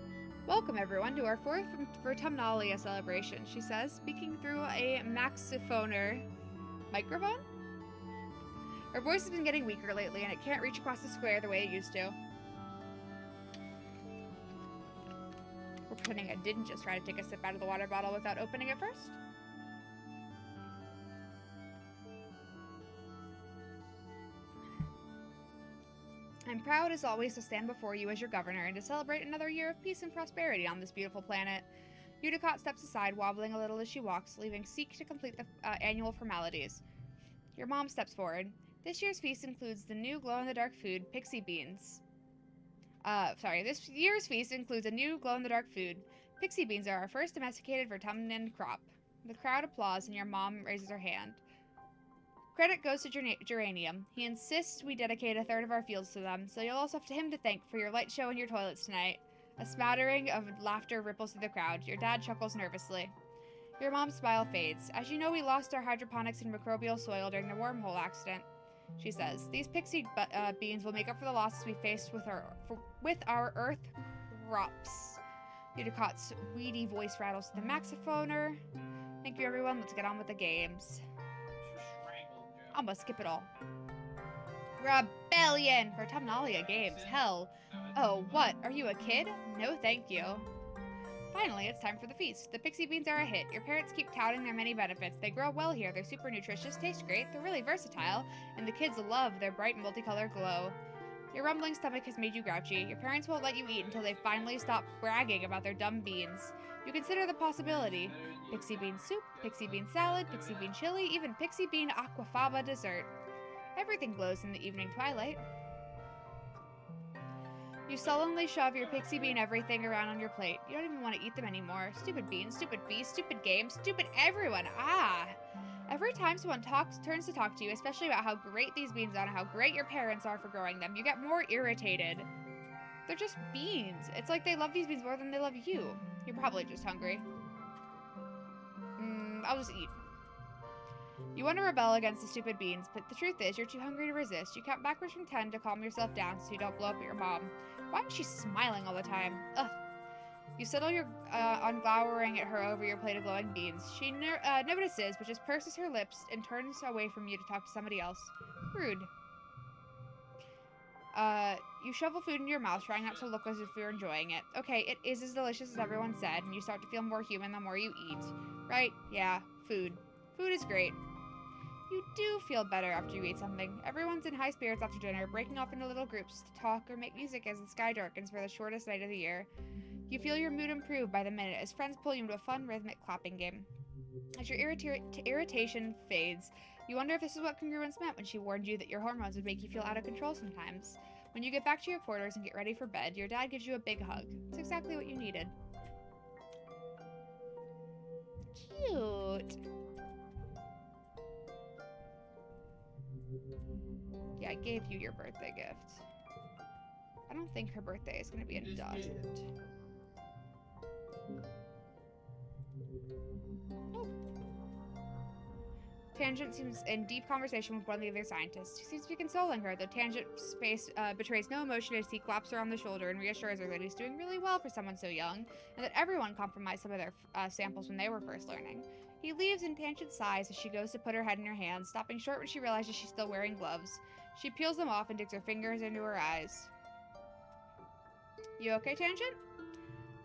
Welcome, everyone, to our fourth Tumnalia celebration, she says, speaking through a maxiphoner microphone? Her voice has been getting weaker lately, and it can't reach across the square the way it used to. We're pretending I didn't just try to take a sip out of the water bottle without opening it first. I'm proud as always to stand before you as your governor and to celebrate another year of peace and prosperity on this beautiful planet. Udicott steps aside, wobbling a little as she walks, leaving Seek to complete the annual formalities. Your mom steps forward. This year's feast includes the new glow-in-the-dark food, pixie beans. This year's feast includes a new glow-in-the-dark food. Pixie beans are our first domesticated Vertumnan crop. The crowd applauds and your mom raises her hand. Credit goes to Geranium. He insists we dedicate a third of our fields to them, so you'll also have him to thank for your light show in your toilets tonight. A smattering of laughter ripples through the crowd. Your dad chuckles nervously. Your mom's smile fades. As you know, we lost our hydroponics and microbial soil during the wormhole accident, she says. These pixie beans will make up for the losses we faced with our earth crops. Udicott's weedy voice rattles to the maxiphoner. thank you, everyone. Let's get on with the games. I'm gonna skip it all. Rebellion for Tumnalia Games. Hell. Oh, what? Are you a kid? No, thank you. Finally, it's time for the feast. The pixie beans are a hit. Your parents keep touting their many benefits. They grow well here. They're super nutritious, taste great, they're really versatile, and the kids love their bright multicolored glow. Your rumbling stomach has made you grouchy. Your parents won't let you eat until they finally stop bragging about their dumb beans. You consider the possibility. Pixie bean soup, pixie bean salad, pixie bean chili, even pixie bean aquafaba dessert. Everything glows in the evening twilight. You sullenly shove your pixie bean everything around on your plate. You don't even want to eat them anymore. Stupid beans, stupid feast, stupid games, stupid everyone. Ah! Every time someone turns to talk to you, especially about how great these beans are and how great your parents are for growing them, you get more irritated. They're just beans. It's like they love these beans more than they love you. You're probably just hungry. I'll just eat. You want to rebel against the stupid beans, but the truth is you're too hungry to resist. You count backwards from 10 to calm yourself down so you don't blow up at your mom. Why is she smiling all the time? Ugh. You settle on glowering at her over your plate of glowing beans. She notices, but just purses her lips and turns away from you to talk to somebody else. Rude. You shovel food into your mouth, trying not to look as if you're enjoying it. Okay, it is as delicious as everyone said, and you start to feel more human the more you eat. Right? Yeah, food. Food is great. You do feel better after you eat something. Everyone's in high spirits after dinner, breaking off into little groups to talk or make music as the sky darkens for the shortest night of the year. You feel your mood improve by the minute as friends pull you into a fun rhythmic clapping game. As your irritation fades, you wonder if this is what congruence meant when she warned you that your hormones would make you feel out of control sometimes. When you get back to your quarters and get ready for bed, your dad gives you a big hug. It's exactly what you needed. Cute. Yeah, I gave you your birthday gift. I don't think her birthday is going to be in dust. Nope. Tangent seems in deep conversation with one of the other scientists. He seems to be consoling her, though Tangent's face betrays no emotion as he claps her on the shoulder and reassures her that he's doing really well for someone so young, and that everyone compromised some of their samples when they were first learning. He leaves and Tangent sighs as she goes to put her head in her hands, stopping short when she realizes she's still wearing gloves. She peels them off and digs her fingers into her eyes. You okay, Tangent?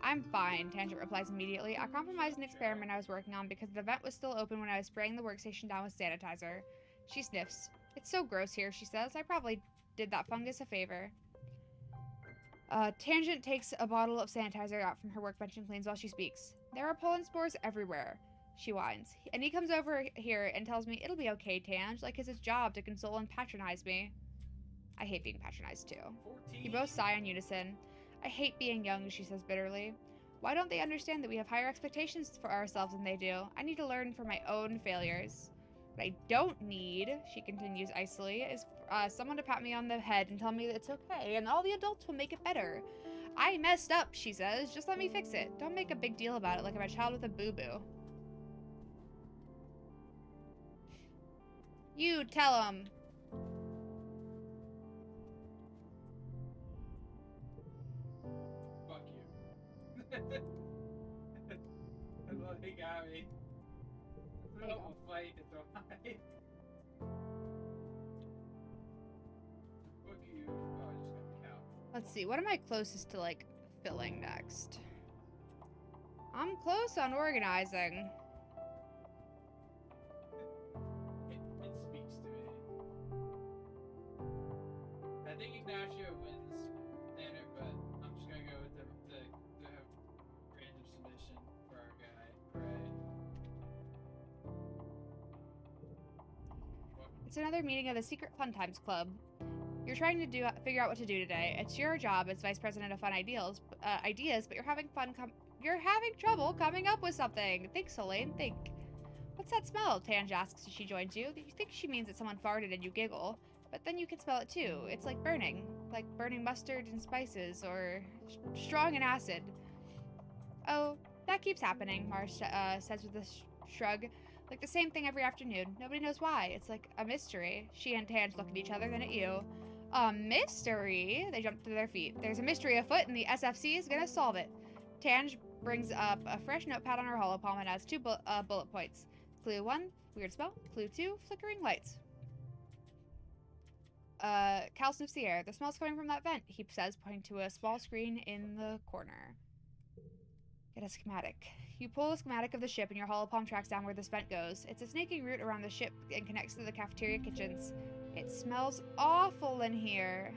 I'm fine, Tangent replies immediately. I compromised an experiment I was working on because the vent was still open when I was spraying the workstation down with sanitizer. She sniffs. It's so gross here, she says. I probably did that fungus a favor. Tangent takes a bottle of sanitizer out from her workbench and cleans while she speaks. There are pollen spores everywhere, she whines. And he comes over here and tells me it'll be okay, Tange, like it's his job to console and patronize me. I hate being patronized, too. 14. You both sigh in unison. I hate being young, she says bitterly. Why don't they understand that we have higher expectations for ourselves than they do? I need to learn from my own failures. What I don't need, she continues icily, is someone to pat me on the head and tell me that it's okay, and all the adults will make it better. I messed up, she says. Just let me fix it. Don't make a big deal about it like I'm a child with a boo-boo. You tell him. Fuck you. Well, he got me. Throw a fight and throw high. Fuck you. Oh, I just got the cow. Let's see, what am I closest to, like, filling next? I'm close on organizing. It speaks to me. I think Ignacio wins Tanner, but I'm just gonna go with the random submission for our guy, right? It's another meeting of the Secret Fun Times Club. You're trying to figure out what to do today. It's your job as vice president of fun ideas, but you're having trouble coming up with something. Think, Solane, think. What's that smell? Tange asks as she joins you. You think she means that someone farted and you giggle, but then you can smell it too. It's like burning mustard and spices, or strong and acid. Oh, that keeps happening, Marsh says with a shrug. Like the same thing every afternoon. Nobody knows why. It's like a mystery. She and Tange look at each other, then at you. A mystery? They jump to their feet. There's a mystery afoot, and the SFC is gonna solve it. Tange brings up a fresh notepad on her holopalm and adds 2 bullet points. Clue 1, weird smell. Clue 2, flickering lights. Cal sniffs the air. The smell's coming from that vent, he says, pointing to a small screen in the corner. Get a schematic. You pull the schematic of the ship and your holopalm tracks down where this vent goes. It's a snaking route around the ship and connects to the cafeteria kitchens. It smells awful in here.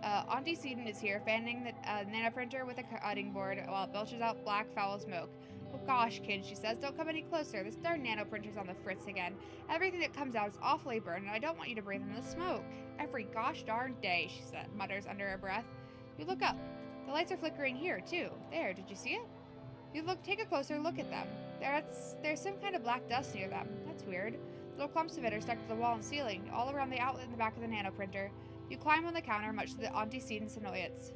Auntie Seaton is here, fanning the nanoprinter with a cutting board while it belches out black, foul smoke. Oh gosh, kid, she says, don't come any closer. This darn nanoprinter's on the fritz again. Everything that comes out is awfully burned, and I don't want you to breathe in the smoke. Every gosh darn day, she mutters under her breath. You look up. The lights are flickering here, too. There, did you see it? You take a closer look at them. There's some kind of black dust near them. That's weird. Little clumps of it are stuck to the wall and ceiling, all around the outlet in the back of the nanoprinter. You climb on the counter, much to the Auntie Seaton's annoyance.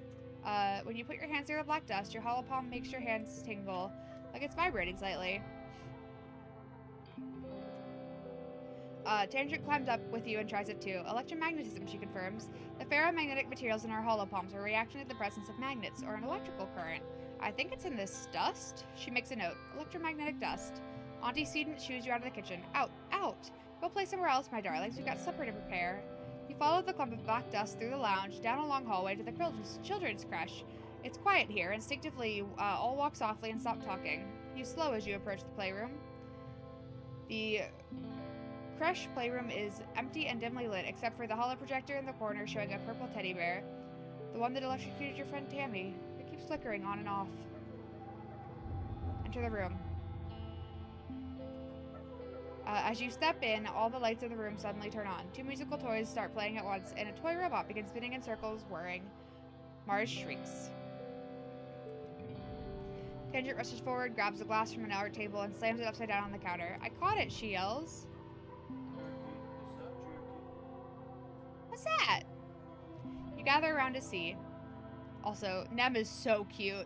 When you put your hands near the black dust, your holopalm makes your hands tingle, like it's vibrating slightly. Tangent climbs up with you and tries it too. Electromagnetism, she confirms. The ferromagnetic materials in our holopalms are reacting to the presence of magnets, or an electrical current. I think it's in this dust. She makes a note. Electromagnetic dust. Auntie Seaton shoos you out of the kitchen. Out! Out! Go play somewhere else, my darlings. We've got supper to prepare. You follow the clump of black dust through the lounge, down a long hallway to the children's creche. It's quiet here. Instinctively, you all walk softly and stop talking. You slow as you approach the playroom. The creche playroom is empty and dimly lit, except for the holoprojector in the corner showing a purple teddy bear. The one that electrocuted your friend Tammy. It keeps flickering on and off. Enter the room. As you step in, all the lights of the room suddenly turn on. 2 musical toys start playing at once, and a toy robot begins spinning in circles, whirring. Mars shrieks. Tangent rushes forward, grabs a glass from an art table, and slams it upside down on the counter. I caught it, she yells. What's that? You gather around to see. Also, Nem is so cute.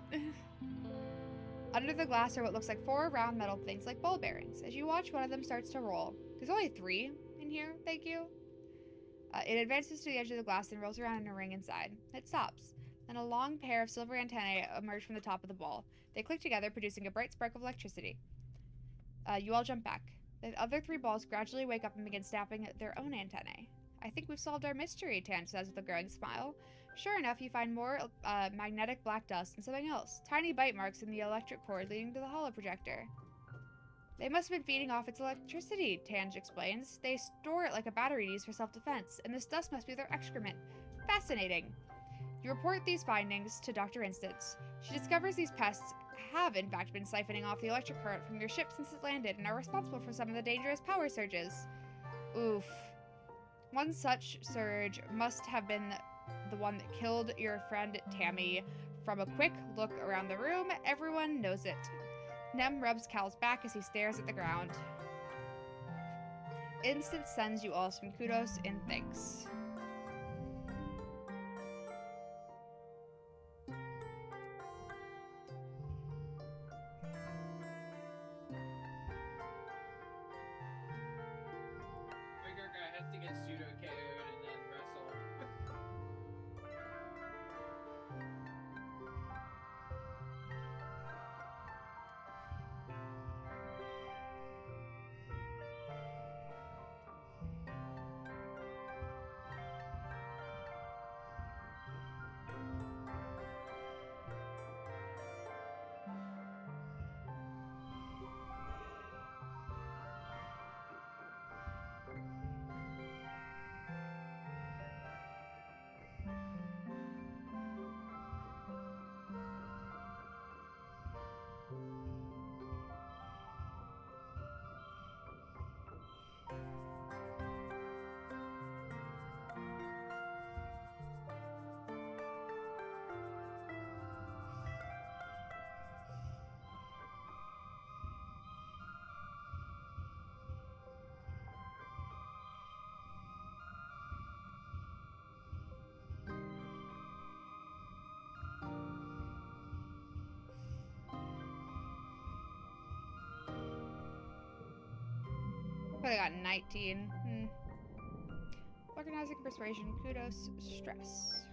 Under the glass are what looks like 4 round metal things like ball bearings. As you watch, one of them starts to roll. There's only 3 in here, thank you. It advances to the edge of the glass and rolls around in a ring inside. It stops. Then a long pair of silver antennae emerge from the top of the ball. They click together, producing a bright spark of electricity. You all jump back. The other 3 balls gradually wake up and begin snapping at their own antennae. I think we've solved our mystery, Tan says with a growing smile. Sure enough, you find more magnetic black dust and something else. Tiny bite marks in the electric cord leading to the holoprojector. They must have been feeding off its electricity, Tange explains. They store it like a battery used for self-defense, and this dust must be their excrement. Fascinating. You report these findings to Dr. Instance. She discovers these pests have, in fact, been siphoning off the electric current from your ship since it landed and are responsible for some of the dangerous power surges. Oof. One such surge must have been the one that killed your friend Tammy. From a quick look around the room, everyone knows it. Nem rubs Cal's back as he stares at the ground. Instance sends you all some kudos and thanks. Bigger guy has to get pseudo KO'd and then wrestle. But I got 19. Organizing, persuasion, kudos, stress.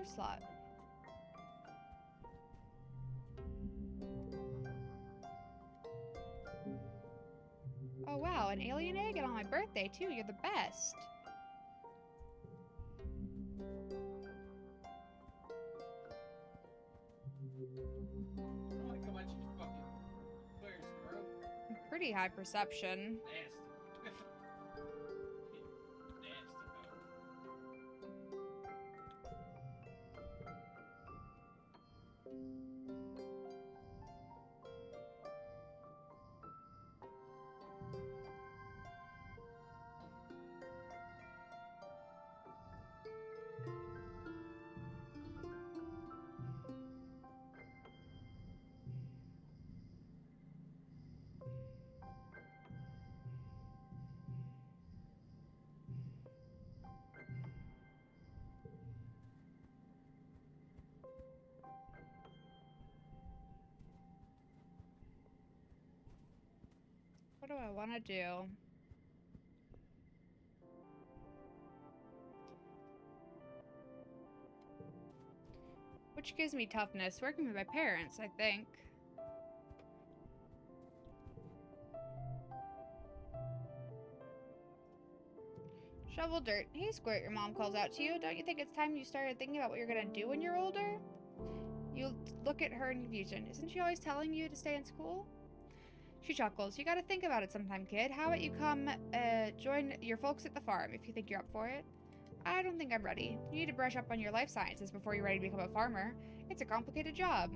reserved slot. Oh wow, an alien egg and on my birthday too. You're the best. Oh, like how much you fucking players, bro. Pretty high perception. Nasty. Nasty, What do I want to do? Which gives me toughness. Working with my parents, I think. Shovel dirt. Hey, Squirt, your mom calls out to you. Don't you think it's time you started thinking about what you're gonna do when you're older? You look at her in confusion. Isn't she always telling you to stay in school? She chuckles. You gotta think about it sometime, kid. How about you come join your folks at the farm if you think you're up for it? I don't think I'm ready. You need to brush up on your life sciences before you're ready to become a farmer. It's a complicated job.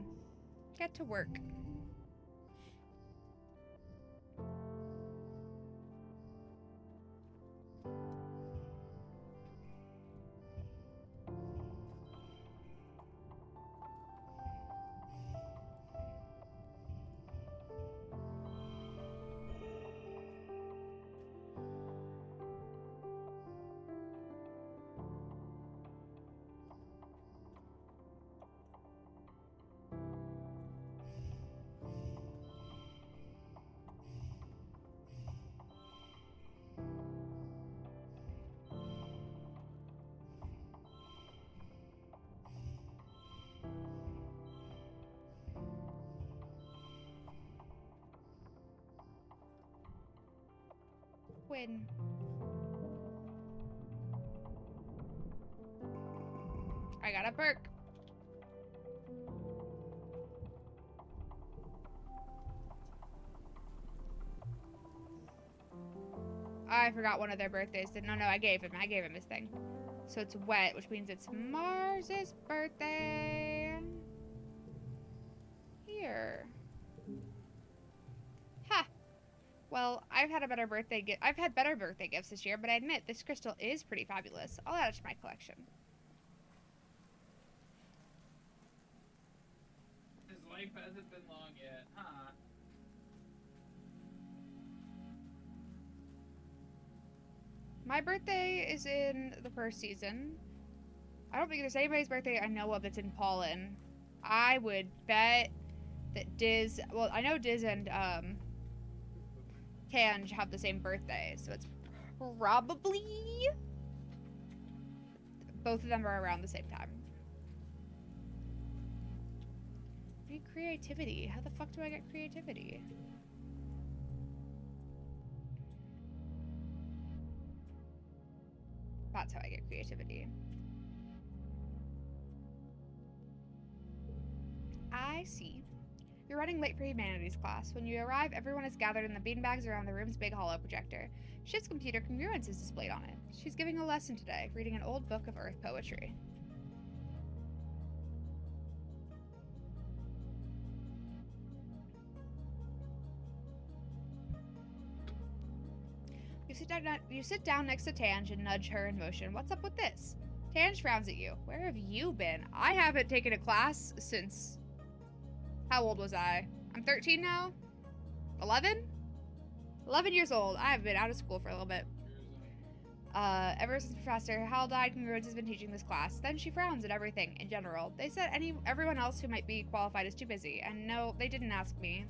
Get to work. Win. I got a perk. I forgot one of their birthdays. No, I gave him his thing. So it's wet, which means it's Mars's birthday. Here. Ha! Well, I've had better birthday gifts this year, but I admit this crystal is pretty fabulous. I'll add it to my collection. His life hasn't been long yet, huh? My birthday is in the first season. I don't think there's anybody's birthday I know of that's in Pollen. I would bet that Diz, well, I know Diz and Tange have the same birthday, so it's probably both of them are around the same time. I need creativity. How the fuck do I get creativity? That's how I get creativity. I see. You're running late for humanities class. When you arrive, everyone is gathered in the beanbags around the room's big hollow projector. Ship's computer congruence is displayed on it. She's giving a lesson today, reading an old book of Earth poetry. You sit down next to Tange and nudge her in motion. What's up with this? Tange frowns at you. Where have you been? I haven't taken a class since... How old was I? I'm 13 now? 11? 11 years old. I have been out of school for a little bit. Ever since Professor Hal died, Congruence has been teaching this class. Then she frowns at everything in general. They said everyone else who might be qualified is too busy. And no, they didn't ask me.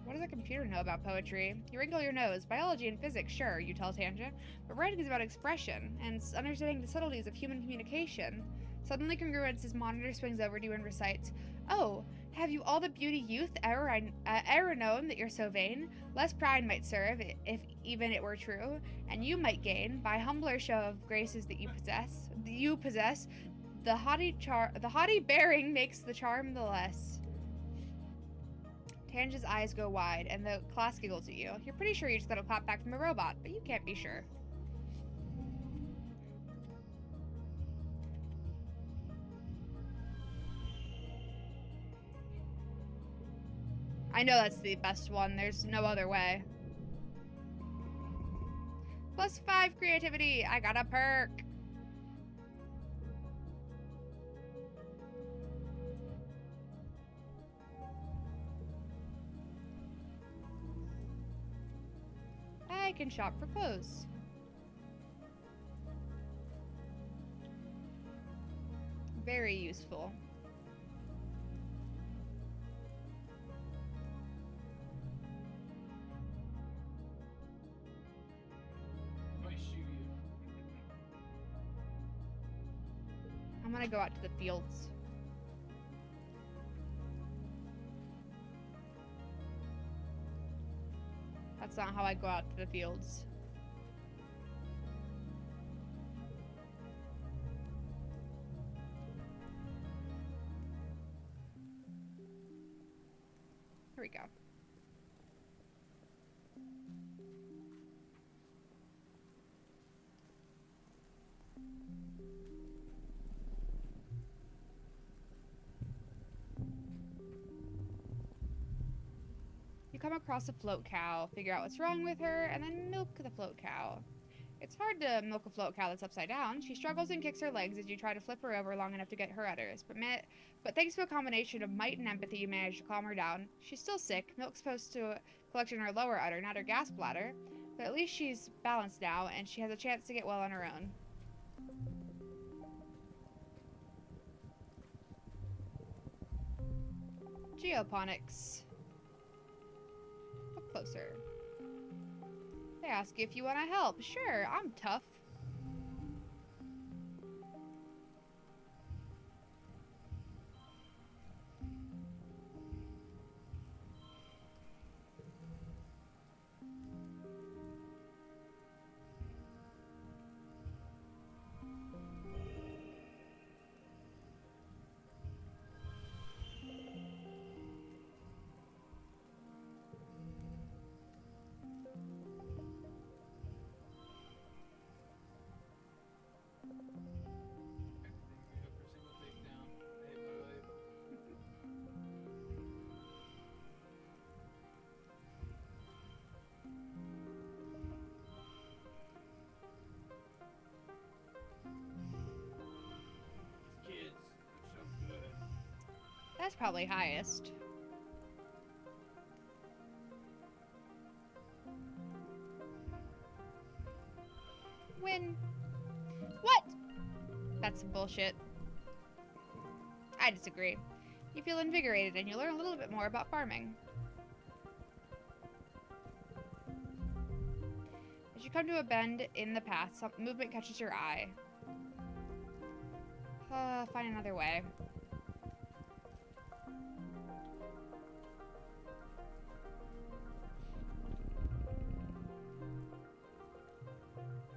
What does a computer know about poetry? You wrinkle your nose. Biology and physics, sure, you tell Tangent. But writing is about expression and understanding the subtleties of human communication. Suddenly congruent, his monitor swings over to you and recites, "Oh, have you all the beauty youth ever known that you're so vain? Less pride might serve, if even it were true, and you might gain, by humbler show of graces that you possess, the haughty bearing makes the charm the less." Tange's eyes go wide, and the class giggles at you. You're pretty sure you just got a clap back from a robot, but you can't be sure. I know that's the best one. There's no other way. +5 creativity. I got a perk. I can shop for clothes. Very useful. I'm gonna go out to the fields. That's not how I go out to the fields. Here we go. You come across a float cow, figure out what's wrong with her, and then milk the float cow. It's hard to milk a float cow that's upside down. She struggles and kicks her legs as you try to flip her over long enough to get her udders. But thanks to a combination of might and empathy, you manage to calm her down. She's still sick. Milk's supposed to collect in her lower udder, not her gas bladder. But at least she's balanced now, and she has a chance to get well on her own. Geoponics. Up closer. They ask you if you want to help. Sure, I'm tough. That's probably highest. Win. What? That's some bullshit. I disagree. You feel invigorated and you learn a little bit more about farming. As you come to a bend in the path, some movement catches your eye. Find another way.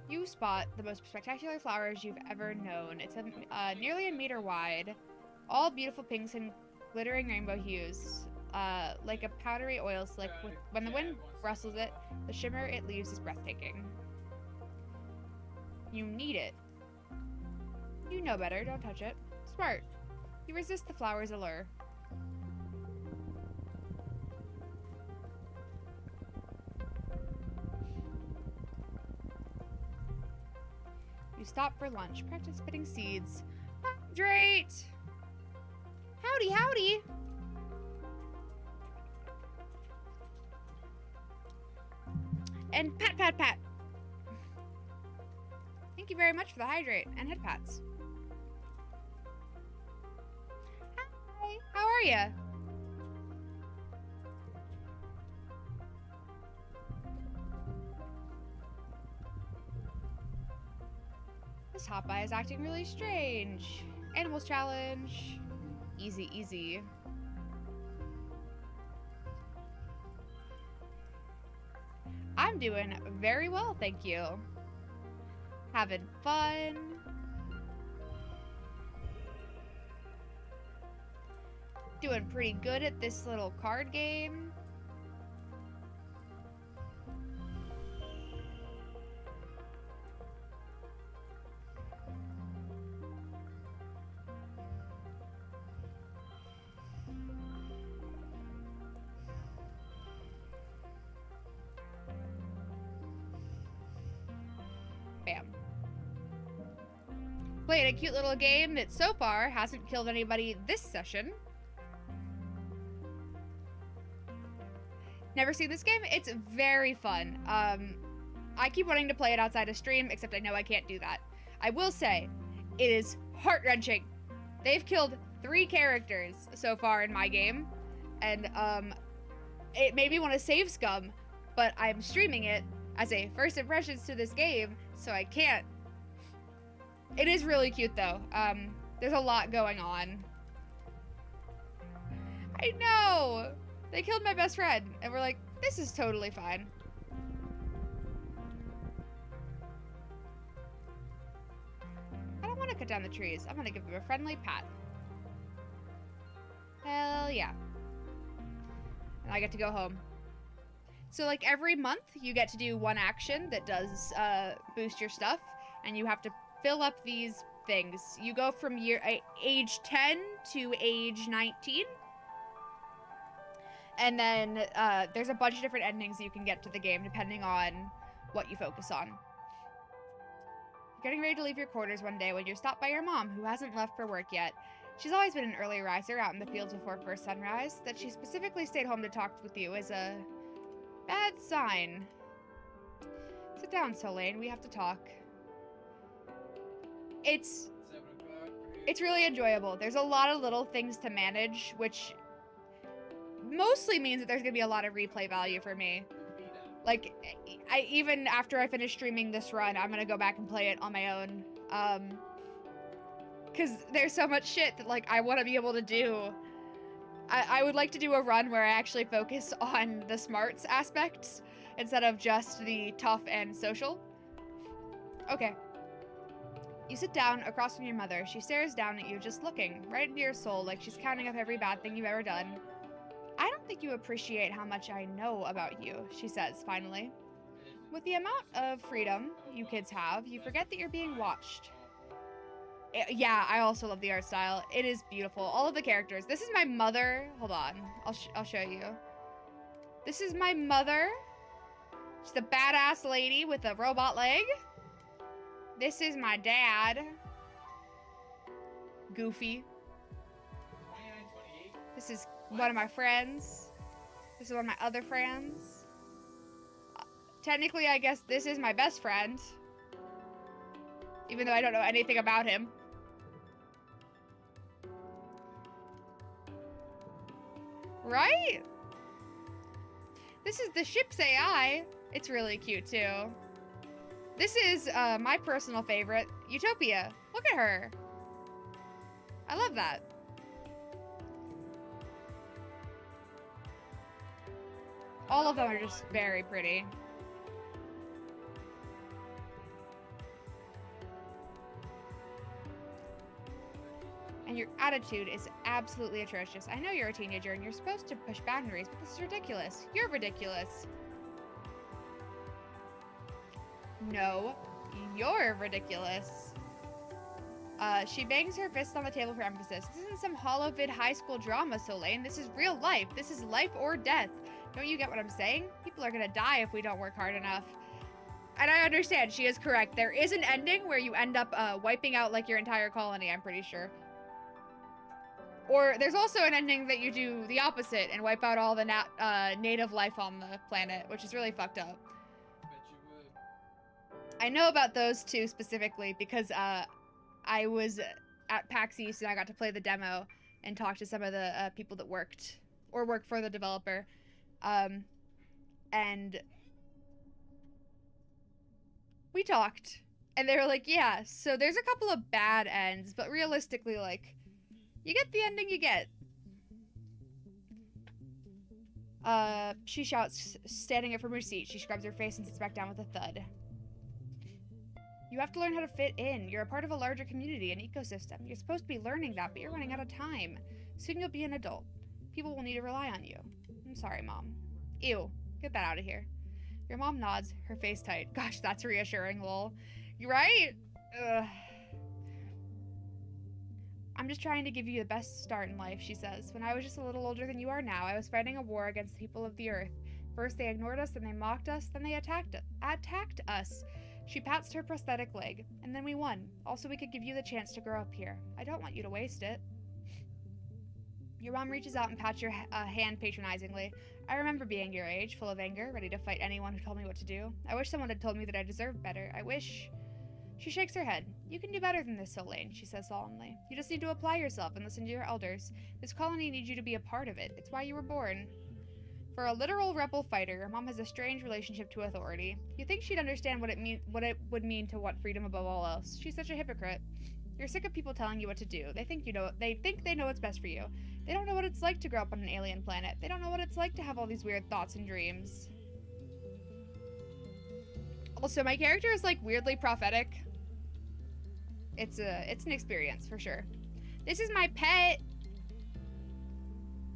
You spot the most spectacular flowers you've ever known. It's nearly a meter wide, all beautiful pinks and glittering rainbow hues, like a powdery oil slick. When the wind rustles it, the shimmer it leaves is breathtaking. You need it. You know better, don't touch it. Smart. You resist the flower's allure. You stop for lunch. Practice spitting seeds. Hydrate! Howdy, howdy! And pat, pat, pat. Thank you very much for the hydrate and head pats. Hi, how are ya? This hot guy is acting really strange. Animals challenge. Easy, easy. I'm doing very well, thank you. Having fun. Doing pretty good at this little card game. Bam. Playing a cute little game that so far hasn't killed anybody this session. Never seen this game? It's very fun. I keep wanting to play it outside of stream, except I know I can't do that. I will say, it is heart-wrenching. They've killed 3 characters so far in my game, and it made me want to save scum, but I'm streaming it as a first impressions to this game, so I can't. It is really cute though. There's a lot going on. I know! They killed my best friend, and we're like, this is totally fine. I don't want to cut down the trees. I'm gonna give them a friendly pat. Hell yeah. And I get to go home. So like every month you get to do one action that does boost your stuff, and you have to fill up these things. You go from age 10 to age 19. And then there's a bunch of different endings you can get to the game depending on what you focus on. You're getting ready to leave your quarters one day when you're stopped by your mom, who hasn't left for work yet. She's always been an early riser out in the fields before first sunrise. That she specifically stayed home to talk with you is a bad sign. Sit down, Solane. We have to talk. It's really enjoyable. There's a lot of little things to manage, which mostly means that there's gonna be a lot of replay value for me. Like, even after I finish streaming this run, I'm gonna go back and play it on my own. Because there's so much shit that, like, I want to be able to do. I would like to do a run where I actually focus on the smarts aspects instead of just the tough and social. Okay. You sit down across from your mother. She stares down at you, just looking right into your soul like she's counting up every bad thing you've ever done. I don't think you appreciate how much I know about you, she says, finally. With the amount of freedom you kids have, you forget that you're being watched. Yeah, I also love the art style. It is beautiful. All of the characters. This is my mother. Hold on. I'll show you. This is my mother. She's a badass lady with a robot leg. This is my dad. Goofy. This is one of my friends. This is one of my other friends. Technically, I guess this is my best friend. Even though I don't know anything about him. Right? This is the ship's AI. It's really cute, too. This is my personal favorite, Utopia. Look at her. I love that. All of them are just very pretty. And your attitude is absolutely atrocious. I know you're a teenager and you're supposed to push boundaries, but this is ridiculous. You're ridiculous. No, you're ridiculous. She bangs her fist on the table for emphasis. This isn't some hollow vid high school drama, Solane. This is real life. This is life or death. Don't you get what I'm saying? People are gonna die if we don't work hard enough. And I understand, she is correct. There is an ending where you end up wiping out like your entire colony, I'm pretty sure. Or there's also an ending that you do the opposite and wipe out all the native life on the planet, which is really fucked up. Bet you would. I know about those two specifically because I was at PAX East and I got to play the demo and talk to some of the people that work for the developer. And we talked And they were like, yeah, so there's a couple of bad ends, but realistically, like, you get the ending you get. She shouts, standing up from her seat. She scrubs her face and sits back down with a thud. You have to learn how to fit in. You're a part of a larger community, an ecosystem. You're supposed to be learning that, but you're running out of time. Soon you'll be an adult. People will need to rely on you. I'm sorry, Mom. Ew. Get that out of here. Your mom nods, her face tight. Gosh, that's reassuring, lol. You right? Ugh. I'm just trying to give you the best start in life, she says. When I was just a little older than you are now, I was fighting a war against the people of the earth. First they ignored us, then they mocked us, then they attacked us. She pats her prosthetic leg. And then we won. Also, we could give you the chance to grow up here. I don't want you to waste it. Your mom reaches out and pats your hand patronizingly. I remember being your age, full of anger, ready to fight anyone who told me what to do. I wish someone had told me that I deserved better. I wish... She shakes her head. You can do better than this, Solane, she says solemnly. You just need to apply yourself and listen to your elders. This colony needs you to be a part of it. It's why you were born. For a literal rebel fighter, your mom has a strange relationship to authority. You think she'd understand what it would mean to want freedom above all else. She's such a hypocrite. You're sick of people telling you what to do. They think they know what's best for you. They don't know what it's like to grow up on an alien planet. They don't know what it's like to have all these weird thoughts and dreams. Also, my character is like weirdly prophetic. It's an experience for sure. This is my pet.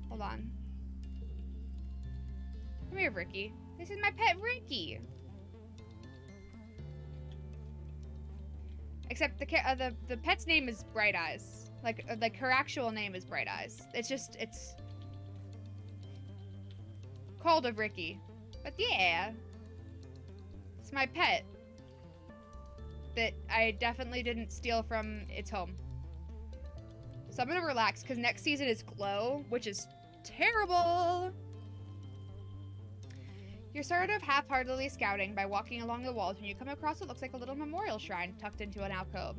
Hold on. Come here, Ricky. This is my pet, Ricky. Except the pet's name is Bright Eyes. Like her actual name is Bright Eyes. It's called of Ricky. But yeah, it's my pet that I definitely didn't steal from its home. So I'm gonna relax because next season is Glow, which is terrible. You're sort of half-heartedly scouting by walking along the walls when you come across what looks like a little memorial shrine tucked into an alcove.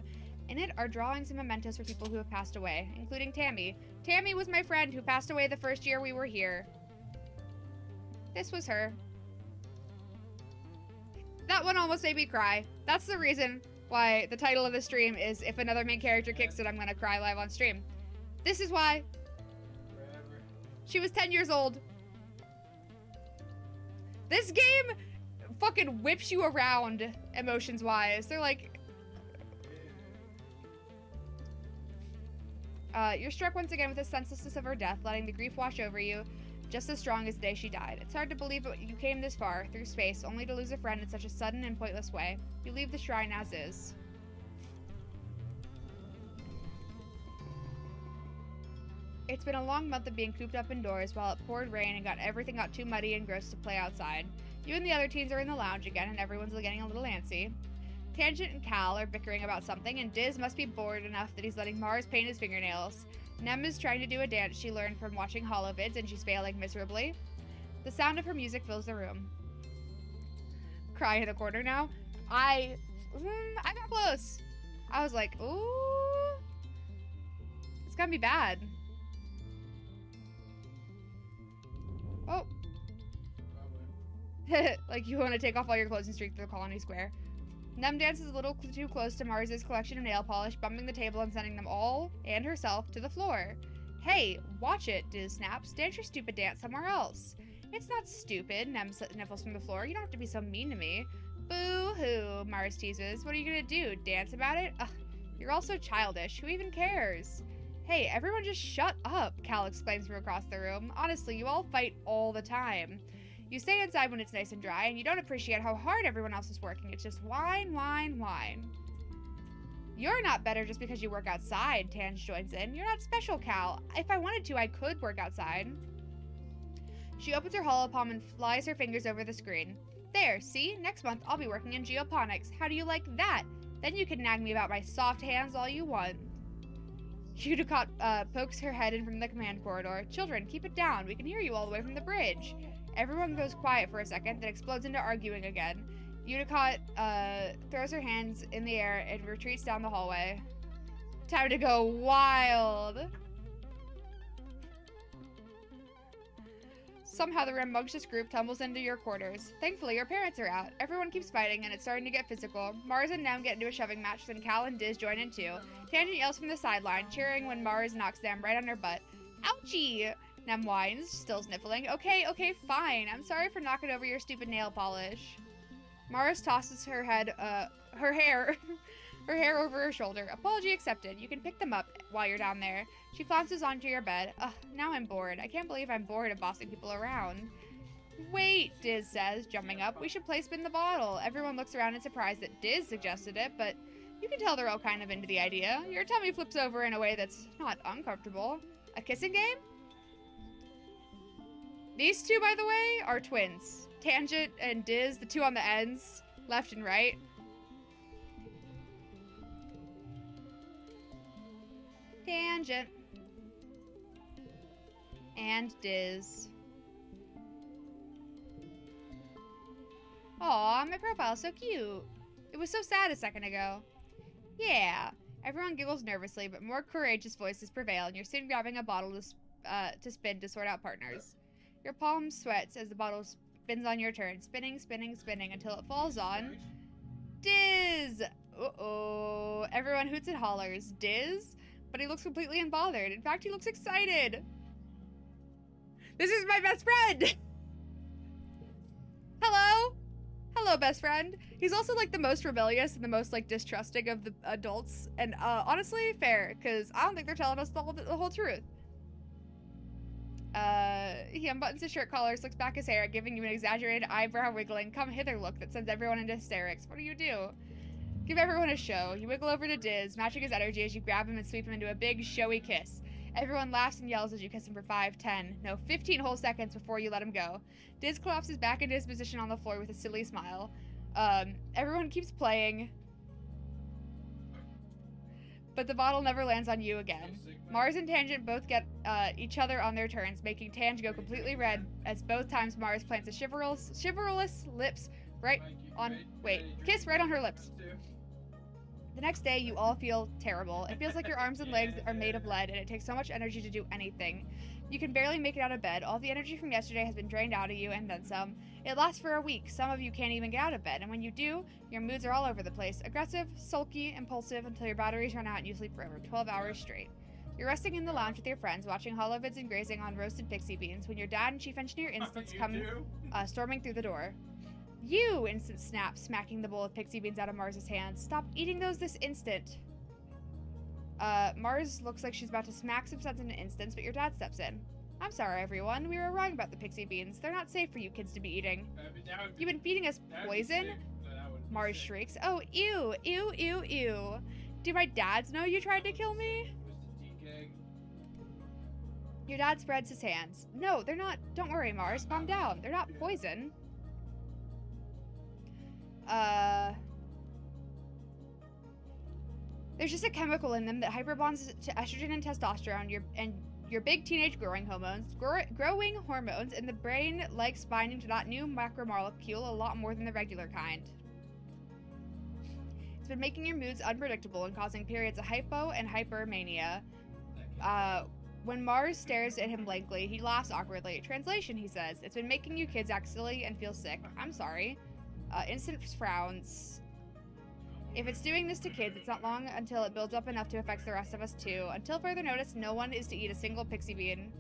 In it are drawings and mementos for people who have passed away, including Tammy. Tammy was my friend who passed away the first year we were here. This was her. That one almost made me cry. That's the reason why the title of the stream is If Another Main Character Kicks It, I'm Gonna Cry Live on Stream. This is why. Forever. She was 10 years old. This game fucking whips you around emotions-wise. They're like... you're struck once again with the senselessness of her death, letting the grief wash over you, just as strong as the day she died. It's hard to believe that you came this far, through space, only to lose a friend in such a sudden and pointless way. You leave the shrine as is. It's been a long month of being cooped up indoors while it poured rain and everything got too muddy and gross to play outside. You and the other teens are in the lounge again and everyone's getting a little antsy. Tangent and Cal are bickering about something and Diz must be bored enough that he's letting Mars paint his fingernails. Nem is trying to do a dance she learned from watching holovids and she's failing miserably. The sound of her music fills the room. Cry in the corner now. I got close. I was like, ooh. It's gonna be bad. Oh. Like you want to take off all your clothes and streak through the colony square. Nem dances a little too close to Mars's collection of nail polish, bumping the table and sending them all, and herself, to the floor. Hey, watch it, Diz snaps. Dance your stupid dance somewhere else. It's not stupid, Nem sniffles from the floor. You don't have to be so mean to me. Boo-hoo, Mars teases. What are you gonna do, dance about it? Ugh, you're all so childish. Who even cares? Hey, everyone just shut up, Cal exclaims from across the room. Honestly, you all fight all the time. You stay inside when it's nice and dry, and you don't appreciate how hard everyone else is working. It's just whine, whine, whine. You're not better just because you work outside, Tange joins in. You're not special, Cal. If I wanted to, I could work outside. She opens her holopalm and flies her fingers over the screen. There, see? Next month, I'll be working in geoponics. How do you like that? Then you can nag me about my soft hands all you want. Judicott pokes her head in from the command corridor. Children, keep it down. We can hear you all the way from the bridge. Everyone goes quiet for a second, then explodes into arguing again. Judicott throws her hands in the air and retreats down the hallway. Time to go wild. Somehow the rambunctious group tumbles into your quarters. Thankfully, your parents are out. Everyone keeps fighting, and it's starting to get physical. Mars and Nem get into a shoving match, then Cal and Diz join in too. Tangent yells from the sideline, cheering when Mars knocks them right on her butt. Ouchie! Nem whines, still sniffling. Okay, fine. I'm sorry for knocking over your stupid nail polish. Mars tosses her hair over her shoulder. Apology accepted. You can pick them up while you're down there. She flounces onto your bed. Ugh, now I'm bored. I can't believe I'm bored of bossing people around. Wait, Diz says, jumping up. We should play spin the bottle. Everyone looks around in surprise that Diz suggested it, but you can tell they're all kind of into the idea. Your tummy flips over in a way that's not uncomfortable. A kissing game? These two, by the way, are twins. Tangent and Diz, the two on the ends, left and right. Tangent. And Diz. Aw, my profile's so cute. It was so sad a second ago. Yeah. Everyone giggles nervously, but more courageous voices prevail, and you're soon grabbing a bottle to spin to sort out partners. Your palm sweats as the bottle spins on your turn, spinning until it falls on Diz. Uh-oh. Everyone hoots and hollers. Diz? But he looks completely unbothered. In fact, he looks excited. This is my best friend! Hello? Hello, best friend. He's also, like, the most rebellious and the most, like, distrusting of the adults. And, honestly, fair, because I don't think they're telling us the whole truth. He unbuttons his shirt collars, looks back his hair, giving you an exaggerated eyebrow wiggling, come hither look that sends everyone into hysterics. What do? Give everyone a show. You wiggle over to Diz, matching his energy as you grab him and sweep him into a big, showy kiss. Everyone laughs and yells as you kiss him for 5, 10, no, 15 whole seconds before you let him go. Diz collapses back into his position on the floor with a silly smile. Everyone keeps playing, but the bottle never lands on you again. Mars and Tangent both get each other on their turns, making Tang go completely red as both times Mars plants a chivalrous lips kiss right on her lips. The next day, you all feel terrible. It feels like your arms and legs are made of lead, and it takes so much energy to do anything. You can barely make it out of bed. All the energy from yesterday has been drained out of you, and then some. It lasts for a week. Some of you can't even get out of bed, and when you do, your moods are all over the place. Aggressive, sulky, impulsive, until your batteries run out and you sleep for over 12 hours straight. You're resting in the lounge with your friends, watching holovids and grazing on roasted pixie beans, when your dad and Chief Engineer Instance come storming through the door. You! Instant snaps, smacking the bowl of pixie beans out of Mars's hands. Stop eating those this instant. Mars looks like she's about to smack some sense in an instant, but your dad steps in. I'm sorry, everyone. We were wrong about the pixie beans. They're not safe for you kids to be eating. You've been feeding us poison? Mars shrieks. Oh, ew, ew, ew, ew. Do my dads know you tried to kill me? Your dad spreads his hands. No, they're not. Don't worry, Mars. Calm down. They're not poison. There's just a chemical in them that hyperbonds to estrogen and testosterone, your big teenage growing hormones, and the brain likes binding to that new macromolecule a lot more than the regular kind. It's been making your moods unpredictable and causing periods of hypo and hypermania. When Mars stares at him blankly, he laughs awkwardly. Translation, he says. It's been making you kids act silly and feel sick. I'm sorry. Instant frowns. If it's doing this to kids, it's not long until it builds up enough to affect the rest of us too. Until further notice, no one is to eat a single pixie bean.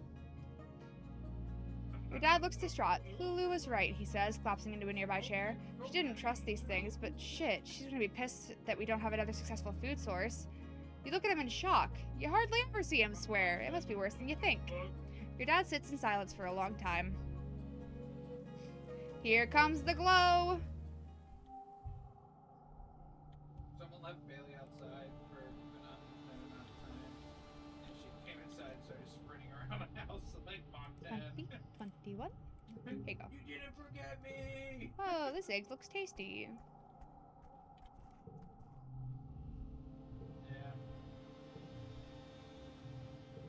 Your dad looks distraught. Lulu was right, he says, collapsing into a nearby chair. She didn't trust these things, but shit, she's gonna be pissed that we don't have another successful food source. You look at him in shock. You hardly ever see him swear. It must be worse than you think. Your dad sits in silence for a long time. Here comes the glow! Someone left Bailey outside for an unknown amount of time, and she came inside and started sprinting around the house like Mom 10. 21? Here you go. You didn't forget me! Oh, this egg looks tasty.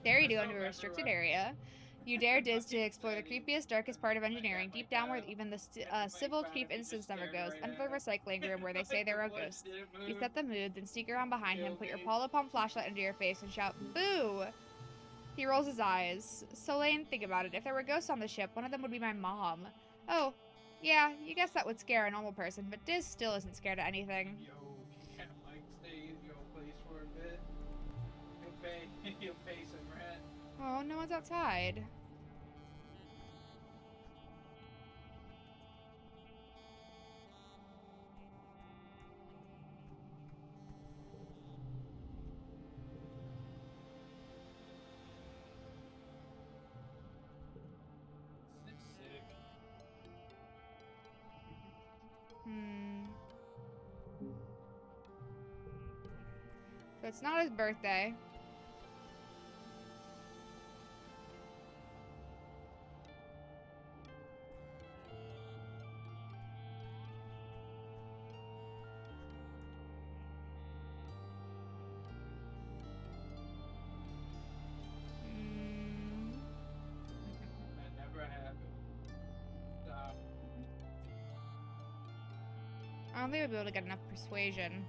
Dare you to go into a restricted area. You dare Diz to explore the creepiest, darkest part of engineering, deep down where even the civil chief instance never goes, under the recycling room where they say there are ghosts. You set the mood, then sneak around behind him, put your Polo Pump flashlight under your face, and shout, "Boo!" He rolls his eyes. So, Lane, think about it. If there were ghosts on the ship, one of them would be my mom. Oh, yeah, you guess that would scare a normal person, but Diz still isn't scared of anything. Yo, can't Mike stay in your place for a bit? He'll pay some rent. Oh, no one's outside. Sick. So it's not his birthday. That never happened. Stop. I don't think we'll be able to get enough persuasion.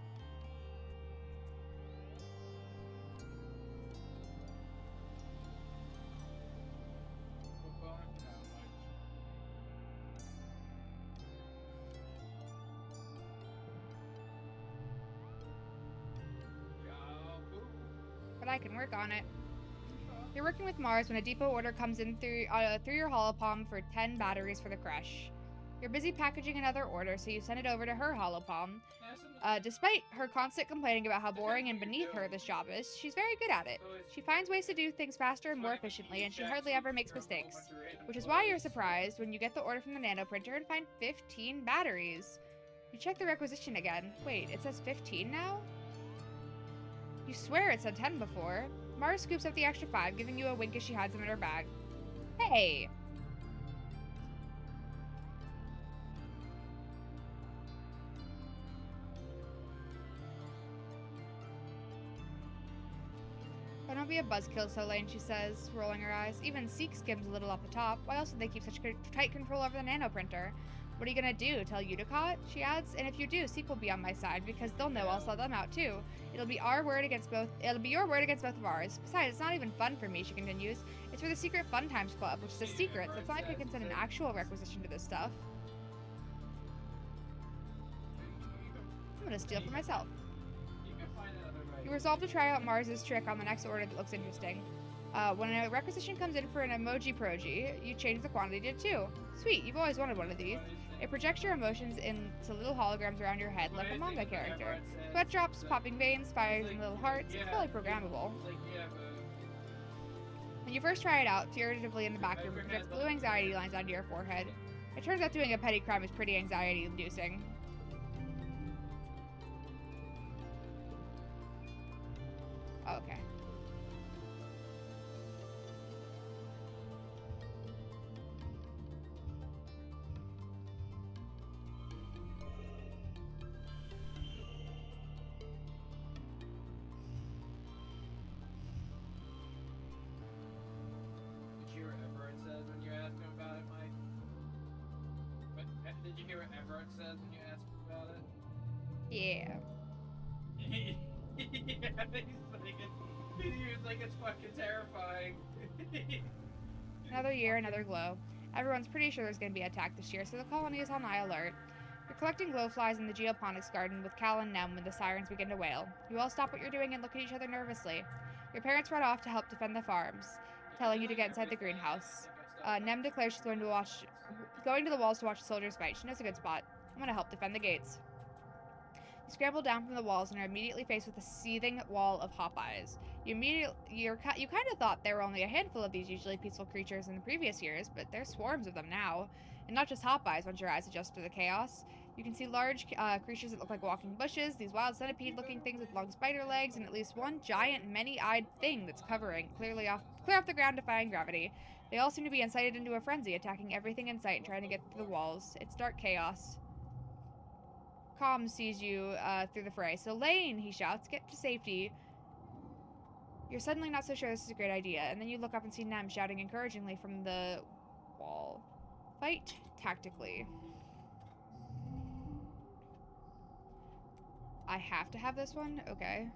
But I can work on it. You're working with Mars when a depot order comes in through your holopalm for 10 batteries for the crush. You're busy packaging another order, so you send it over to her holopalm. Despite her constant complaining about how boring and beneath her this job is, she's very good at it. She finds ways to do things faster and more efficiently, and she hardly ever makes mistakes. Which is why you're surprised when you get the order from the nano printer and find 15 batteries. You check the requisition again. Wait, it says 15 now? You swear it said 10 before. Mars scoops up the extra 5, giving you a wink as she hides them in her bag. Hey! Oh, don't be a buzzkill, Solane, she says, rolling her eyes. Even Seek skims a little off the top. Why else would they keep such tight control over the nanoprinter? What are you gonna do? Tell Unicott? She adds, and if you do, Seek will be on my side, because they'll know I'll sell them out too. It'll be your word against both of ours. Besides, it's not even fun for me, she continues. It's for the Secret Fun Times Club, which is a secret, so it's not like I can send an actual requisition to this stuff. I'm gonna steal for myself. You resolve to try out Mars's trick on the next order that looks interesting. When a requisition comes in for an emoji proji, you change the quantity to 2. Sweet, you've always wanted one of these. It projects your emotions into little holograms around your head like a manga character. Sweat drops, popping veins, fires, and little hearts. It's fully programmable. When you first try it out, furtively in the back room, it projects blue anxiety lines onto your forehead. It turns out doing a petty crime is pretty anxiety-inducing. Okay. Did you hear what Everett says when you ask him about it, Mike? Did you hear what Everett says when you ask him about it? Yeah. He's like, it's fucking terrifying. Another year, another glow. Everyone's pretty sure there's going to be an attack this year, so the colony is on high alert. You're collecting glowflies in the geoponics garden with Cal and Nem when the sirens begin to wail. You all stop what you're doing and look at each other nervously. Your parents run off to help defend the farms, telling you to get inside the greenhouse. Nem declares she's going to the walls to watch the soldiers fight. She knows a good spot. I'm going to help defend the gates. You scramble down from the walls and are immediately faced with a seething wall of Hopeyes. You kind of thought there were only a handful of these usually peaceful creatures in the previous years, but there's swarms of them now. And not just Hopeyes once your eyes adjust to the chaos. You can see large creatures that look like walking bushes, these wild centipede-looking things with long spider legs, and at least one giant, many-eyed thing that's clear off the ground, defying gravity. They all seem to be incited into a frenzy, attacking everything in sight and trying to get through the walls. It's dark chaos. Calm sees you through the fray. So Lane, he shouts, get to safety. You're suddenly not so sure this is a great idea, and then you look up and see Nem shouting encouragingly from the wall. Fight tactically. I have to have this one? Okay.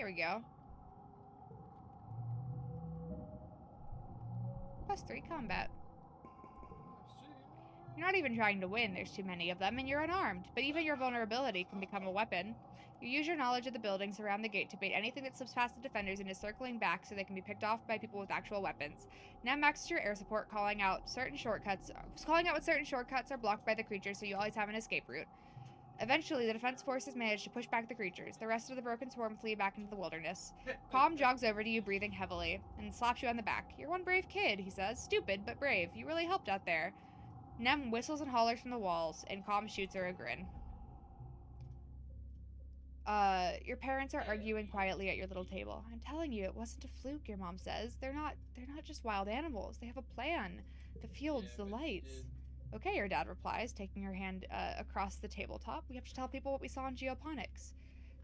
There we go. +3 combat. You're not even trying to win, there's too many of them, and you're unarmed. But even your vulnerability can become a weapon. You use your knowledge of the buildings around the gate to bait anything that slips past the defenders into circling back so they can be picked off by people with actual weapons. Now maxes your air support, calling out what certain shortcuts are blocked by the creatures so you always have an escape route. Eventually, the defense forces manage to push back the creatures. The rest of the broken swarm flee back into the wilderness. Calm jogs over to you, breathing heavily, and slaps you on the back. You're one brave kid, he says. Stupid, but brave. You really helped out there. Nem whistles and hollers from the walls, and Calm shoots her a grin. Your parents are arguing quietly at your little table. I'm telling you, it wasn't a fluke, your mom says. They're not just wild animals. They have a plan. The fields, the lights. Okay, your dad replies, taking her hand across the tabletop. We have to tell people what we saw in geoponics.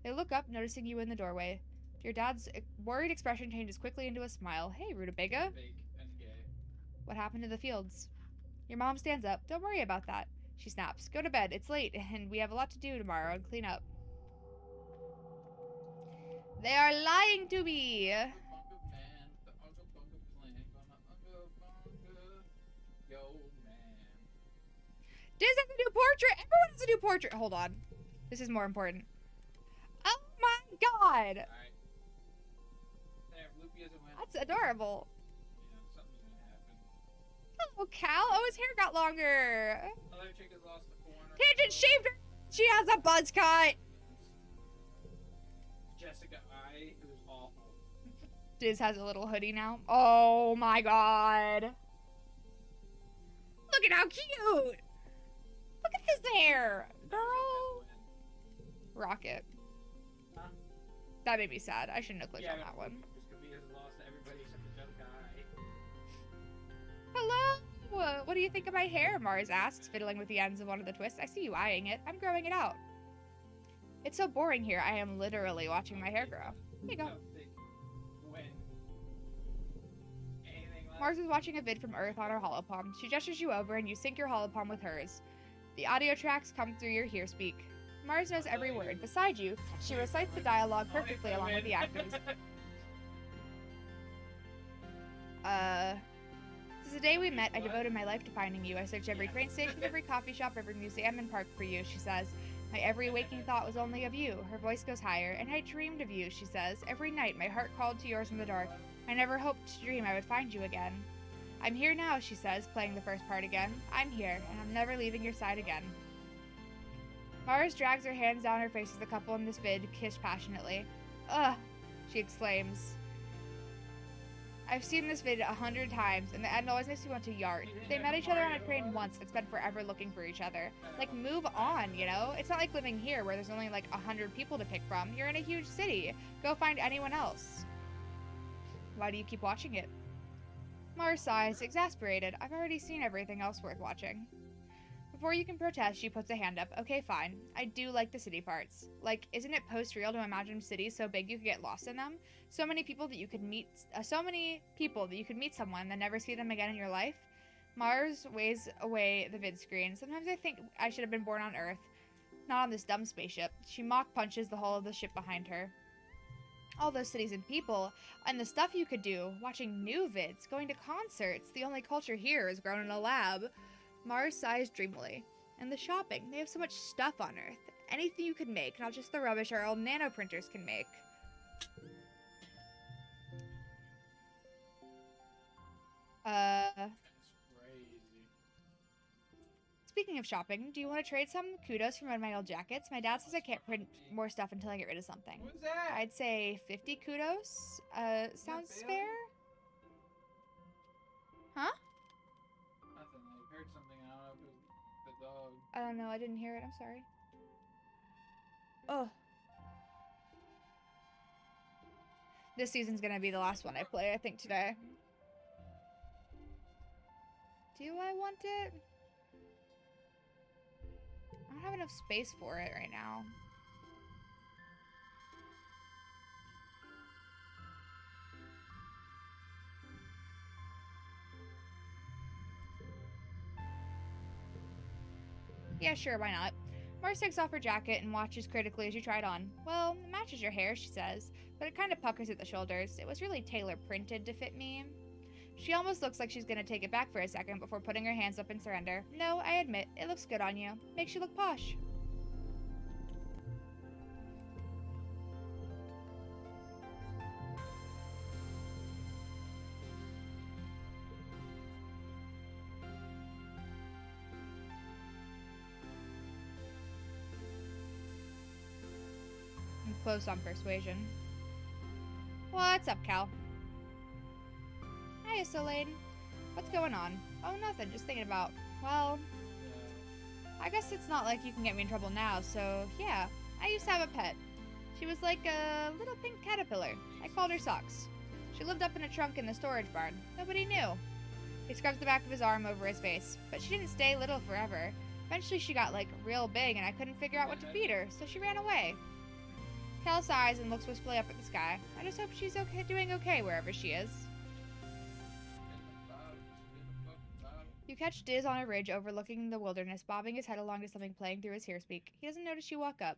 They look up, noticing you in the doorway. Your dad's worried expression changes quickly into a smile. Hey, rutabaga. What happened to the fields? Your mom stands up. Don't worry about that. She snaps. Go to bed. It's late, and we have a lot to do tomorrow and clean up. They are lying to me. Diz has a new portrait. Everyone has a new portrait. Hold on. This is more important. Oh my god. Alright. There, Loopy has a win. That's adorable. Yeah, something's gonna happen. Hello, Cal. Oh, his hair got longer. Other chick has lost the corner. Tangent shaved her. She has a buzz cut. Jessica I, it was awful. Diz has a little hoodie now. Oh my god. Look at how cute. Look at his hair. Girl. Rocket. Huh? That made me sad. I shouldn't have clicked on that one. Scooby has lost to everybody except for Jessica I. Hello. What do you think of my hair? Mars asks, fiddling with the ends of one of the twists. I see you eyeing it. I'm growing it out. It's so boring here. I am literally watching my hair grow. Here you go. Mars is watching a vid from Earth on her holopalm. She gestures you over and you sync your holopalm with hers. The audio tracks come through your hear speak. Mars knows every word. Beside you, she recites the dialogue perfectly along with the actors. Since the day we met, I devoted my life to finding you. I searched every train station, every coffee shop, every museum and park for you, she says. My every waking thought was only of you. Her voice goes higher. And I dreamed of you, she says. Every night, my heart called to yours in the dark. I never hoped to dream I would find you again. I'm here now, she says, playing the first part again. I'm here, and I'm never leaving your side again. Mars drags her hands down her face as the couple in this vid kiss passionately. Ugh, she exclaims. I've seen this vid 100 times, and the end always makes me want to yard. They met each other on a train once and spent forever looking for each other. Like, move on, you know? It's not like living here where there's only like 100 people to pick from. You're in a huge city. Go find anyone else. Why do you keep watching it? Mars sighs, exasperated. I've already seen everything else worth watching. Before you can protest, she puts a hand up. Okay, fine. I do like the city parts. Like, isn't it post-real to imagine cities so big you could get lost in them? So many people that you could meet someone and then never see them again in your life? Mars waves away the vid screen. Sometimes I think I should have been born on Earth, not on this dumb spaceship. She mock punches the hull of the ship behind her. All those cities and people, and the stuff you could do, watching new vids, going to concerts. The only culture here is grown in a lab. Mars sighs dreamily. And the shopping, they have so much stuff on Earth. Anything you could make, not just the rubbish our old nanoprinters can make. That's crazy. Speaking of shopping, do you want to trade some kudos from one of my old jackets? My dad says I can't print more stuff until I get rid of something. What's that? I'd say 50 kudos. Sounds fair? Huh? Nothing. I heard something. I don't know if it was the dog. I don't know. I didn't hear it. I'm sorry. Oh. This season's gonna be the last one I play, I think, today. Do I want it? I don't have enough space for it right now. Yeah, sure, why not? Mars takes off her jacket and watches critically as you try it on. Well, it matches your hair, she says. but it kind of puckers at the shoulders. It was really tailor-printed to fit me. She almost looks like she's gonna take it back for a second before putting her hands up in surrender. No, I admit, it looks good on you. Makes you look posh. I'm close on persuasion. What's up, Cal? Hiya, Solane. What's going on? Oh, nothing. Just thinking about, well, I guess it's not like you can get me in trouble now, so yeah. I used to have a pet. She was like a little pink caterpillar. I called her Socks. She lived up in a trunk in the storage barn. Nobody knew. He scrubs the back of his arm over his face, but she didn't stay little forever. Eventually she got like real big and I couldn't figure out what to feed her, so she ran away. Cal sighs and looks wistfully up at the sky. I just hope she's okay, doing okay wherever she is. You catch Diz on a ridge overlooking the wilderness, bobbing his head along to something playing through his hearspeak. He doesn't notice you walk up.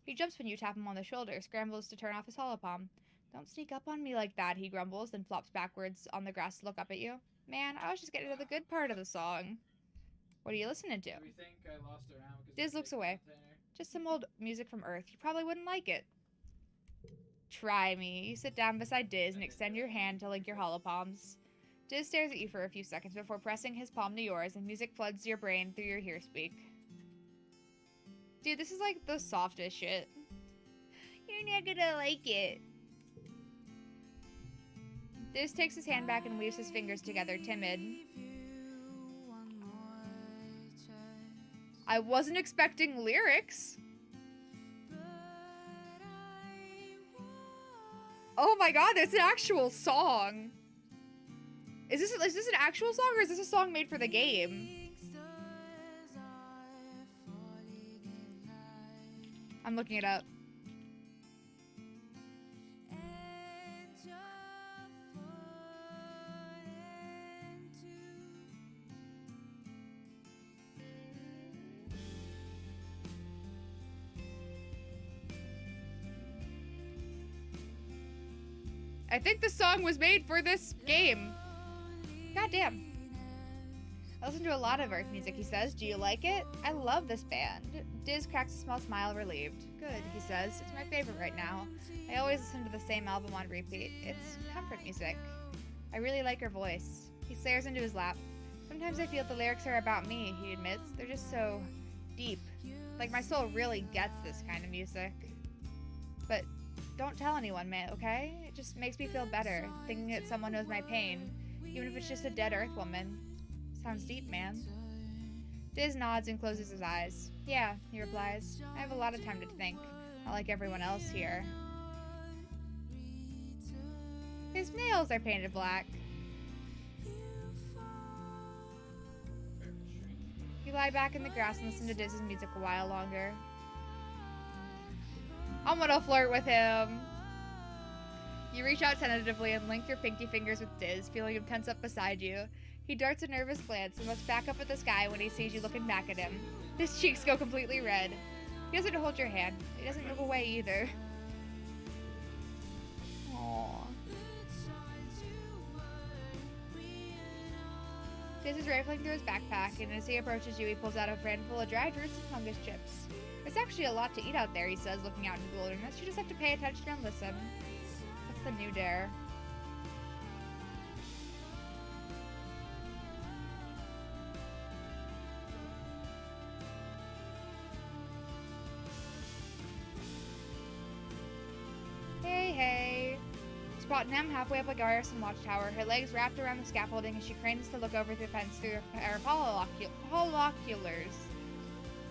He jumps when you tap him on the shoulder, scrambles to turn off his holopalm. Don't sneak up on me like that, he grumbles, then flops backwards on the grass to look up at you. Man, I was just getting to the good part of the song. What are you listening to? Do we think I lost her now because Diz looks away. Just some old music from Earth. You probably wouldn't like it. Try me. You sit down beside Diz and extend your hand to link your holopalms. Diz stares at you for a few seconds before pressing his palm to yours, and music floods your brain through your hearspeak. Dude, this is like the softest shit. You're not gonna like it. Diz takes his hand back and weaves his fingers together, timid. I wasn't expecting lyrics. Oh my god, that's an actual song. Is this an actual song, or is this a song made for the game? I'm looking it up. I think the song was made for this game. Goddamn. I listen to a lot of Earth music, he says. Do you like it? I love this band. Diz cracks a small smile, relieved. Good, he says. It's my favorite right now. I always listen to the same album on repeat. It's comfort music. I really like her voice. He stares into his lap. Sometimes I feel the lyrics are about me, he admits. They're just so deep. Like my soul really gets this kind of music. But don't tell anyone, man, okay? It just makes me feel better, thinking that someone knows my pain, even if it's just a dead Earth woman. Sounds deep, man. Diz nods and closes his eyes. Yeah, he replies. I have a lot of time to think, not like everyone else here. His nails are painted black. You lie back in the grass and listen to Diz's music a while longer. I'm gonna flirt with him. You reach out tentatively and link your pinky fingers with Diz, feeling him tense up beside you. He darts a nervous glance and looks back up at the sky when he sees you looking back at him. His cheeks go completely red. He doesn't hold your hand. He doesn't move away either. Aww. Diz is rifling through his backpack, and as he approaches you, he pulls out a handful of dried roots and fungus chips. There's actually a lot to eat out there, he says, looking out into the wilderness. You just have to pay attention and listen. What's the new dare? Hey. Spot Nem halfway up a garrison watchtower, her legs wrapped around the scaffolding as she cranes to look over the fence through a pair of holoculars.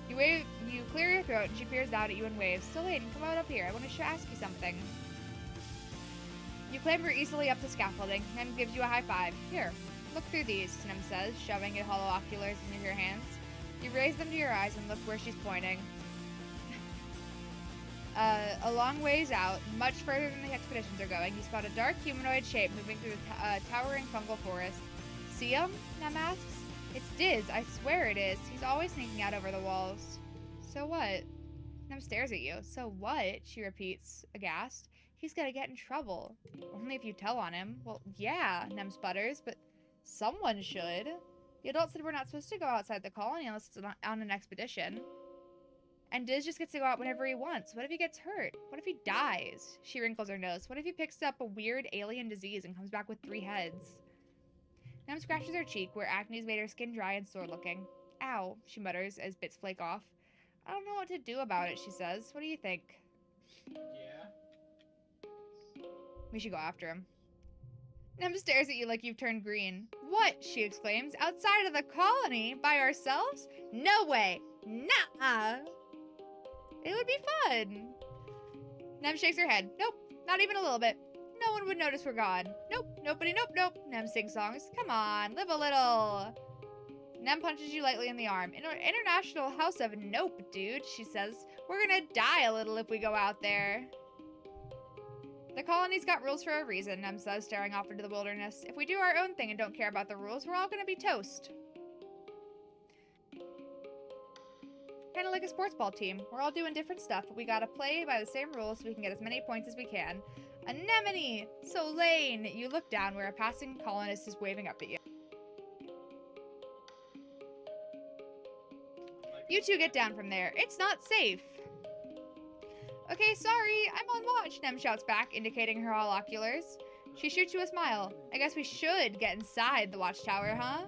You clear your throat and she peers out at you and waves. Solane, come on up here. I want to ask you something. You clamber easily up the scaffolding. Nem gives you a high five. Here, look through these, Nem says, shoving your holoculars into your hands. You raise them to your eyes and look where she's pointing. A long ways out, much further than the expeditions are going, you spot a dark humanoid shape moving through the towering fungal forest. See him? Nem asks. It's Diz, I swear it is. He's always sneaking out over the walls. So what? Nem stares at you. So what? She repeats, aghast. He's gonna get in trouble. Only if you tell on him. Well, yeah, Nem sputters, but someone should. The adult said we're not supposed to go outside the colony unless it's on an expedition. And Diz just gets to go out whenever he wants. What if he gets hurt? What if he dies? She wrinkles her nose. What if he picks up a weird alien disease and comes back with 3 heads? Nem scratches her cheek, where acne's made her skin dry and sore looking. Ow, she mutters as bits flake off. I don't know what to do about it, she says. What do you think? Yeah. We should go after him. Nem stares at you like you've turned green. What? She exclaims. Outside of the colony? By ourselves? No way! Nuh-uh! It would be fun. Nem shakes her head. Nope, not even a little bit. No one would notice we're gone. Nope, nobody, nope, nope. Nem sings songs. Come on, live a little. Nem punches you lightly in the arm. International House of Nope, dude, she says. We're gonna die a little if we go out there. The colony's got rules for a reason, Nem says, staring off into the wilderness. If we do our own thing and don't care about the rules, we're all gonna be toast. Kind of like a sports ball team. We're all doing different stuff, but we gotta play by the same rules so we can get as many points as we can. Anemone! So lame! You look down where a passing colonist is waving up at you. You two get down from there. It's not safe. Okay, sorry. I'm on watch, Nem shouts back, indicating her holoculars. She shoots you a smile. I guess we should get inside the watchtower, huh?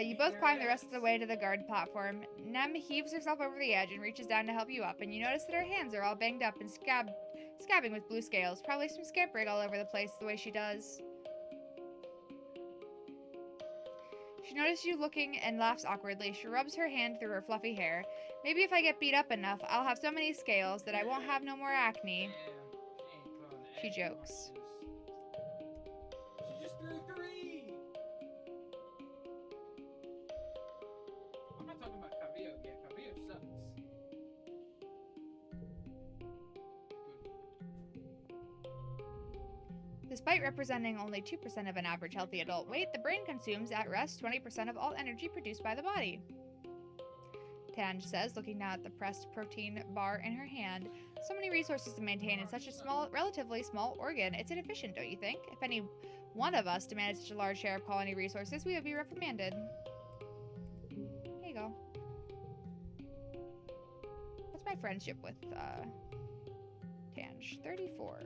You both climb the rest of the way to the guard platform. Nem heaves herself over the edge and reaches down to help you up, and you notice that her hands are all banged up and scabbing with blue scales. Probably some scampering all over the place the way she does. She notices you looking and laughs awkwardly. She rubs her hand through her fluffy hair. Maybe if I get beat up enough, I'll have so many scales that I won't have no more acne. She jokes. She just threw 3! I'm not talking about Cabello yet. Cabello sucks. Despite representing only 2% of an average healthy adult weight, the brain consumes, at rest, 20% of all energy produced by the body. Tanj says, looking down at the pressed protein bar in her hand. So many resources to maintain in such a relatively small organ. It's inefficient, don't you think? If any one of us demanded such a large share of colony resources, we would be reprimanded. There you go. What's my friendship with, Tanj? 34.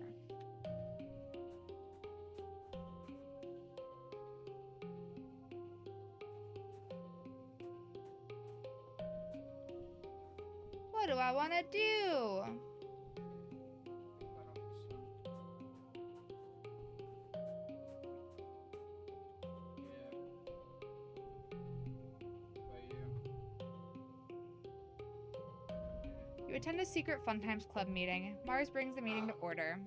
What do I want to do? You attend a secret Fun Times Club meeting. Mars brings the meeting to order.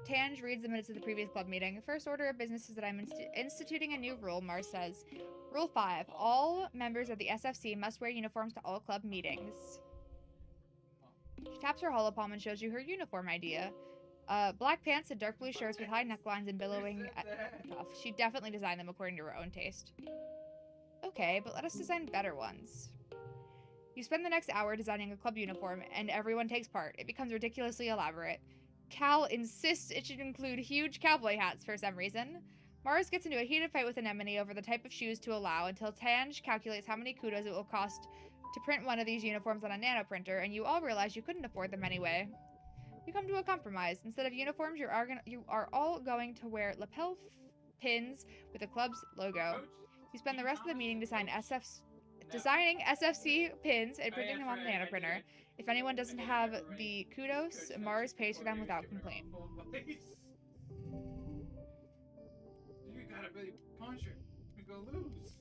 Tanj reads the minutes of the previous club meeting. First order of business is that I'm instituting a new rule, Mars says. Rule 5. All members of the SFC must wear uniforms to all club meetings. She taps her holopalm and shows you her uniform idea. Black pants and dark blue shirts with high necklines and billowing at the cuff. She definitely designed them according to her own taste. Okay, but let us design better ones. You spend the next hour designing a club uniform, and everyone takes part. It becomes ridiculously elaborate. Cal insists it should include huge cowboy hats for some reason. Mars gets into a heated fight with Anemone over the type of shoes to allow until Tanj calculates how many kudos it will cost to print one of these uniforms on a nanoprinter, and you all realize you couldn't afford them anyway. You come to a compromise. Instead of uniforms, you are all going to wear lapel pins with the club's logo. You spend the rest of the meeting designing SFC pins and printing them on the nanoprinter. If anyone doesn't have the kudos, Mars pays for them without complaint. You gotta really punch her. We go lose.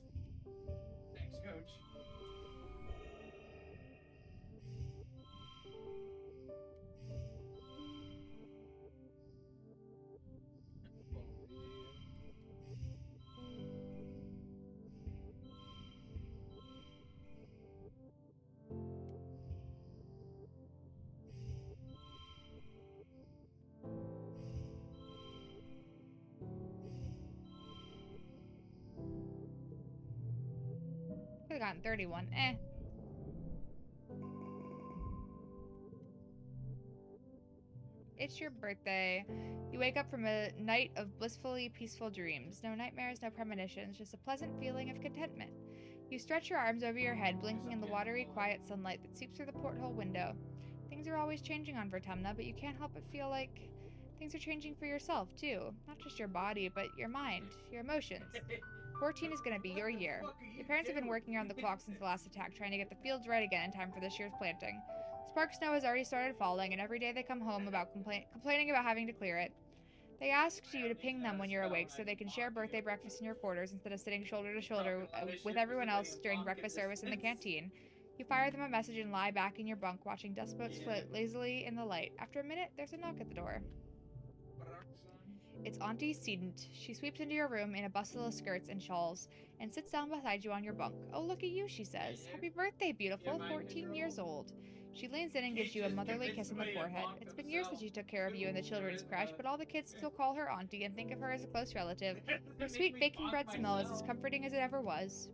Thanks, coach. gotten 31. Eh. It's your birthday. You wake up from a night of blissfully peaceful dreams. No nightmares, no premonitions, just a pleasant feeling of contentment. You stretch your arms over your head, blinking in the watery, quiet sunlight that seeps through the porthole window. Things are always changing on Vertumna, but you can't help but feel like things are changing for yourself, too. Not just your body, but your mind, your emotions. 14 is going to be your year. Your parents have been working around the clock since the last attack, trying to get the fields right again in time for this year's planting. Spark snow has already started falling, and every day they come home about complaining about having to clear it. They asked you to ping them when you're awake so they can share birthday breakfast in your quarters instead of sitting shoulder to shoulder with everyone else during breakfast service in the canteen. You fire them a message and lie back in your bunk, watching dust boats float lazily in the light. After a minute, there's a knock at the door. It's Auntie Sedent. She sweeps into your room in a bustle of skirts and shawls and sits down beside you on your bunk. Oh, look at you, she says. Happy birthday, beautiful. 14 years old. She leans in and gives you a motherly kiss on the forehead. It's been years since she took care of you in the children's creche, but all the kids still call her auntie and think of her as a close relative. Her sweet baking bread smell is as comforting as it ever was.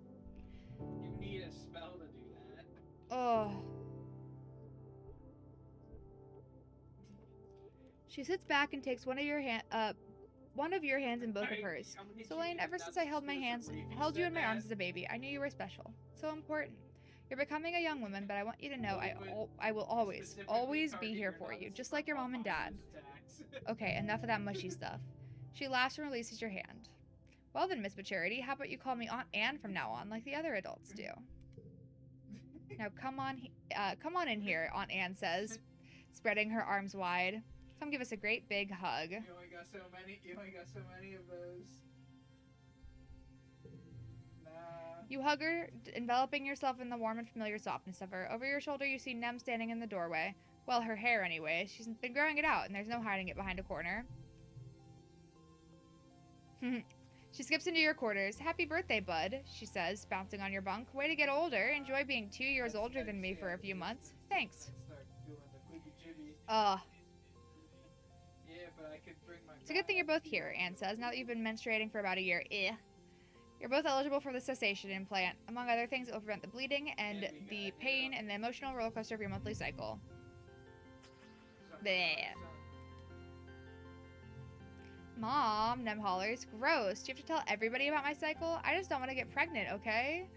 You need a spell to do that. Oh. She sits back and takes one of your hands in both of hers. Solane, ever since I held you in my arms as a baby, I knew you were special. So important. You're becoming a young woman, but I want you to know I will always be here for you, just like your mom and dad. Okay, enough of that mushy stuff. She laughs and releases your hand. Well then, Miss Maturity, how about you call me Aunt Anne from now on, like the other adults do? Now come on in here, Aunt Anne says, spreading her arms wide. Come give us a great big hug. You only got so many of those. You hug her, enveloping yourself in the warm and familiar softness of her. Over your shoulder, you see Nem standing in the doorway. Well, her hair anyway. She's been growing it out, and there's no hiding it behind a corner. She skips into your quarters. Happy birthday, bud, she says, bouncing on your bunk. Way to get older. Enjoy being 2 years older than me for a few months. Thanks. Yeah, but I could bring my It's a good thing you're both here, Anne says, now that you've been menstruating for about a year. You're both eligible for the cessation implant. Among other things, it will prevent the bleeding and the pain and the emotional roller coaster of your monthly cycle. Bleh. Mom, Nem hollers. Gross. Do you have to tell everybody about my cycle? I just don't want to get pregnant, okay?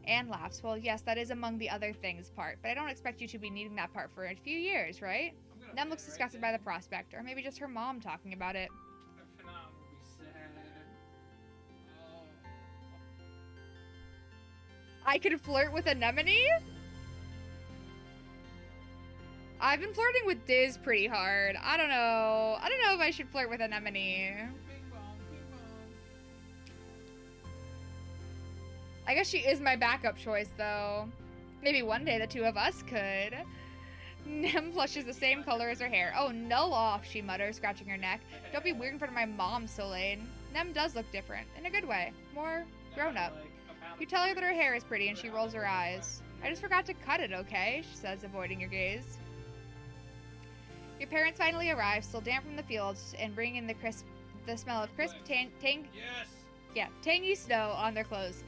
Anne laughs. Well, yes, that is among the other things part, but I don't expect you to be needing that part for a few years, right? Nem looks disgusted by the prospect, or maybe just her mom talking about it. I could flirt with Anemone? I've been flirting with Diz pretty hard. I don't know if I should flirt with Anemone. I guess she is my backup choice, though. Maybe one day the two of us could. Nem flushes the same color as her hair. Oh, null off, she mutters, scratching her neck. Don't be weird in front of my mom, Solane. Nem does look different, in a good way. More grown up. You tell her that her hair is pretty and she rolls her eyes. I just forgot to cut it, okay? She says, avoiding your gaze. Your parents finally arrive, still damp from the fields, and bring in the smell of crisp, tangy snow on their clothes.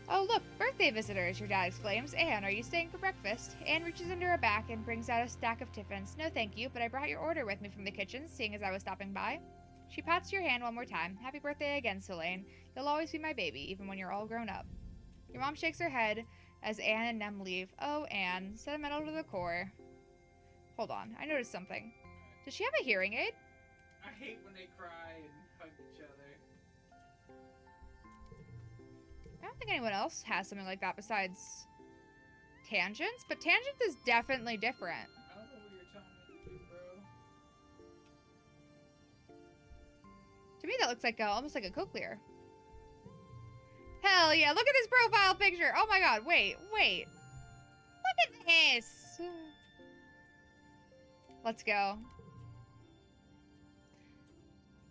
Oh, look, birthday visitors, your dad exclaims. Anne, are you staying for breakfast? Anne reaches into her back and brings out a stack of tiffins. No, thank you, but I brought your order with me from the kitchen, seeing as I was stopping by. She pats your hand one more time. Happy birthday again, Solane. You'll always be my baby, even when you're all grown up. Your mom shakes her head as Anne and Nem leave. Oh, Anne, sentimental to the core. Hold on, I noticed something. Does she have a hearing aid? I hate when they cry and hug each other. I don't think anyone else has something like that besides Tangents, but Tangents is definitely different. I don't know what you're telling me to do, bro. To me, that looks like almost like a cochlear. Hell yeah, look at this profile picture. Oh my god, wait. Look at this. Let's go.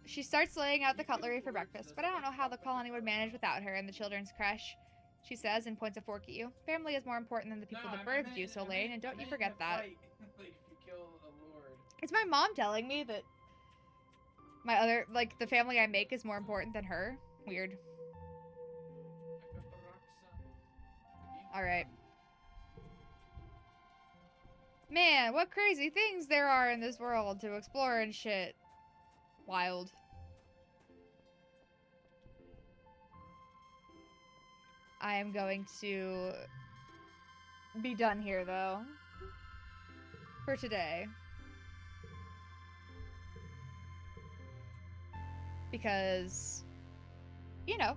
She starts laying out the cutlery for breakfast, but I don't know how the colony would manage without her in the children's creche, she says and points a fork at you. Family is more important than the people that birthed you, Solane, and don't you forget that. Like, if you kill a lord. It's my mom telling me that the family I make is more important than her. Weird. Alright. Man, what crazy things there are in this world to explore and shit. Wild. I am going to be done here, though. For today. Because, you know.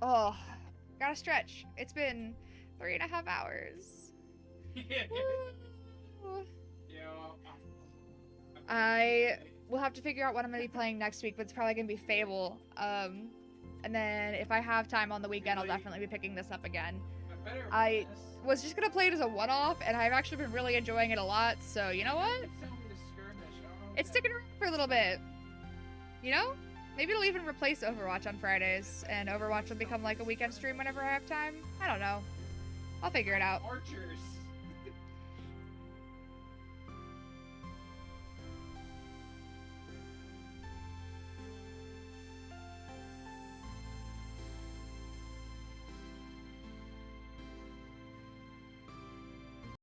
Oh, gotta stretch. It's been 3.5 hours. I will have to figure out what I'm going to be playing next week, but it's probably going to be Fable. And then if I have time on the weekend, I'll definitely be picking this up again. I was just going to play it as a one-off, and I've actually been really enjoying it a lot, so you know what? It's sticking around for a little bit. You know? Maybe it'll even replace Overwatch on Fridays, and Overwatch will become like a weekend stream whenever I have time. I don't know. I'll figure it out. Archers.